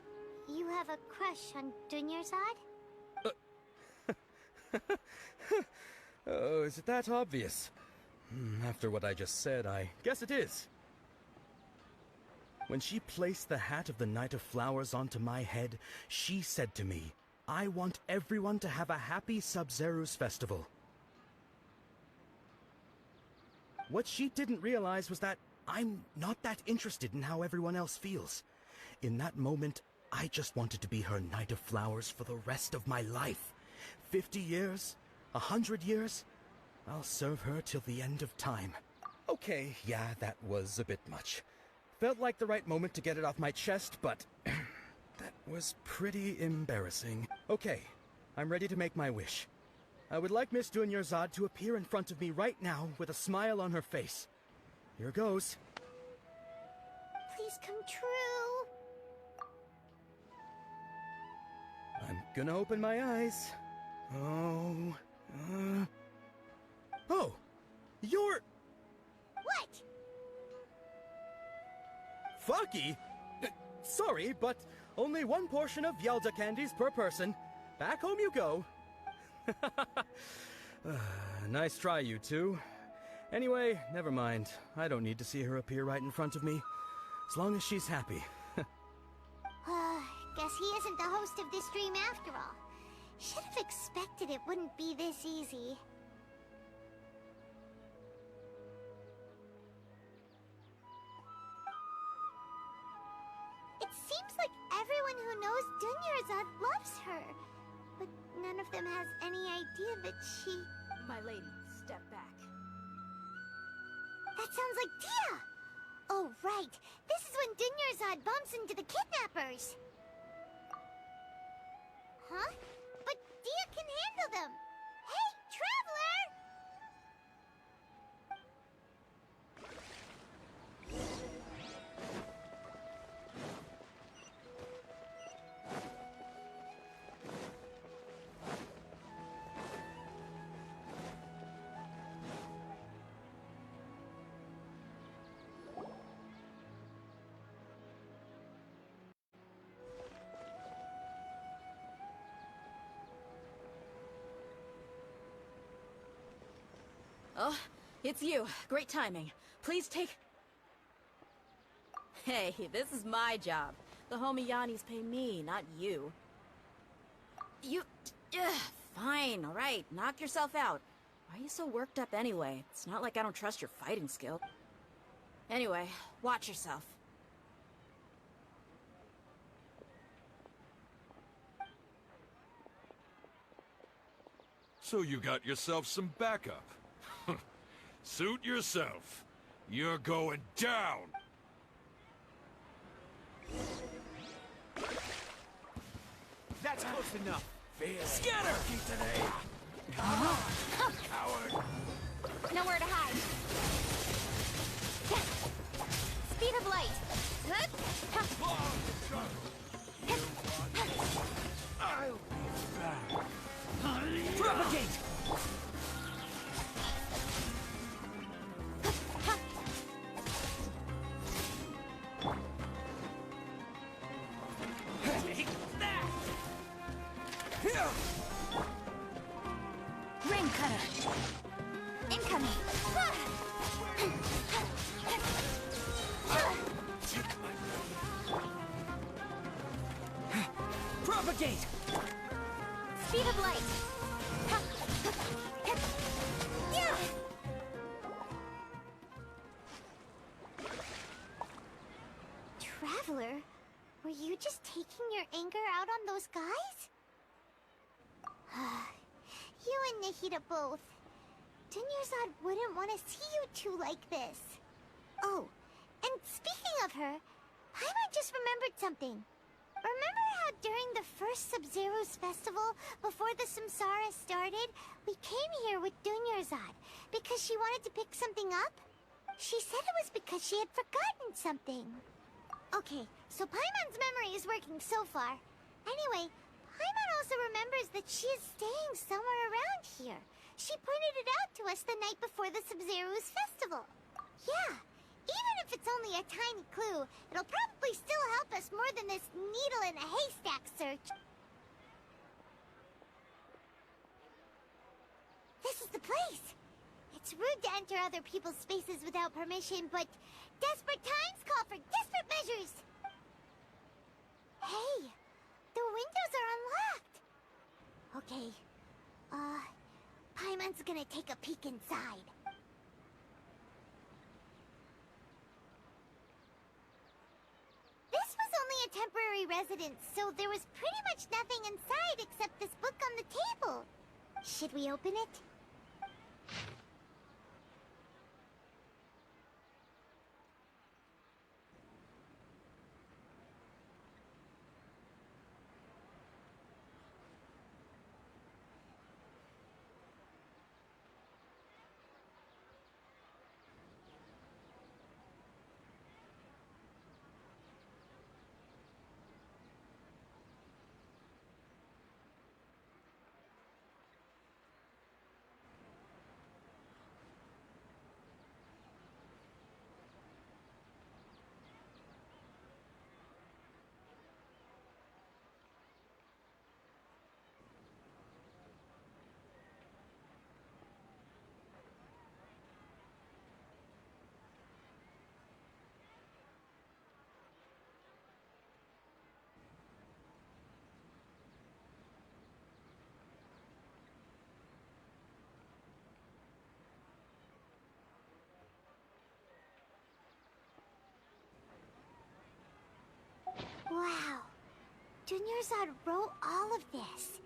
you have a crush on Dunyarzad? Oh, is it that obvious? After what I just said, I guess it is. When she placed the hat of the Knight of Flowers onto my head, she said to me, I want everyone to have a happy Sub-Zero's festival. What she didn't realize was that I'm not that interested in how everyone else feels. In that moment, I just wanted to be her Knight of Flowers for the rest of my life. 50 years, 100 years, I'll serve her till the end of time. Okay, yeah, that was a bit much. Felt like the right moment to get it off my chest, but that was pretty embarrassing. Okay, I'm ready to make my wish. I would like Miss Dunyarzad to appear in front of me right now with a smile on her face. Here goes. Please come true. I'm gonna open my eyes. Oh, you're... What? Fucky? Sorry, but only one portion of Yelda candies per person. Back home you go. Nice try, you two. Anyway, never mind. I don't need to see her appear right in front of me. As long as she's happy. Guess he isn't the host of this stream after all. Should have expected it wouldn't be this easy. It seems like everyone who knows Dunyarzad loves her. But none of them has any idea that she... My lady, step back. That sounds like Dia! Oh, right. This is when Dunyarzad bumps into the kidnappers. Huh? But Dia can handle them. Hey, Traveler! Oh, it's you. Great timing. Please take... Hey, this is my job. The homie Yannis pay me, not you. You... Fine, alright. Knock yourself out. Why are you so worked up anyway? It's not like I don't trust your fighting skill. Anyway, watch yourself. So you got yourself some backup. Suit yourself. You're going down! That's close enough. Scatter! Today. Coward! Nowhere to hide. Speed of light. I'll be back. Propagate! Ring cutter. Incoming. of light! Yeah! Traveler, were you just taking your anger out on those guys? You and Nahida both. Dunyarzad wouldn't want to see you two like this. Oh, and speaking of her, Paimon just remembered something. Remember how during the first Sub-Zero's festival, before the Samsara started, we came here with Dunyarzad because she wanted to pick something up? She said it was because she had forgotten something. Okay, so Paimon's memory is working so far. Anyway, Paimon also remembers that she is staying somewhere around here. She pointed it out to us the night before the Sub-Zero's festival. Yeah, even if it's only a tiny clue, it'll probably still help us more than this needle in a haystack search. This is the place. It's rude to enter other people's spaces without permission, but desperate times call for desperate measures. Hey, the windows are unlocked. Okay, Paimon's gonna take a peek inside. This was only a temporary residence, so there was pretty much nothing inside except this book on the table. Should we open it? Wow. Dunyarzad wrote all of this.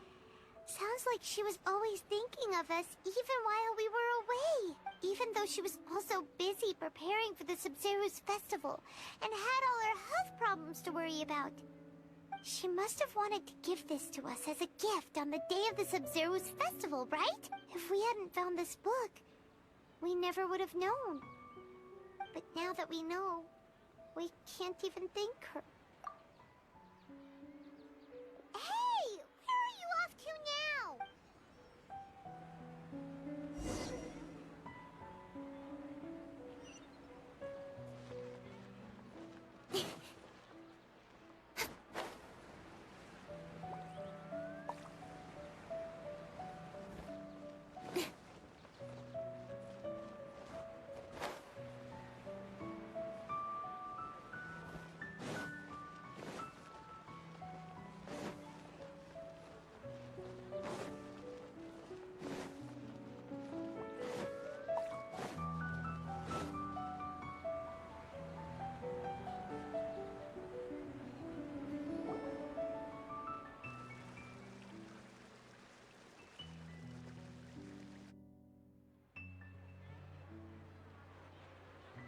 Sounds like she was always thinking of us even while we were away. Even though she was also busy preparing for the Sub-Zero's festival and had all her health problems to worry about. She must have wanted to give this to us as a gift on the day of the Sub-Zero's festival, right? If we hadn't found this book, we never would have known. But now that we know, we can't even thank her. Hey! Where are you off to now?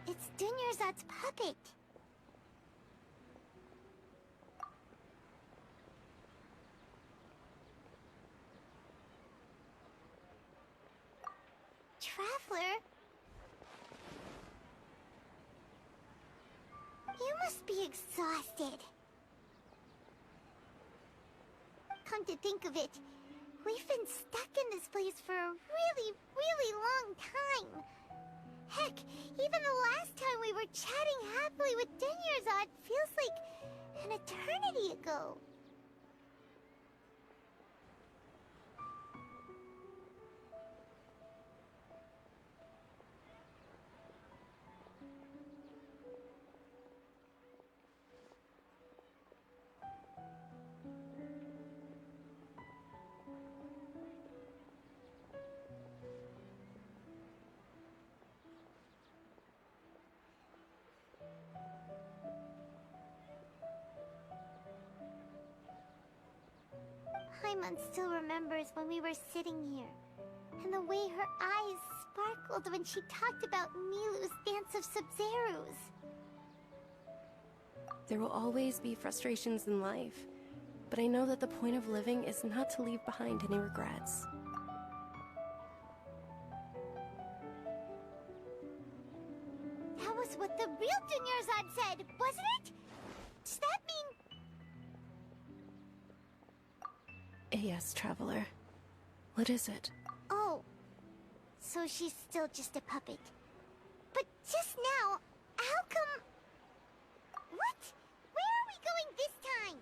It's Dunyarzad's puppet. Traveler? You must be exhausted. Come to think of it, we've been stuck in this place for a really, really long time. Heck, even the last time we were chatting happily with Dunyarzad feels like an eternity ago. Paimon still remembers when we were sitting here, and the way her eyes sparkled when she talked about Nilu's dance of Sub-Zerus. There will always be frustrations in life, but I know that the point of living is not to leave behind any regrets. That was what the real Dunyarzad said, wasn't it? Does that mean... Yes, Traveler. What is it? Oh, so she's still just a puppet. But just now, how come... What? Where are we going this time?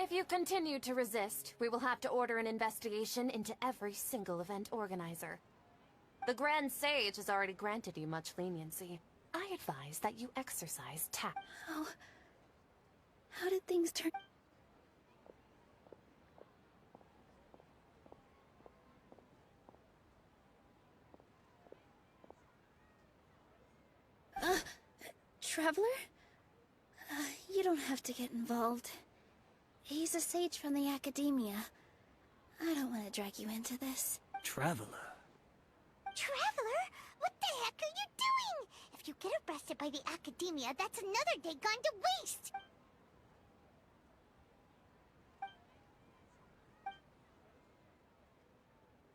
If you continue to resist, we will have to order an investigation into every single event organizer. The Grand Sage has already granted you much leniency. I advise that you exercise tact. How did things turn? Traveler? You don't have to get involved. He's a sage from the Academia. I don't want to drag you into this. Traveler? Traveler? What the heck are you doing? If you get arrested by the Academia, that's another day gone to waste!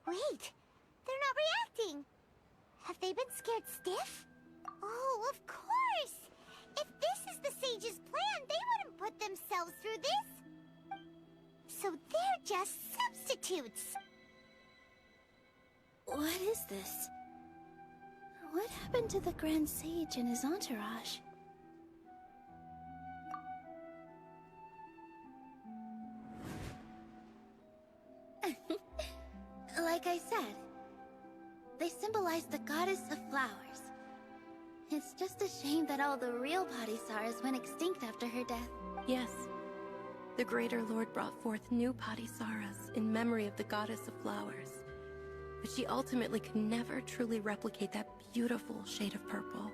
Wait, they're not reacting. Have they been scared stiff? Oh, of course! If this is the Sage's plan, they wouldn't put themselves through this. So they're just substitutes. What is this? What happened to the Grand Sage and his entourage? Like I said, they symbolize the goddess of flowers. It's just a shame that all the real Patisaras went extinct after her death. Yes. The Greater Lord brought forth new Patisaras in memory of the goddess of flowers. But she ultimately could never truly replicate that beautiful shade of purple.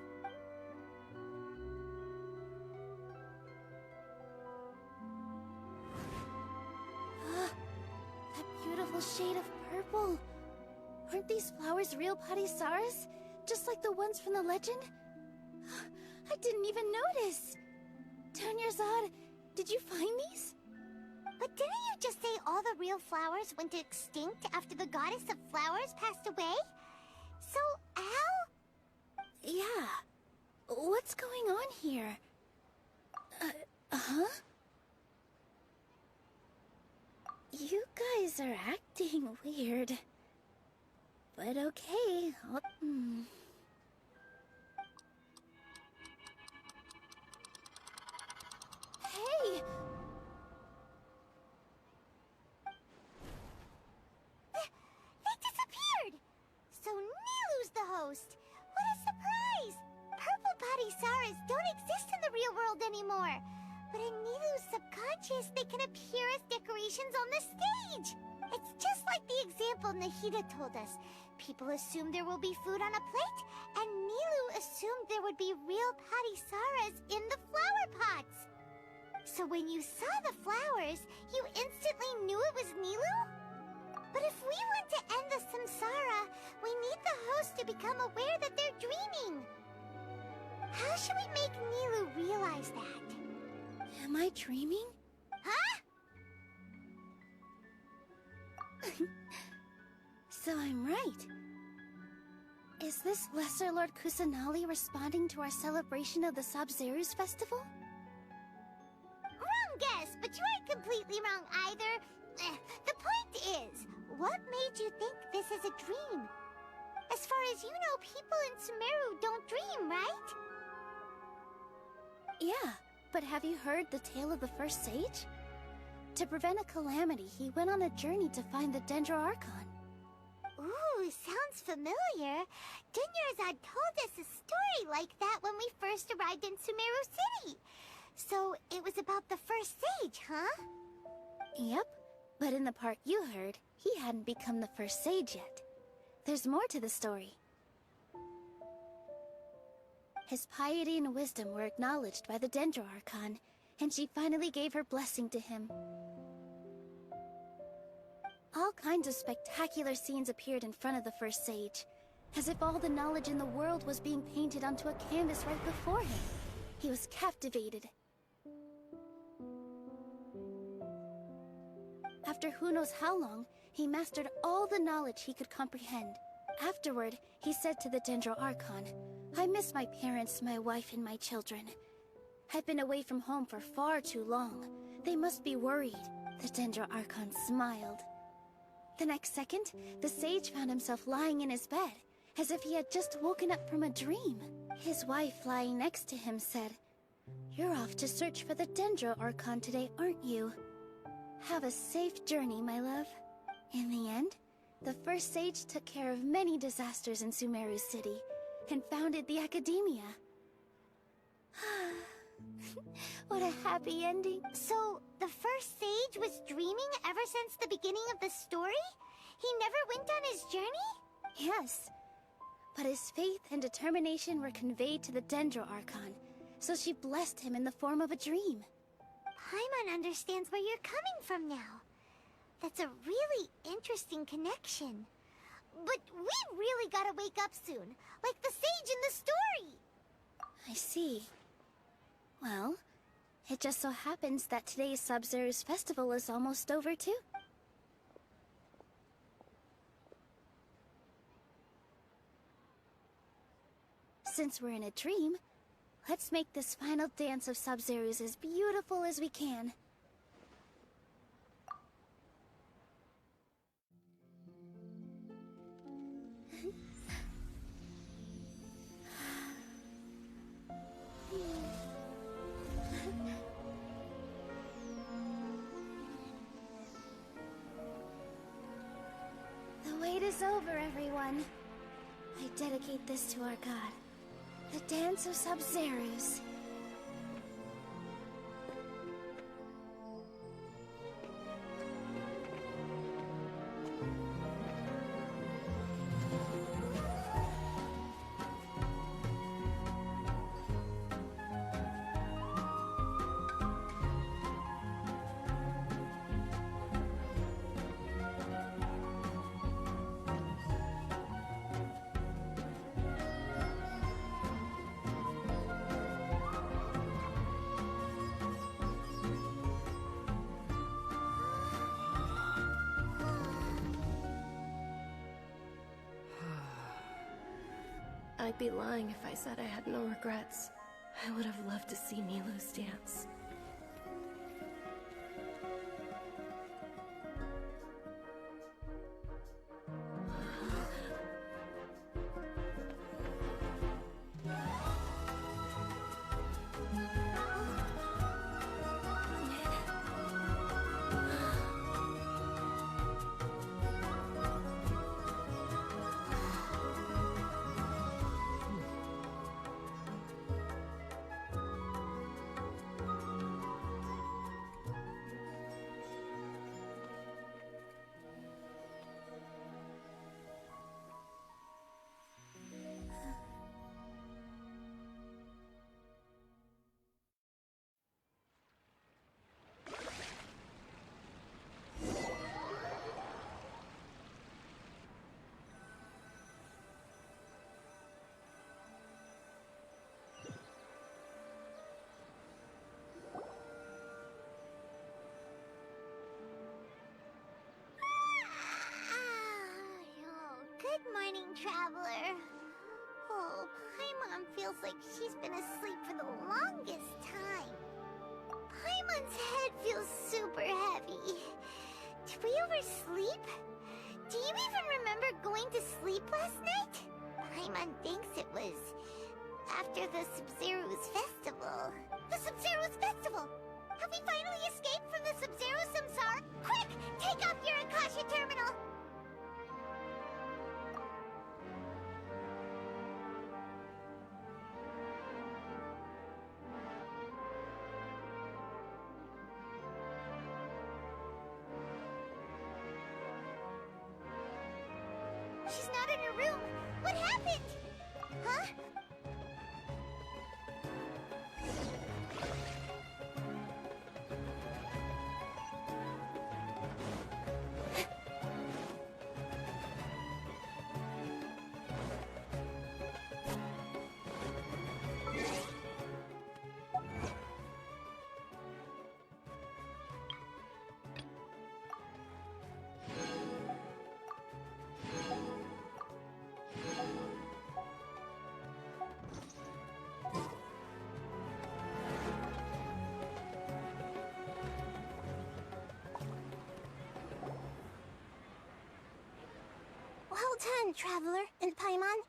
That beautiful shade of purple. Aren't these flowers real Patisaras? Just like the ones from the legend? I didn't even notice. Dunyarzad, did you find these? But didn't you just say all the real flowers went extinct after the goddess of flowers passed away? So, how? Yeah. What's going on here? Huh? You guys are acting weird. But okay, Hey! They disappeared! So Nilu's the host! What a surprise! Purple Patisaras don't exist in the real world anymore! But in Nilu's subconscious, they can appear as decorations on the stage! It's just like the example Nahida told us. People assumed there will be food on a plate, and Nilu assumed there would be real Patisaras in the flower pots. So when you saw the flowers, you instantly knew it was Nilu? But if we want to end the samsara, we need the host to become aware that they're dreaming. How should we make Nilu realize that? Am I dreaming? Huh? So I'm right. Is this Lesser Lord Kusanali responding to our celebration of the Sub-Zerus festival? Wrong guess, but you aren't completely wrong either. The point is, what made you think this is a dream? As far as you know, people in Sumeru don't dream, right? Yeah, but have you heard the tale of the first sage? To prevent a calamity, he went on a journey to find the Dendro Archon. Ooh, sounds familiar. Dinyarzad told us a story like that when we first arrived in Sumeru City. So, it was about the first sage, huh? Yep, but in the part you heard, he hadn't become the first sage yet. There's more to the story. His piety and wisdom were acknowledged by the Dendro Archon, and she finally gave her blessing to him. All kinds of spectacular scenes appeared in front of the first sage, as if all the knowledge in the world was being painted onto a canvas right before him. He was captivated. After who knows how long, he mastered all the knowledge he could comprehend. Afterward, he said to the Dendro Archon, "I miss my parents, my wife, and my children. I've been away from home for far too long. They must be worried." The Dendro Archon smiled. The next second, the sage found himself lying in his bed, as if he had just woken up from a dream. His wife, lying next to him, said, "You're off to search for the Dendro Archon today, aren't you? Have a safe journey, my love." In the end, the first sage took care of many disasters in Sumeru City, and founded the Academia. What a happy ending. So, the first sage was dreaming ever since the beginning of the story? He never went on his journey? Yes, but his faith and determination were conveyed to the Dendro Archon, so she blessed him in the form of a dream. Paimon understands where you're coming from now. That's a really interesting connection. But we really gotta wake up soon, like the sage in the story! I see. Well, it just so happens that today's Sub-Zero's festival is almost over too. Since we're in a dream, let's make this final dance of Sub-Zero's as beautiful as we can. The wait is over, everyone. I dedicate this to our god, the Dance of Sub-Zero's. I'd be lying if I said I had no regrets. I would have loved to see Milu's dance. Good morning, traveler. Oh, Paimon feels like she's been asleep for the longest time. Paimon's head feels super heavy. Did we oversleep? Do you even remember going to sleep last night? Paimon thinks it was after the Sub-Zero's festival. The Sub-Zero's festival! Have we finally escaped from the Sub-Zero Samsara? Quick! Take off your Akasha terminal! She's not in her room. What happened? Huh? Well done, Traveler and Paimon.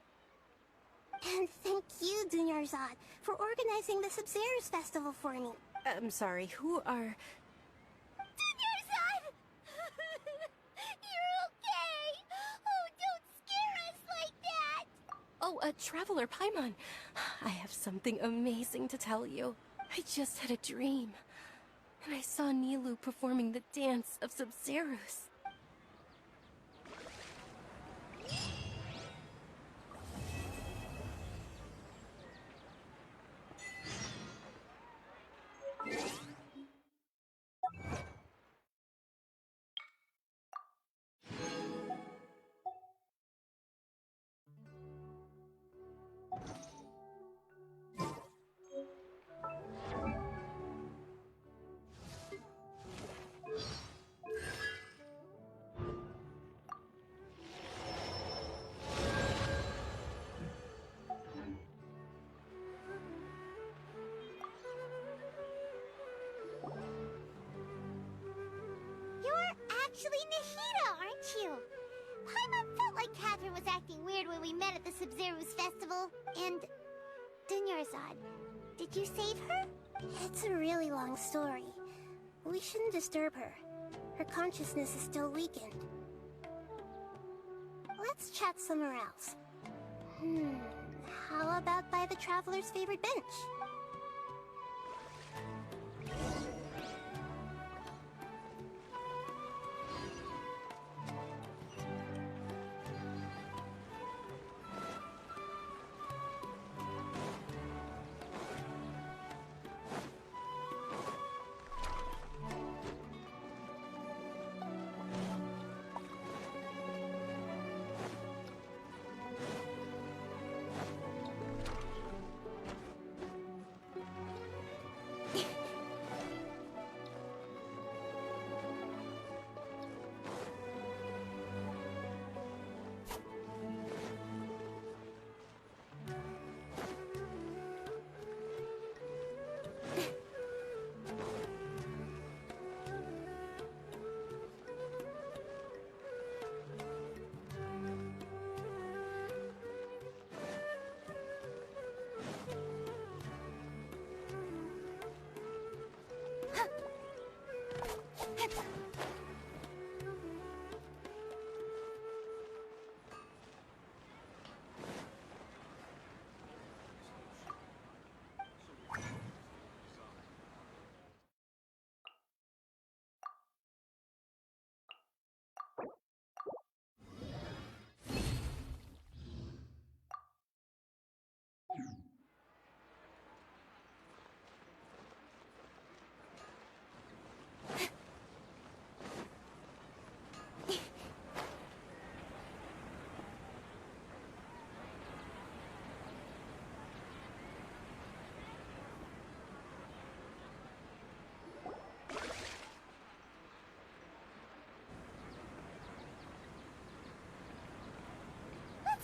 And thank you, Dunyarzad, for organizing the Sub-Zero's festival for me. I'm sorry, who are... Dunyarzad! You're okay! Oh, don't scare us like that! Oh, Traveler Paimon. I have something amazing to tell you. I just had a dream. And I saw Nilou performing the dance of Sub-Zeros. Actually Nahida, aren't you? Paimon felt like Catherine was acting weird when we met at the Sub-Zero's festival. And... Dunyarzad, did you save her? It's a really long story. We shouldn't disturb her. Her consciousness is still weakened. Let's chat somewhere else. How about by the Traveler's favorite bench?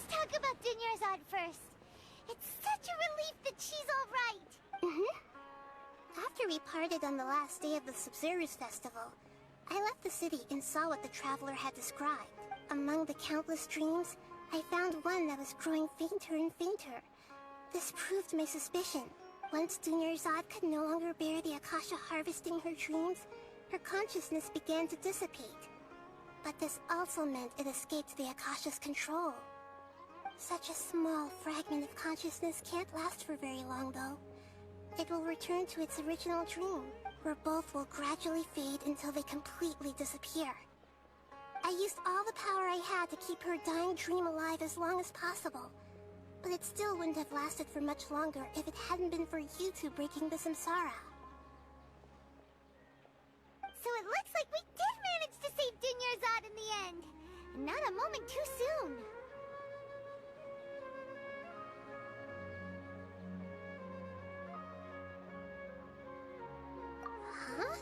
Talk about Dunyarzad first. It's such a relief that she's alright. After we parted on the last day of the Sub-Zero's festival, I left the city and saw what the traveler had described. Among the countless dreams, I found one that was growing fainter and fainter. This proved my suspicion. Once Dunyarzad could no longer bear the Akasha harvesting her dreams, her consciousness began to dissipate. But this also meant it escaped the Akasha's control. Such a small fragment of consciousness can't last for very long, though. It will return to its original dream, where both will gradually fade until they completely disappear. I used all the power I had to keep her dying dream alive as long as possible, but it still wouldn't have lasted for much longer if it hadn't been for you two breaking the samsara. So it looks like we did manage to save Dunyarzad in the end. Not a moment too soon. Huh?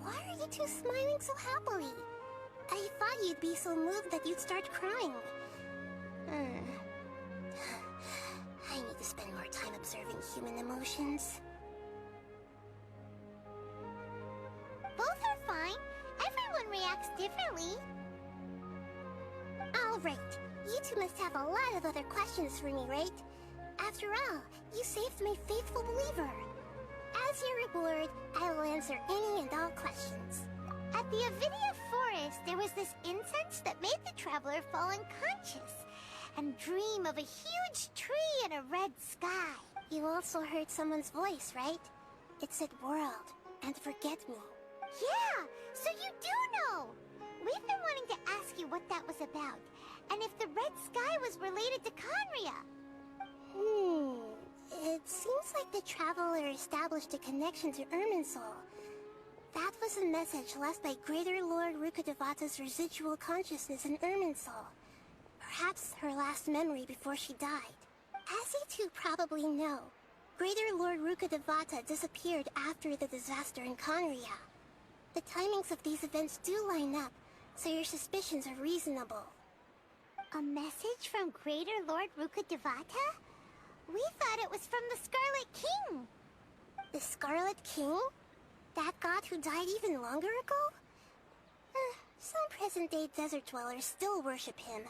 Why are you two smiling so happily? I thought you'd be so moved that you'd start crying. I need to spend more time observing human emotions. Both are fine. Everyone reacts differently. Alright, you two must have a lot of other questions for me, right? After all, you saved my faithful believer. As your reward, I will answer any and all questions. At the Avidia Forest, there was this incense that made the traveler fall unconscious and dream of a huge tree and a red sky. You also heard someone's voice, right? It said world and forget me. Yeah, so you do know! We've been wanting to ask you what that was about, and if the red sky was related to Conria. It seems like the traveler established a connection to Irminsul. That was a message left by Greater Lord Rukkhadevata's residual consciousness in Irminsul. Perhaps her last memory before she died. As you two probably know, Greater Lord Rukkhadevata disappeared after the disaster in Conria. The timings of these events do line up, so your suspicions are reasonable. A message from Greater Lord Rukkhadevata? We thought it was from the Scarlet King. The Scarlet King? That god who died even longer ago? Some present-day desert dwellers still worship him.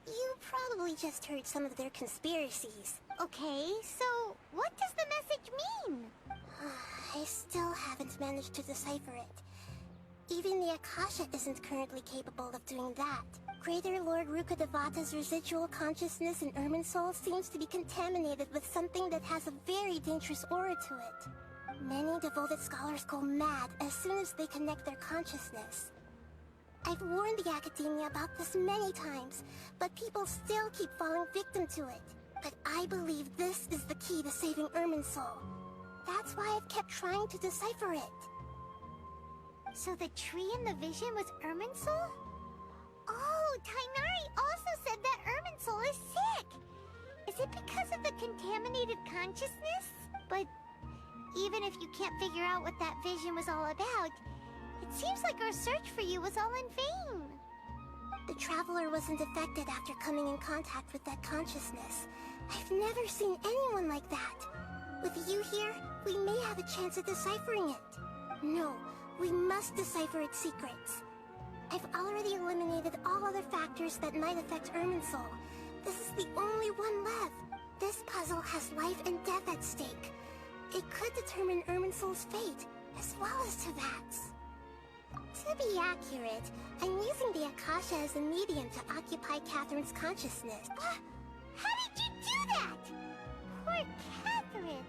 You probably just heard some of their conspiracies. Okay, so what does the message mean? I still haven't managed to decipher it. Even the Akasha isn't currently capable of doing that. Greater Lord Rukkhadevata's residual consciousness in Irminsul seems to be contaminated with something that has a very dangerous aura to it. Many devoted scholars go mad as soon as they connect their consciousness. I've warned the Academia about this many times, but people still keep falling victim to it. But I believe this is the key to saving Irminsul. That's why I've kept trying to decipher it. So the tree in the vision was Irminsul? Oh, Tighnari also said that Irminsul is sick! Is it because of the contaminated consciousness? But even if you can't figure out what that vision was all about, it seems like our search for you was all in vain. The Traveler wasn't affected after coming in contact with that consciousness. I've never seen anyone like that. With you here, we may have a chance at deciphering it. No, we must decipher its secrets. I've already eliminated all other factors that might affect Irminsul. This is the only one left. This puzzle has life and death at stake. It could determine Irminsul's fate, as well as Tevat's. To be accurate, I'm using the Akasha as a medium to occupy Catherine's consciousness. How did you do that? Poor Catherine.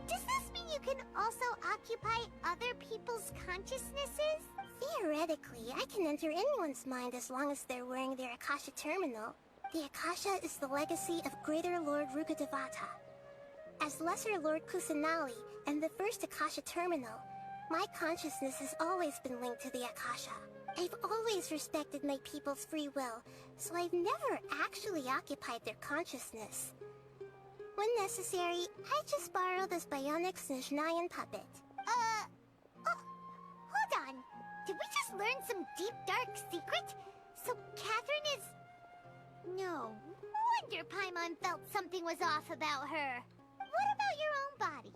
Does this mean you can also occupy other people's consciousnesses? Theoretically, I can enter anyone's mind as long as they're wearing their Akasha terminal. The Akasha is the legacy of Greater Lord Rukkhadevata. As Lesser Lord Kusanali and the first Akasha terminal, my consciousness has always been linked to the Akasha. I've always respected my people's free will, so I've never actually occupied their consciousness. When necessary, I just borrow this bionic Snezhnayan puppet. Hold on. Did we just learn some deep, dark secret? So Catherine is... No wonder Paimon felt something was off about her. What about your own body?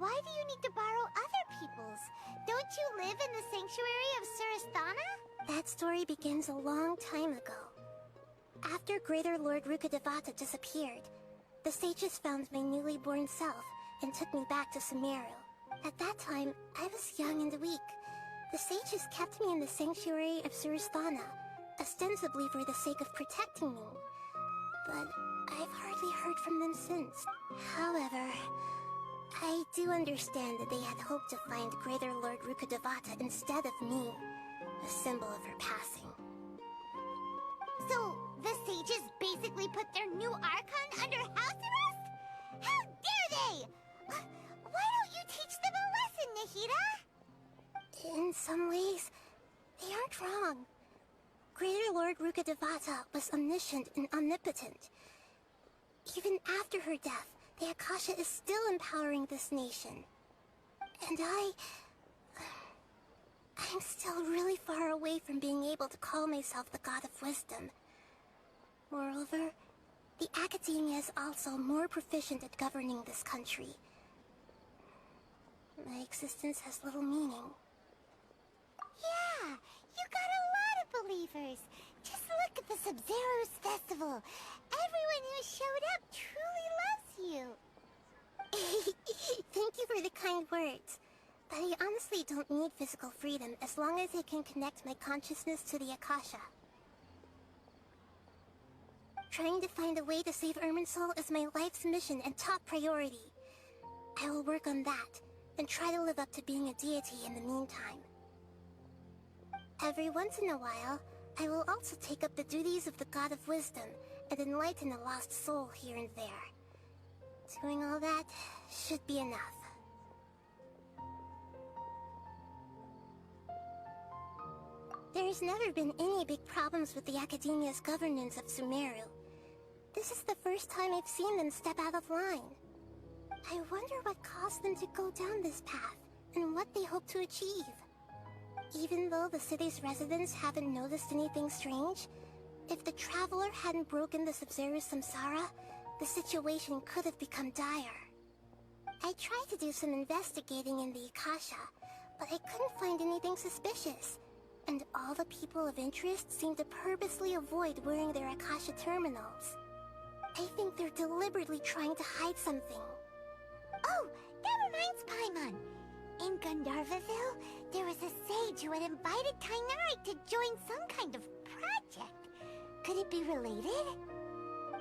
Why do you need to borrow other people's? Don't you live in the sanctuary of Surasthana? That story begins a long time ago. After Greater Lord Rukkhadevata disappeared, the sages found my newly born self and took me back to Sumeru. At that time, I was young and weak. The sages kept me in the sanctuary of Surasthana, ostensibly for the sake of protecting me. But I've hardly heard from them since. However, I do understand that they had hoped to find Greater Lord Rukkhadevata instead of me, a symbol of her passing. So, the sages basically put their new Archon under house arrest? How dare they! Why don't you teach them a lesson, Nahida? In some ways, they aren't wrong. Greater Lord Rukkhadevata was omniscient and omnipotent. Even after her death, the Akasha is still empowering this nation. And I'm still really far away from being able to call myself the God of Wisdom. Moreover, the Academia is also more proficient at governing this country. My existence has little meaning. Yeah, you got a lot of believers. Just look at the Sub-Zero's festival. Everyone who showed up truly loves you. Thank you for the kind words. But I honestly don't need physical freedom as long as I can connect my consciousness to the Akasha. Trying to find a way to save Irminsul is my life's mission and top priority. I will work on that, and try to live up to being a deity in the meantime. Every once in a while, I will also take up the duties of the God of Wisdom and enlighten a lost soul here and there. Doing all that should be enough. There's never been any big problems with the Academia's governance of Sumeru. This is the first time I've seen them step out of line. I wonder what caused them to go down this path, and what they hope to achieve. Even though the city's residents haven't noticed anything strange, if the Traveler hadn't broken the Sub-Zero's samsara, the situation could have become dire. I tried to do some investigating in the Akasha, but I couldn't find anything suspicious. And all the people of interest seem to purposely avoid wearing their Akasha terminals. I think they're deliberately trying to hide something. Oh, that reminds Paimon. In Gandharvaville, there was a sage who had invited Kainari to join some kind of project. Could it be related?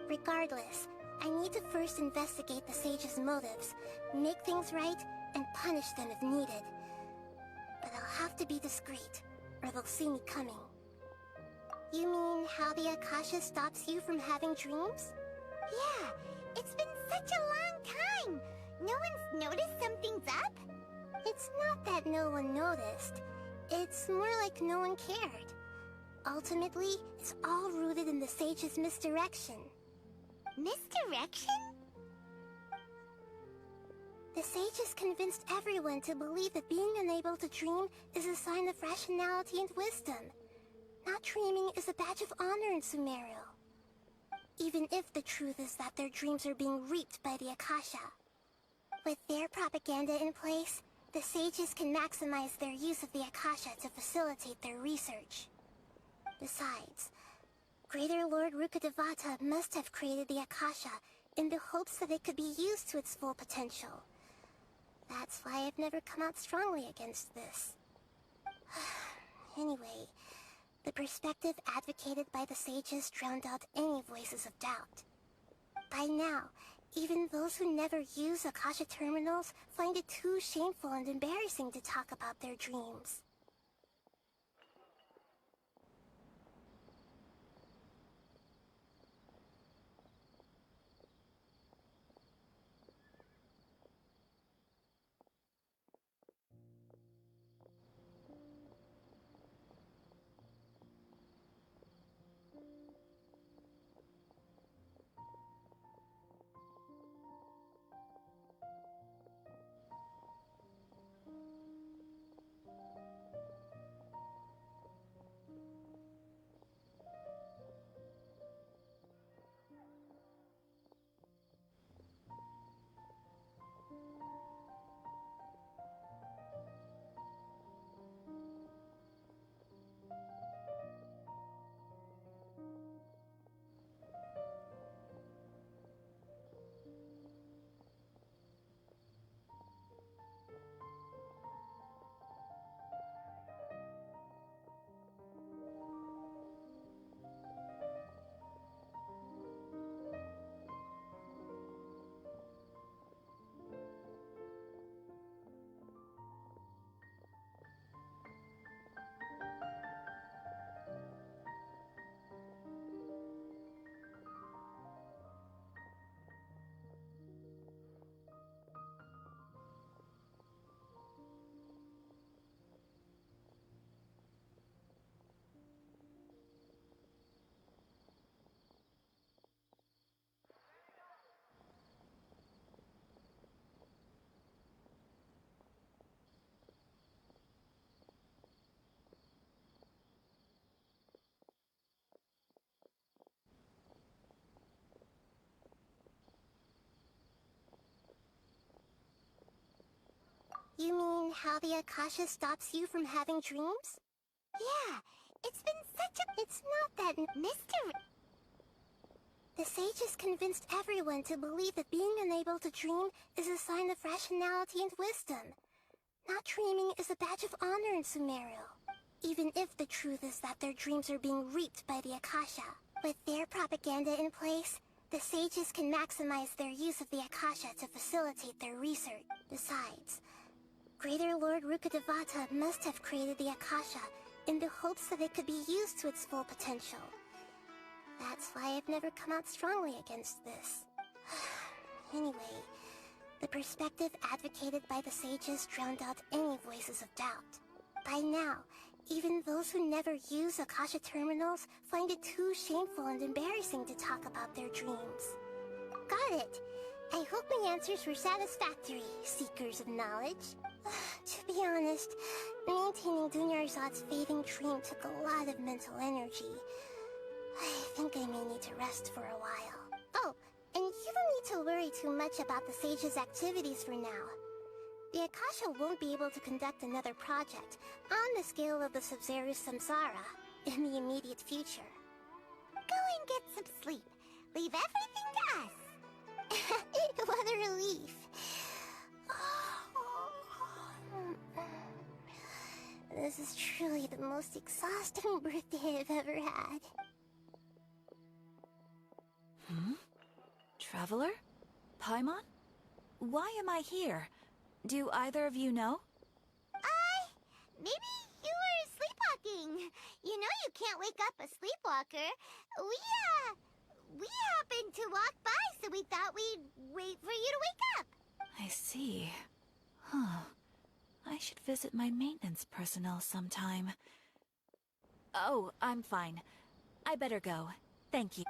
Regardless, I need to first investigate the sage's motives, make things right, and punish them if needed. But I'll have to be discreet, or they'll see me coming. You mean how the Akasha stops you from having dreams? Yeah, it's been such a long time. No one's noticed something's up? It's not that no one noticed. It's more like no one cared. Ultimately, it's all rooted in the sage's misdirection. Misdirection? The sages convinced everyone to believe that being unable to dream is a sign of rationality and wisdom. Not dreaming is a badge of honor in Sumeru. Even if the truth is that their dreams are being reaped by the Akasha. With their propaganda in place, the sages can maximize their use of the Akasha to facilitate their research. Besides, Greater Lord Rukkhadevata must have created the Akasha in the hopes that it could be used to its full potential. That's why I've never come out strongly against this. Anyway, the perspective advocated by the sages drowned out any voices of doubt. By now, even those who never use Akasha terminals find it too shameful and embarrassing to talk about their dreams. You mean how the Akasha stops you from having dreams? Yeah, it's been such a... It's not that mystery. The sages convinced everyone to believe that being unable to dream is a sign of rationality and wisdom. Not dreaming is a badge of honor in Sumeru, even if the truth is that their dreams are being reaped by the Akasha. With their propaganda in place, the sages can maximize their use of the Akasha to facilitate their research. Besides, Greater Lord Rukkhadevata must have created the Akasha in the hopes that it could be used to its full potential. That's why I've never come out strongly against this. Anyway, the perspective advocated by the sages drowned out any voices of doubt. By now, even those who never use Akasha terminals find it too shameful and embarrassing to talk about their dreams. Got it. I hope my answers were satisfactory, seekers of knowledge. To be honest, maintaining Dunyarzad's fading dream took a lot of mental energy. I think I may need to rest for a while. Oh, and you don't need to worry too much about the sages' activities for now. The Akasha won't be able to conduct another project on the scale of the SUMERU Samsara in the immediate future. Go and get some sleep. Leave everything to us. What a relief. This is truly the most exhausting birthday I've ever had. Traveler? Paimon? Why am I here? Do either of you know? Maybe you were sleepwalking. You know you can't wake up a sleepwalker. We happened to walk by, so we thought we'd wait for you to wake up. I see. Huh. I should visit my maintenance personnel sometime. Oh, I'm fine. I better go. Thank you.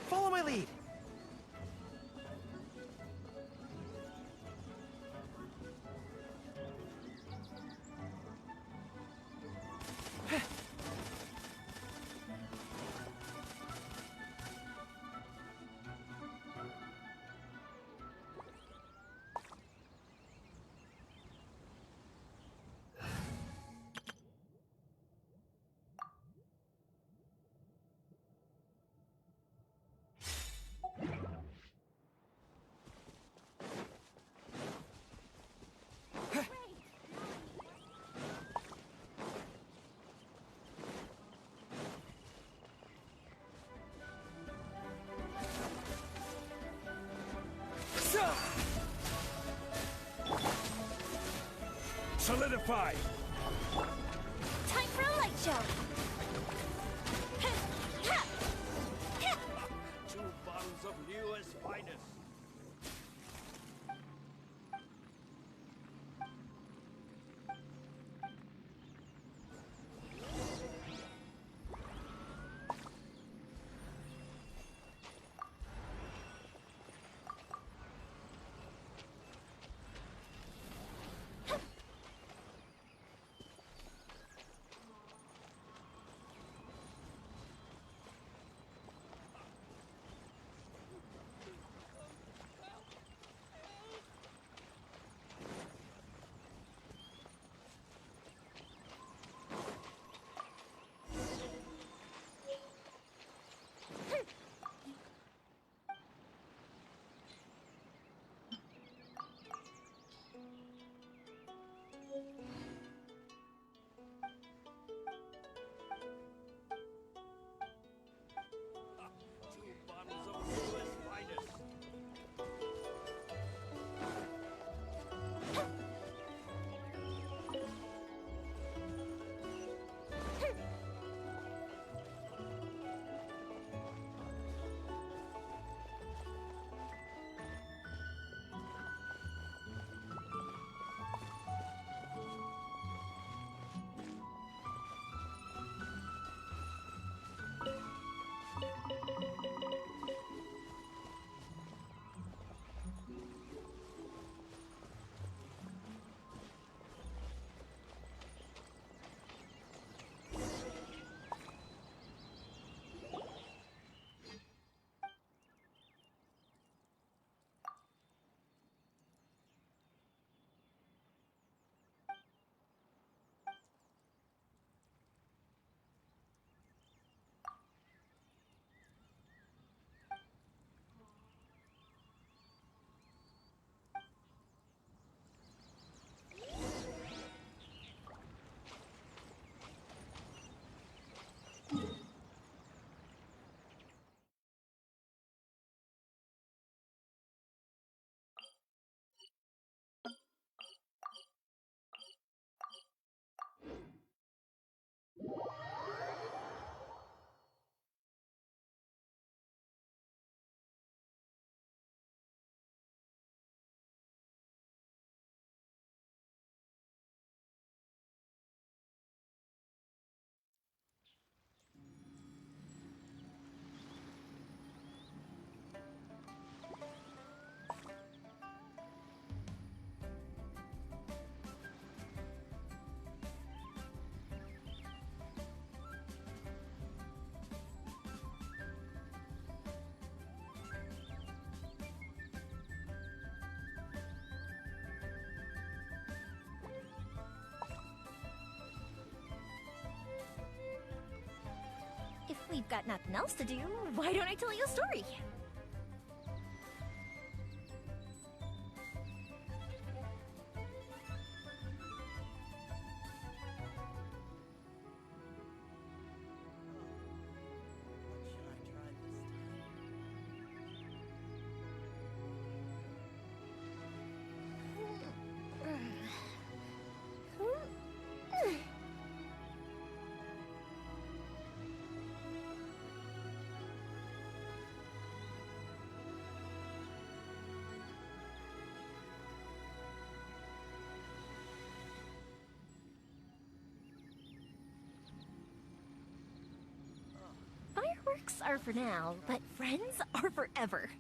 Follow my lead! Solidify! Time for a light show! Two bottles of Liu's finest. we've got nothing else to do, why don't I tell you a story? Fireworks are for now, but friends are forever.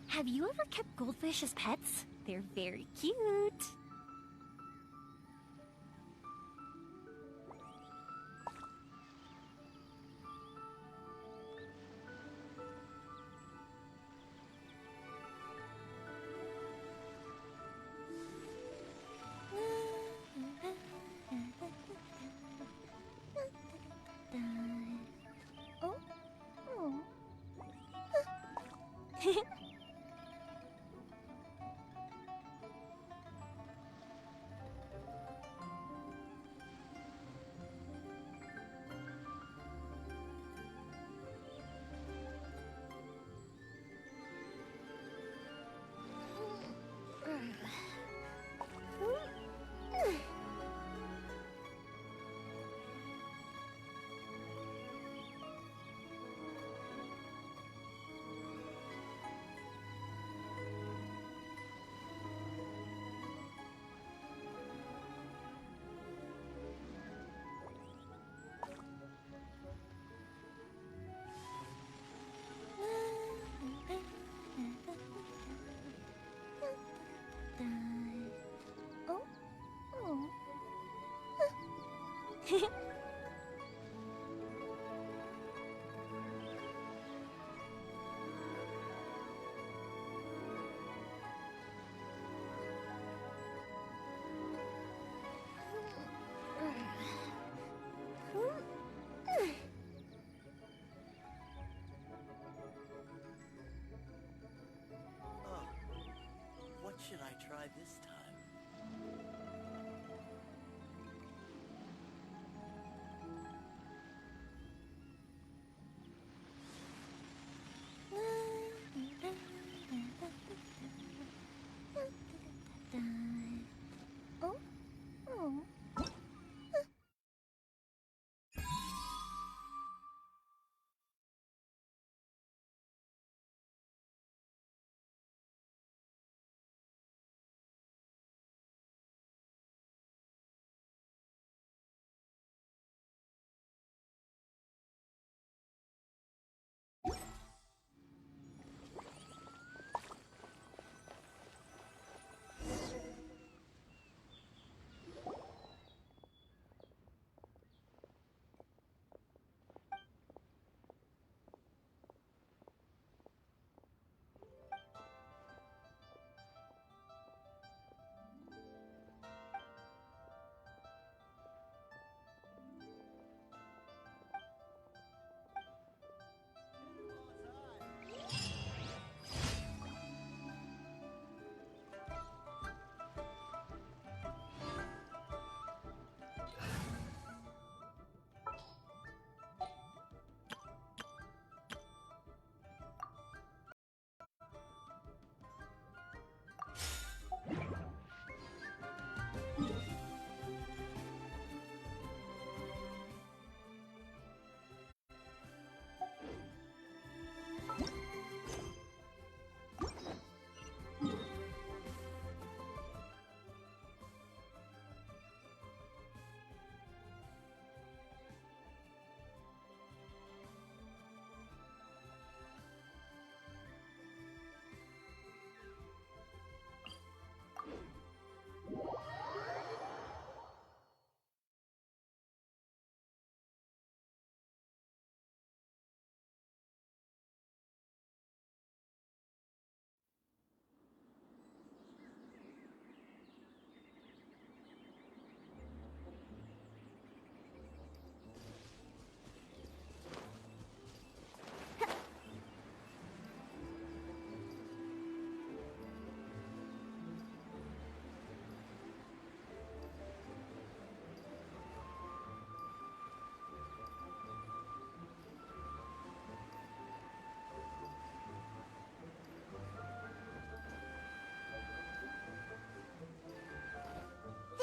Have you ever kept goldfish as pets? They're very cute. Oh. Oh. Oh. What should I try this time?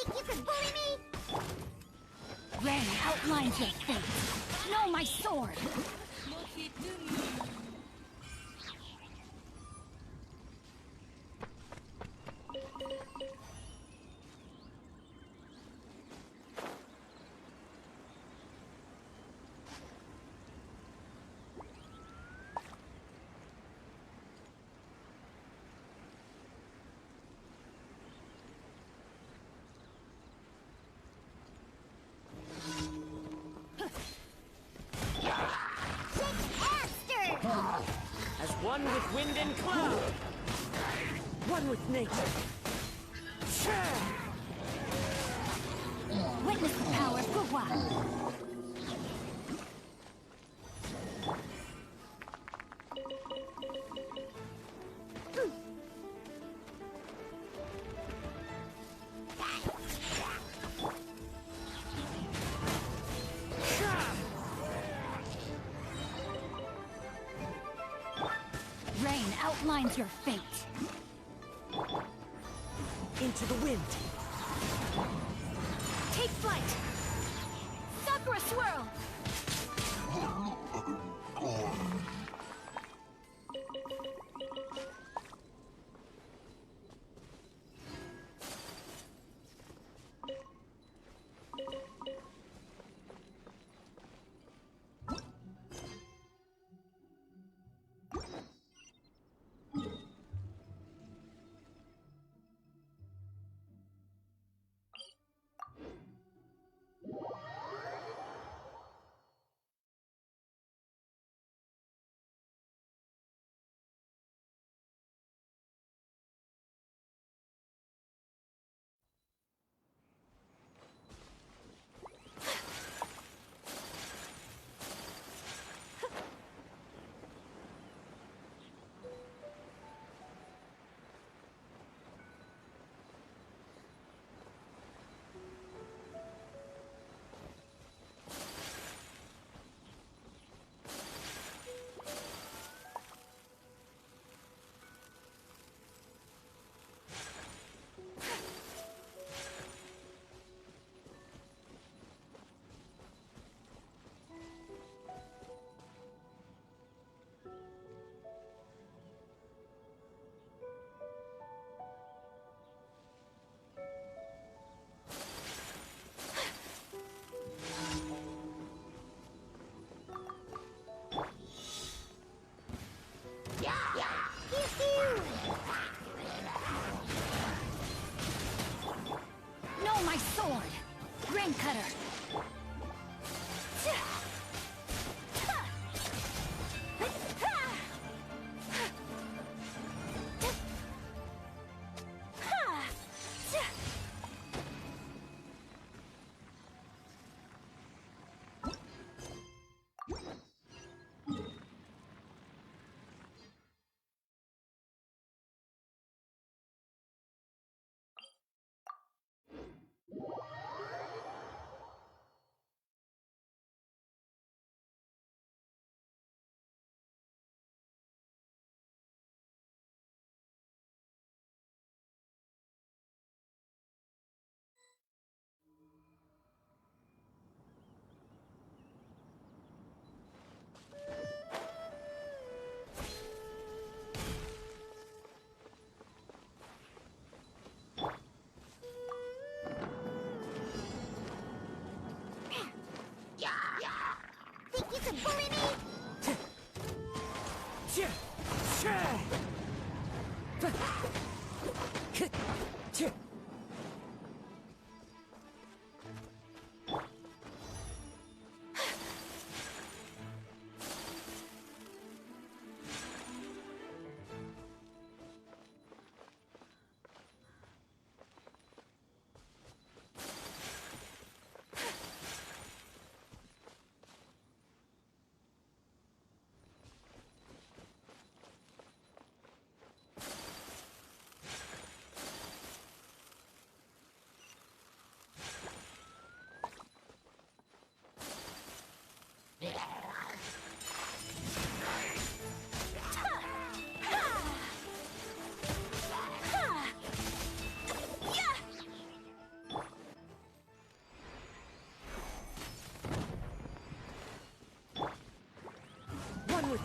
Think you can bully me? Rain outlines your fate. Know my sword! As one with wind and cloud, one with nature. Witness the power of Guhua! Rain outlines your fate. Into the wind. Take flight! Sakura swirl! Know my sword! Rain cutter! Think you can bully me?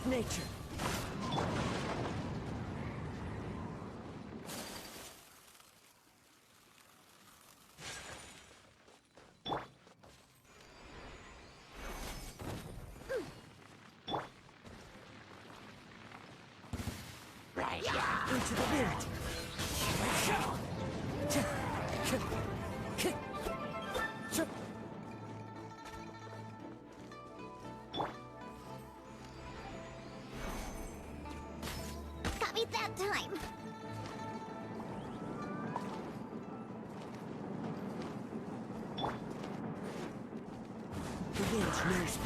of nature. Into the wind. Got me that time. The wind knows me.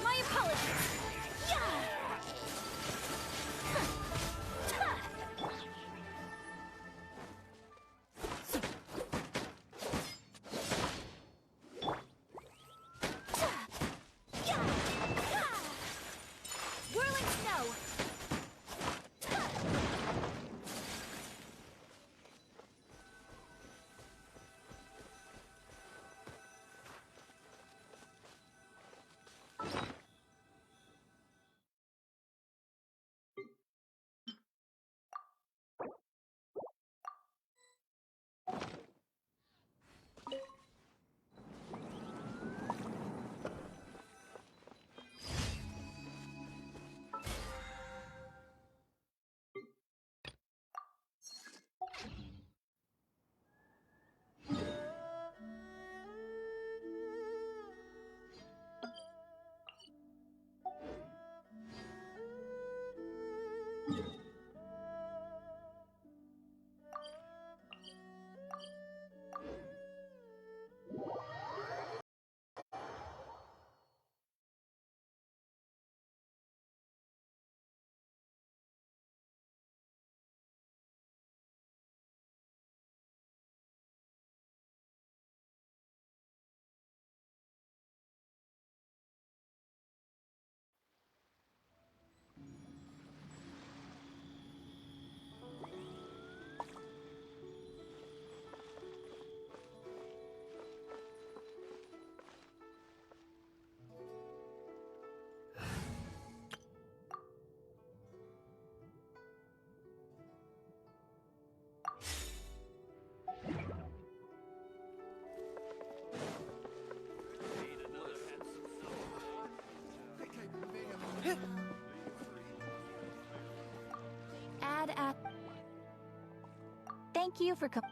My apologies. Whirling snow. Thank you for coming.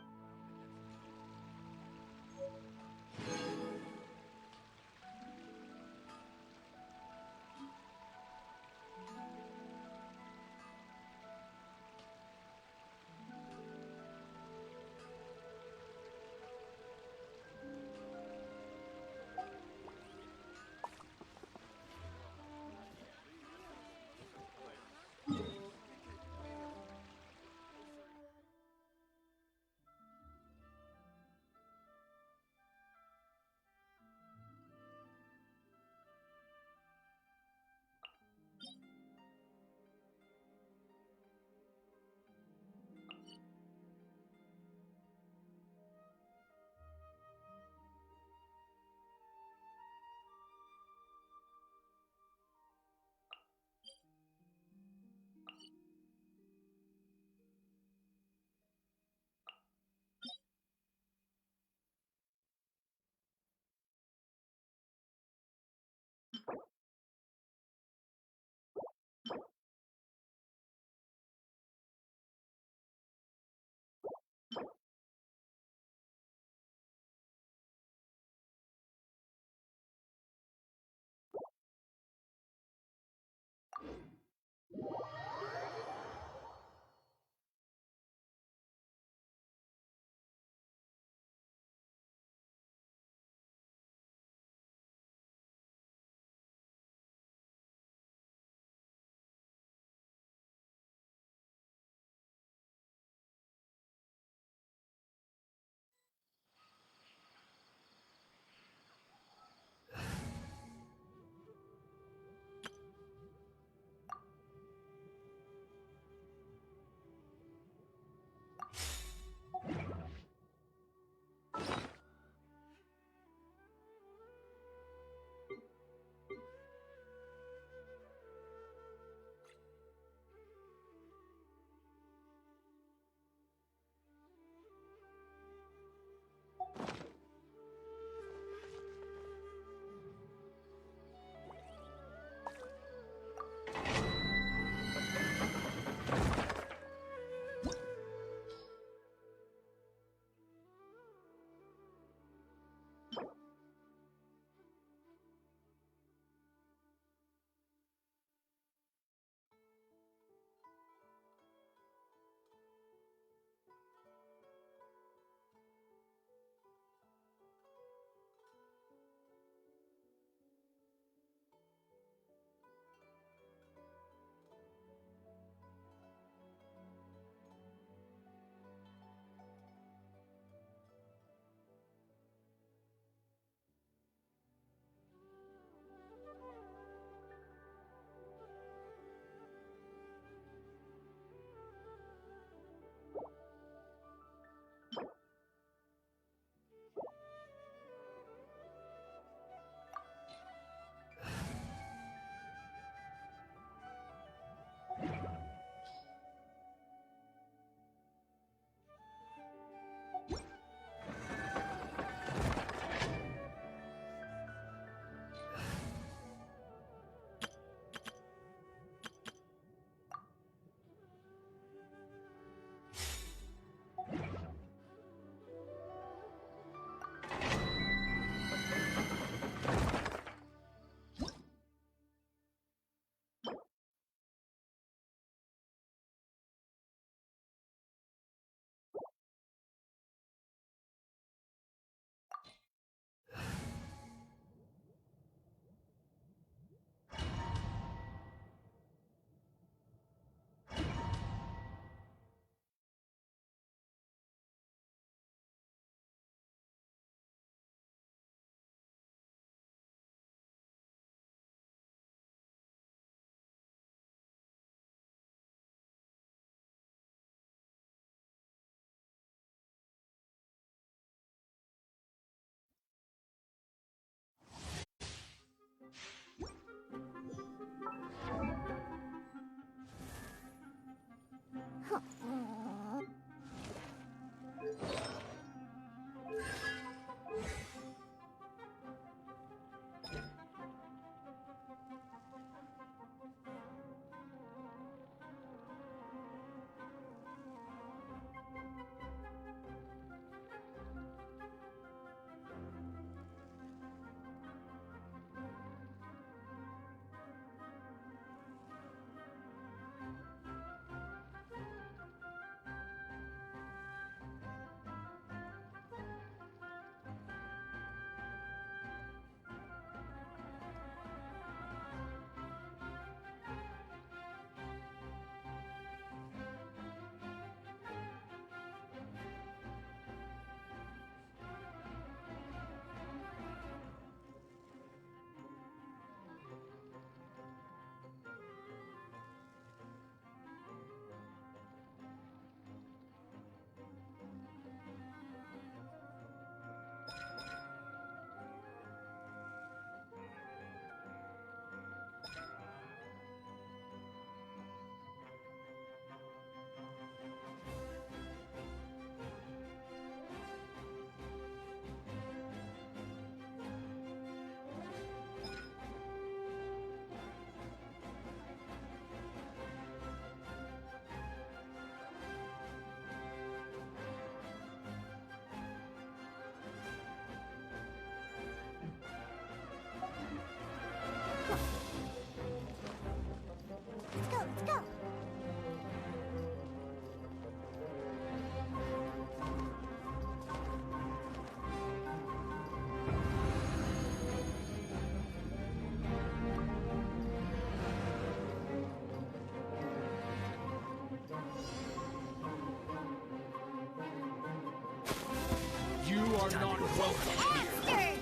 welcome here.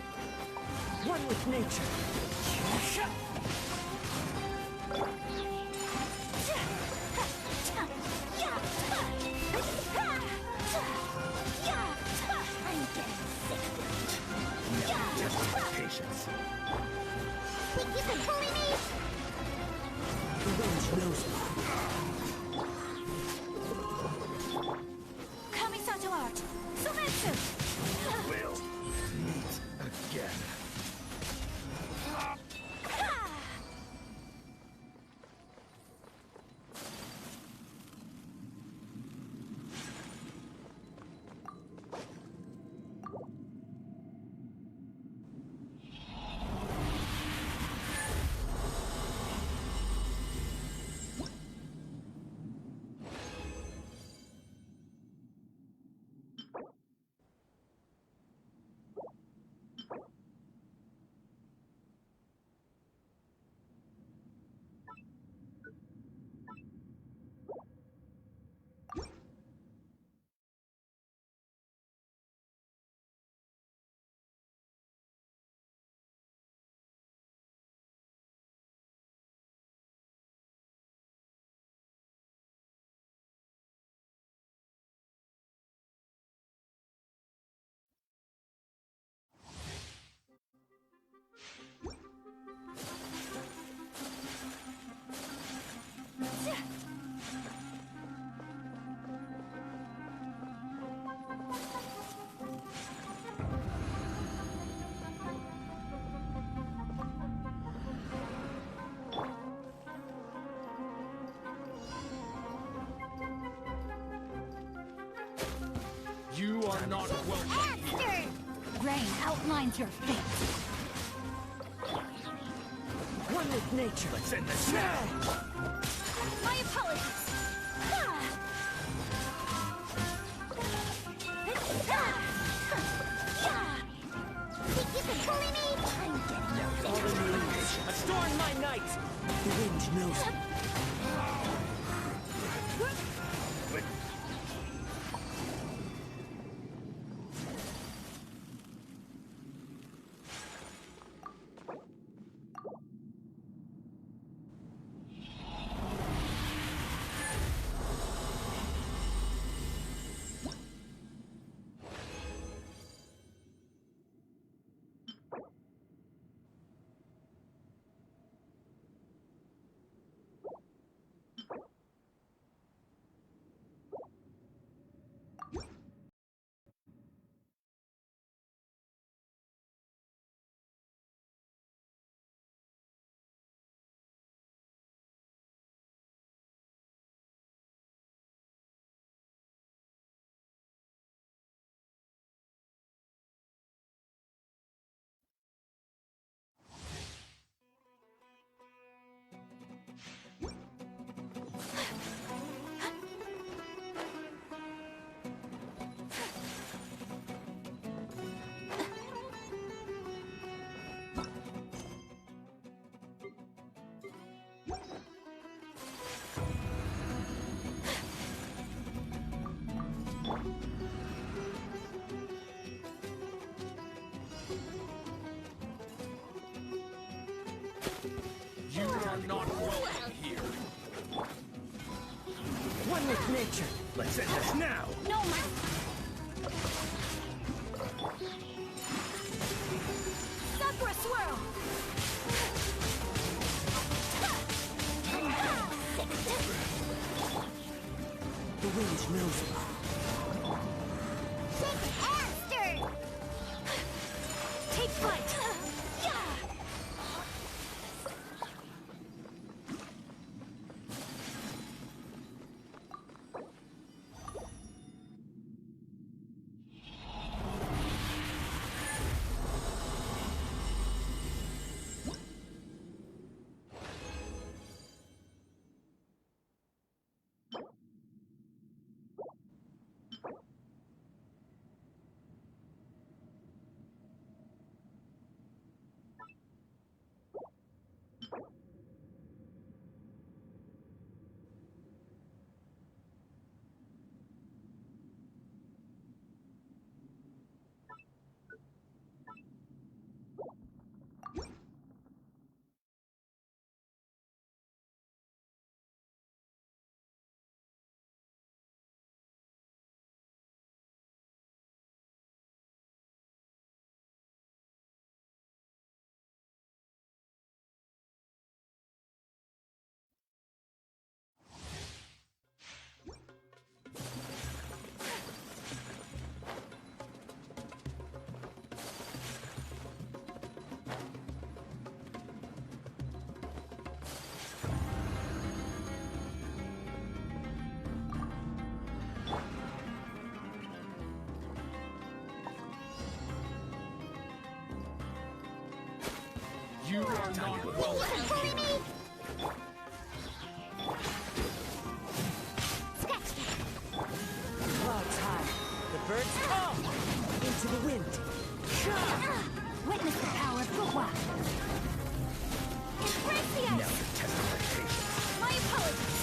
One with nature. I'm getting sick of it. Test my patience. Think you can bully me? The wind knows me. Kamisato art! Sumetsu! We'll meet again. You are not welcome here. Rain outlines your fate. One with nature. Let's end this now! My apologies. Think you can bully me? I'm getting All the moons. Adorn my night. The wind knows me. You are not welcome here. One with nature. Let's end this now! No, my... Sakura swirl! The wind knows me. Take flight! Bully me! Scratch that! Clouds high. The birds come! Into the wind. Witness the power of Gugwa. Embrace the ice! My apologies!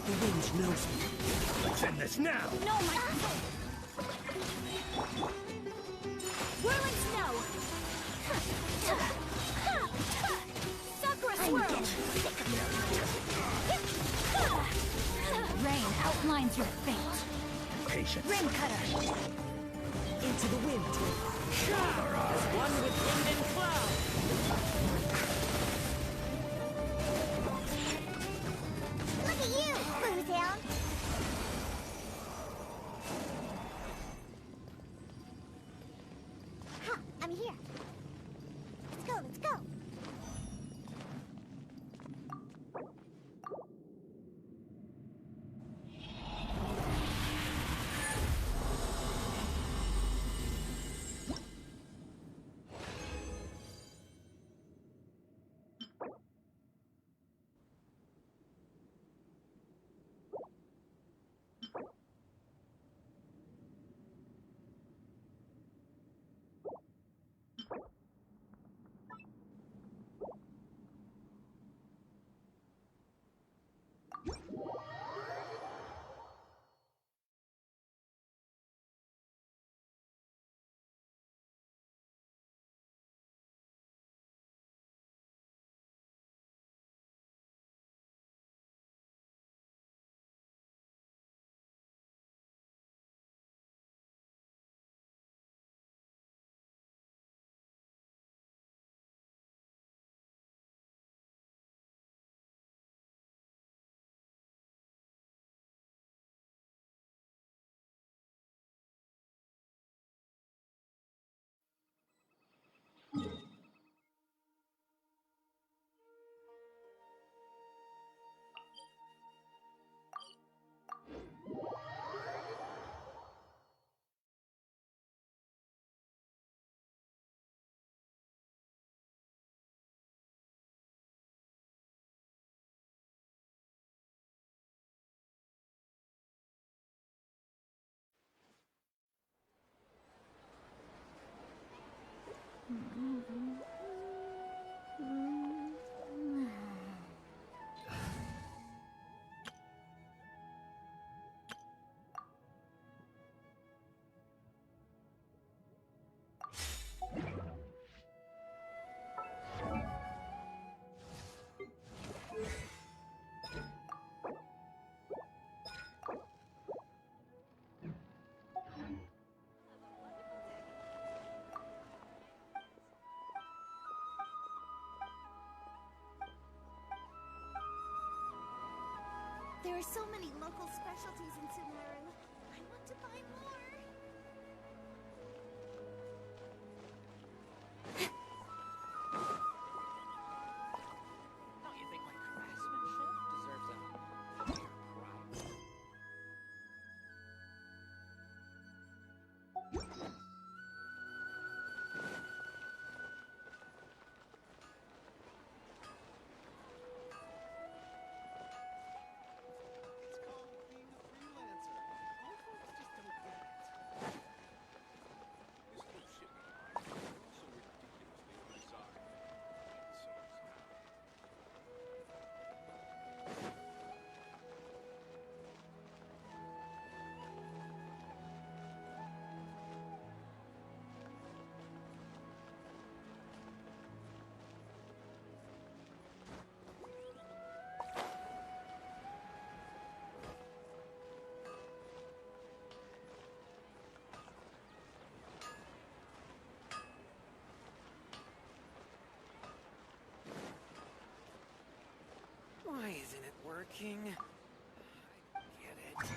The wind knows me. Let's end this now! No, my... Whirling snow! Sakura swirl! Rain outlines your fate. Patience. Rim cutter! Into the wind. As one with wind and cloud. Look at you, Bootown! Ha! I'm here. Let's go, let's go! There are so many local specialties in Sumeru. I want to buy more. Don't you think my craftsmanship deserves a higher price? It's called being a freelancer. All folks just don't get it. This new shipment line is also ridiculously undersized. And so is I. Why isn't it working? I get it.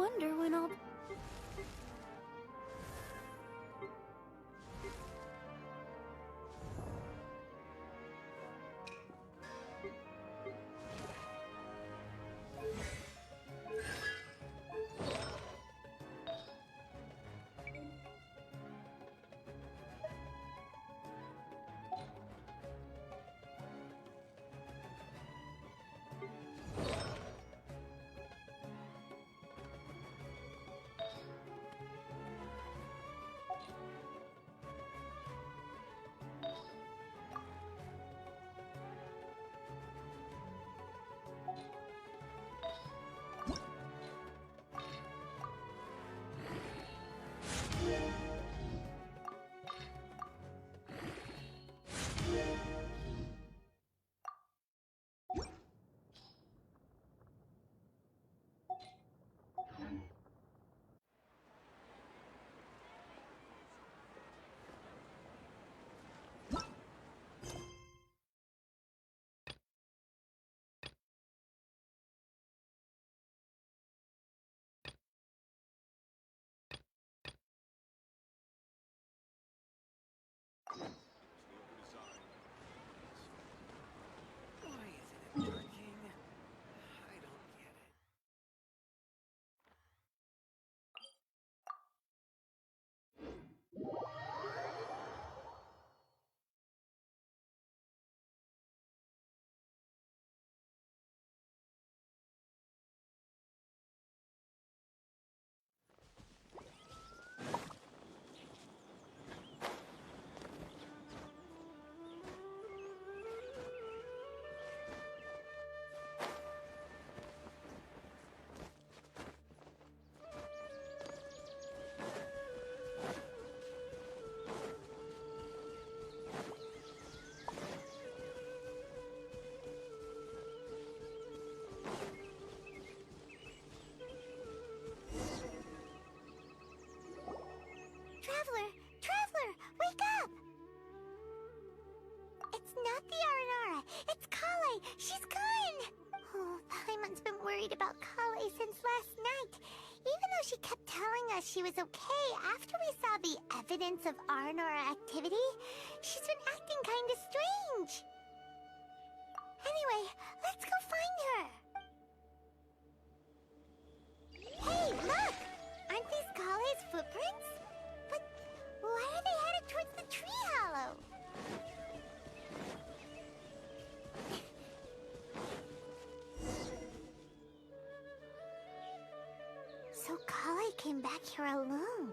wonder when I'll... Traveler, wake up! It's not the Aranara, it's Kale! She's gone! Oh, Paimon's been worried about Kale since last night. Even though she kept telling us she was okay after we saw the evidence of Aranara activity, she's been acting kinda strange. Anyway, let's go find her. Hey, look! Aren't these Kale's footprints? But why are they headed towards the tree hollow? So Kale came back here alone.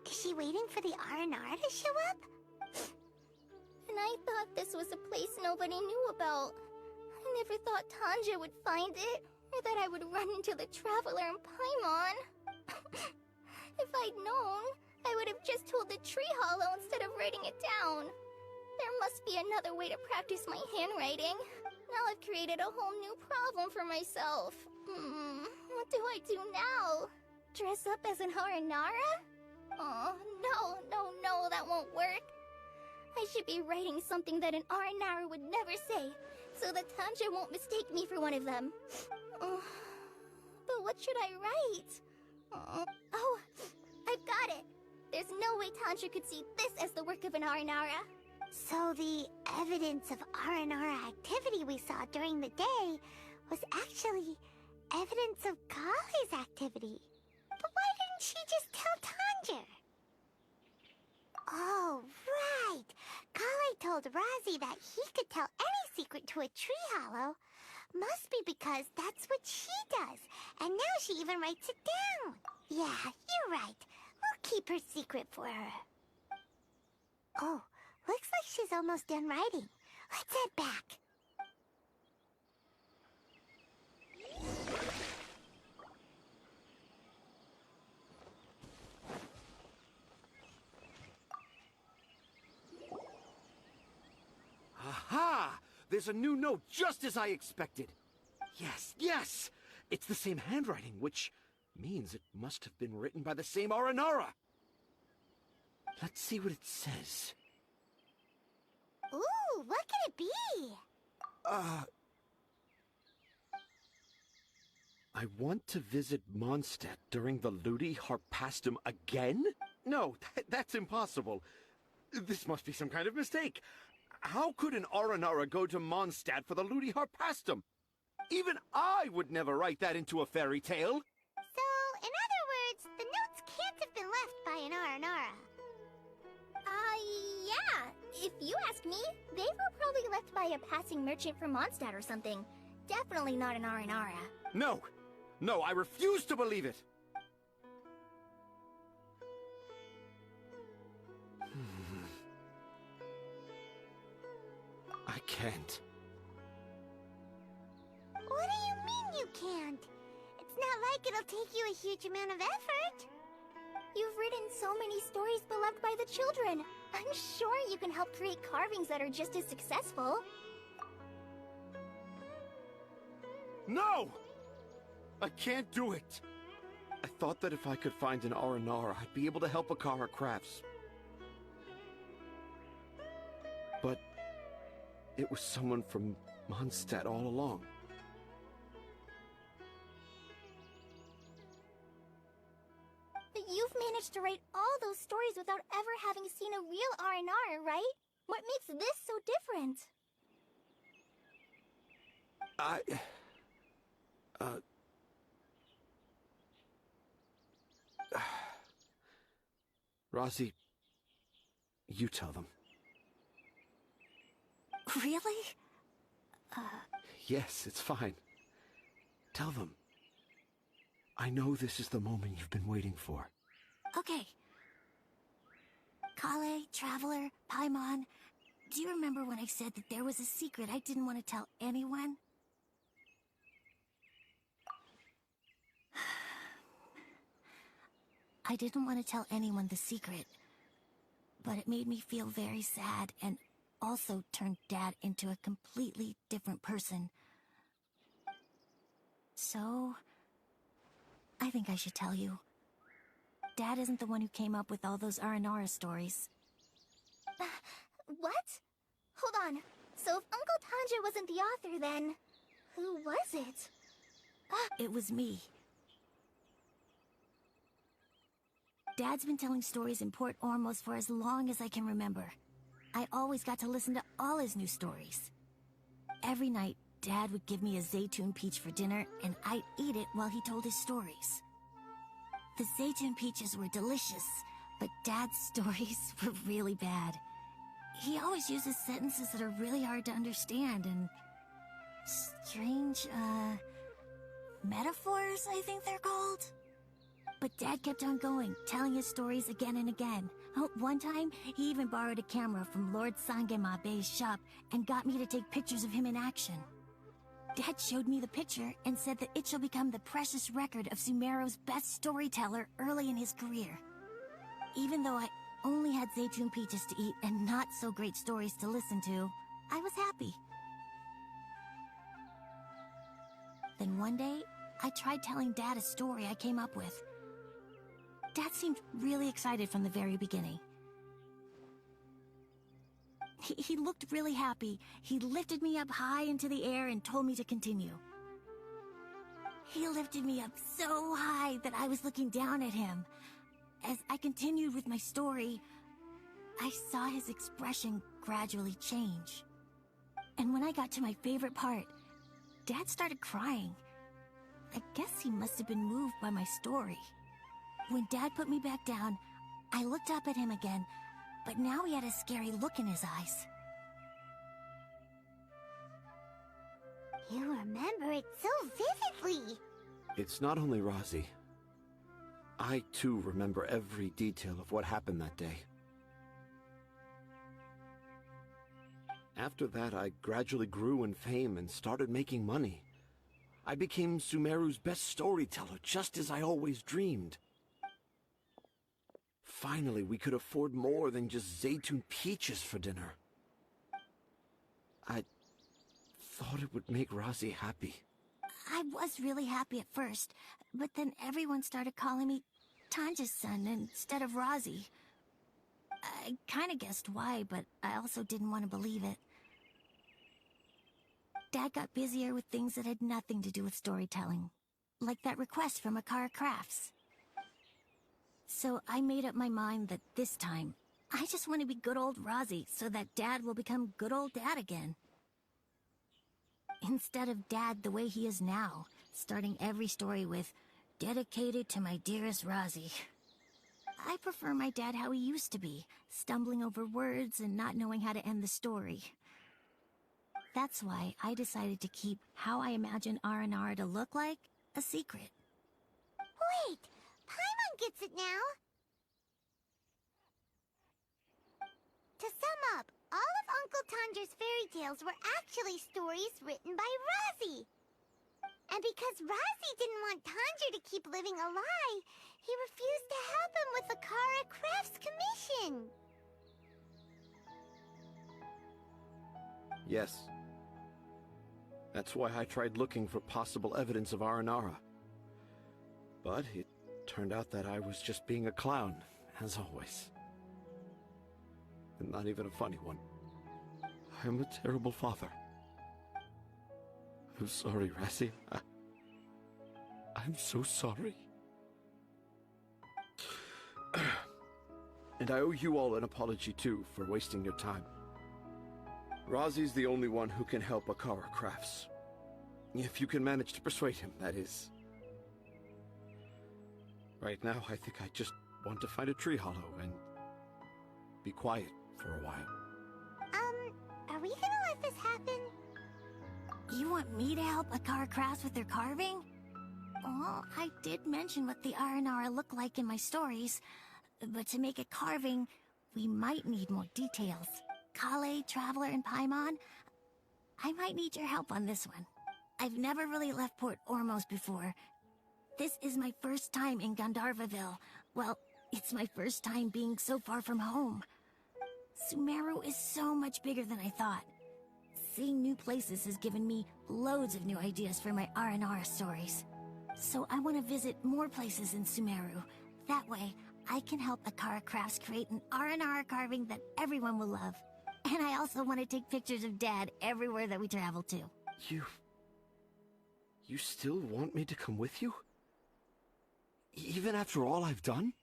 Is she waiting for the Aranara to show up? And I thought this was a place nobody knew about. I never thought Tanja would find it, or that I would run into the Traveler and Paimon. If I'd known, I would have just told the tree hollow instead of writing it down. There must be another way to practice my handwriting. Now I've created a whole new problem for myself. What do I do now? Dress up as an Aranara? Oh, no, that won't work. I should be writing something that an Aranara would never say, so that Tanja won't mistake me for one of them. But what should I write? Oh, I've got it! There's no way Tanja could see this as the work of an Aranara. So the evidence of Aranara activity we saw during the day was actually evidence of Kale's activity. But why didn't she just tell Tanja? Oh, right! Kale told Razi that he could tell any secret to a tree hollow. Must be because that's what she does, and now she even writes it down. Yeah, you're right. We'll keep her secret for her. Oh, looks like she's almost done writing. Let's head back. Aha! There's a new note just as I expected. Yes! It's the same handwriting, which means it must have been written by the same Aranara. Let's see what it says. Ooh, what could it be? I want to visit Mondstadt during the Ludi Harpastum again? No, that's impossible. This must be some kind of mistake. How could an Aranara go to Mondstadt for the Ludi Harpastum? Even I would never write that into a fairy tale. So, in other words, the notes can't have been left by an Aranara. Yeah. If you ask me, they were probably left by a passing merchant from Mondstadt or something. Definitely not an Aranara. No! No, I refuse to believe it! I can't. What do you mean you can't? It's not like it'll take you a huge amount of effort. You've written so many stories beloved by the children. I'm sure you can help create carvings that are just as successful. No! I can't do it! I thought that if I could find an Aranara, I'd be able to help Akara Crafts. But it was someone from Mondstadt all along. But you've managed to write all those stories without ever having seen a real Aranara, right? What makes this so different? Rosie, you tell them. Really? Yes, it's fine. Tell them. I know this is the moment you've been waiting for. Okay. Kale, Traveler, Paimon, do you remember when I said that there was a secret I didn't want to tell anyone? I didn't want to tell anyone the secret, but it made me feel very sad and also turned Dad into a completely different person. So, I think I should tell you. Dad isn't the one who came up with all those Aranara stories. What? Hold on. So if Uncle Tanja wasn't the author, then who was it? It was me. Dad's been telling stories in Port Ormos for as long as I can remember. I always got to listen to all his new stories. Every night, Dad would give me a Zaytun peach for dinner, and I'd eat it while he told his stories. The Zaytun peaches were delicious, but Dad's stories were really bad. He always uses sentences that are really hard to understand, and strange, metaphors, I think they're called. But Dad kept on going, telling his stories again and again. Oh, one time, he even borrowed a camera from Lord Sangemabe's shop and got me to take pictures of him in action. Dad showed me the picture and said that it shall become the precious record of Sumeru's best storyteller early in his career. Even though I only had Zaytun peaches to eat and not so great stories to listen to, I was happy. Then one day, I tried telling Dad a story I came up with. Dad seemed really excited from the very beginning. He looked really happy. He lifted me up high into the air and told me to continue. He lifted me up so high that I was looking down at him. As I continued with my story, I saw his expression gradually change. And when I got to my favorite part, Dad started crying. I guess he must have been moved by my story. When Dad put me back down, I looked up at him again, but now he had a scary look in his eyes. You remember it so vividly. It's not only Rosie. I, too, remember every detail of what happened that day. After that, I gradually grew in fame and started making money. I became Sumeru's best storyteller, just as I always dreamed. Finally, we could afford more than just Zaytun peaches for dinner. I thought it would make Rosie happy. I was really happy at first, but then everyone started calling me Tanja's son instead of Rosie. I kinda guessed why, but I also didn't want to believe it. Dad got busier with things that had nothing to do with storytelling. like that request from Akara Crafts. So I made up my mind that this time, I just want to be good old Rozzy so that Dad will become good old Dad again. Instead of Dad the way he is now, starting every story with, "Dedicated to my dearest Rozzy." I prefer my dad how he used to be, stumbling over words and not knowing how to end the story. That's why I decided to keep how I imagine Aranara to look like a secret. Wait! Paimon gets it now! To sum up, all of Uncle Tandra's fairy tales were actually stories written by Rozzy. And because Rozzy didn't want Tandra to keep living a lie, he refused to help him with the Kara Crafts commission. Yes. That's why I tried looking for possible evidence of Aranara. But it turned out that I was just being a clown, as always. And not even a funny one. I'm a terrible father. I'm sorry, Razzie. I'm so sorry. And I owe you all an apology, too, for wasting your time. Rozzy's the only one who can help Akara Crafts. If you can manage to persuade him, that is. Right now, I think I just want to find a tree hollow and be quiet for a while. Are we gonna let this happen? You want me to help Akara Crafts with their carving? Well, I did mention what the Aranara look like in my stories, but to make a carving, we might need more details. Kale, Traveler, and Paimon, I might need your help on this one. I've never really left Port Ormos before. This is my first time in Gandharvaville. Well, it's my first time being so far from home. Sumeru is so much bigger than I thought. Seeing new places has given me loads of new ideas for my Aranara stories. So I want to visit more places in Sumeru. That way, I can help Akara Crafts create an Aranara carving that everyone will love. And I also want to take pictures of Dad everywhere that we travel to. You still want me to come with you? Even after all I've done?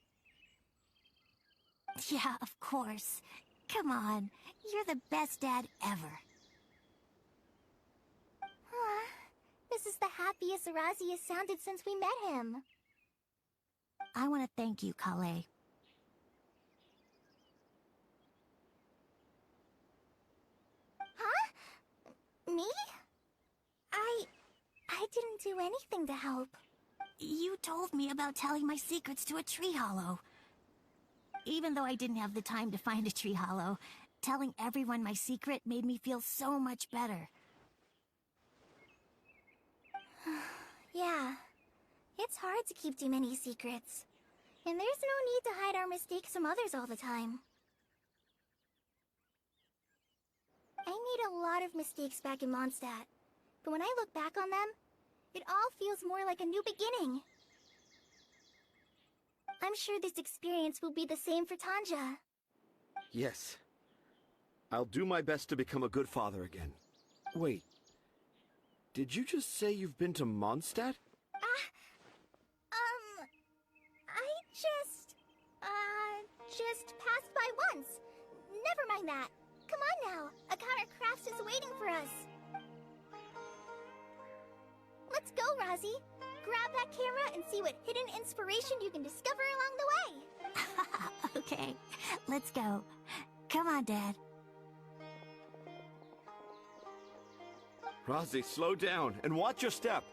Yeah, of course. Come on, you're the best dad ever. This is the happiest Rozzy has sounded since we met him. I want to thank you, Kale. Huh? Me? I didn't do anything to help. You told me about telling my secrets to a tree hollow. Even though I didn't have the time to find a tree hollow, telling everyone my secret made me feel so much better. Yeah. It's hard to keep too many secrets. And there's no need to hide our mistakes from others all the time. I made a lot of mistakes back in Mondstadt. But when I look back on them, it all feels more like a new beginning. I'm sure this experience will be the same for Tanja. Yes. I'll do my best to become a good father again. Wait. Did you just say you've been to Mondstadt? I just passed by once. Never mind that. Come on now. Akara Crafts is waiting for us. Let's go, Rozzy. Grab that camera and see what hidden inspiration you can discover along the way. Okay, let's go. Come on, Dad. Rozzy, slow down and watch your step.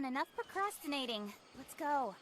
on, enough procrastinating. Let's go.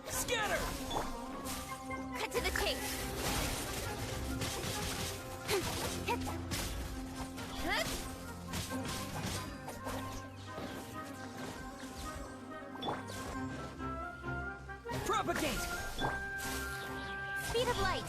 Scatter! Cut to the chase. Propagate! Speed of light.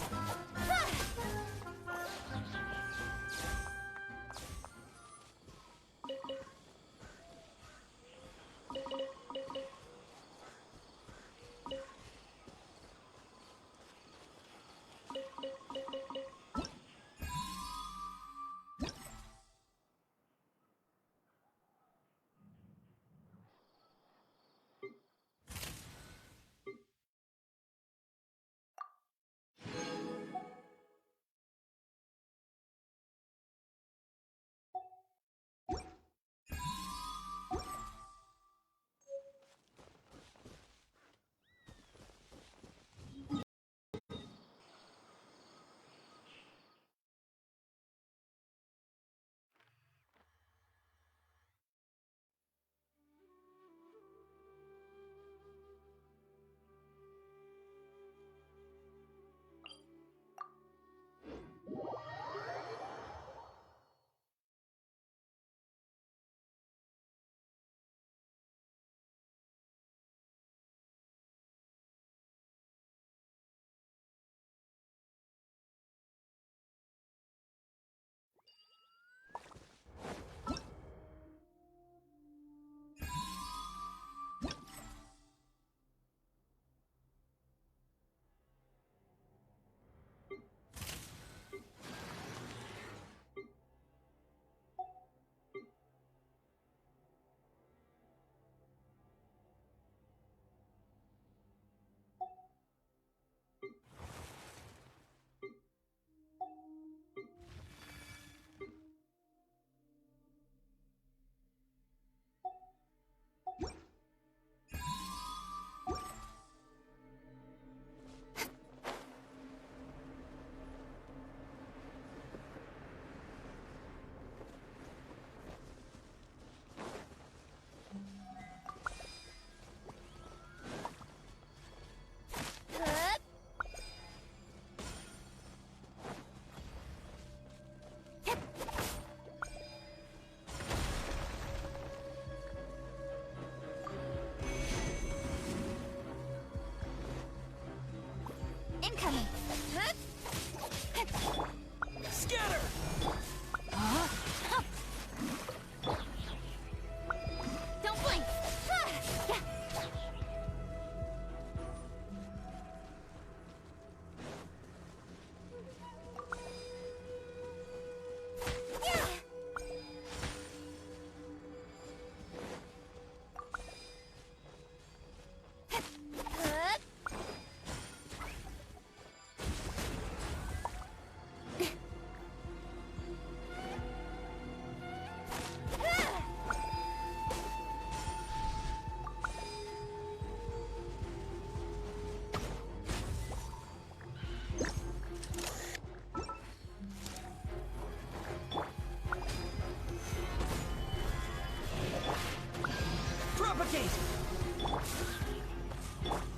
Incoming!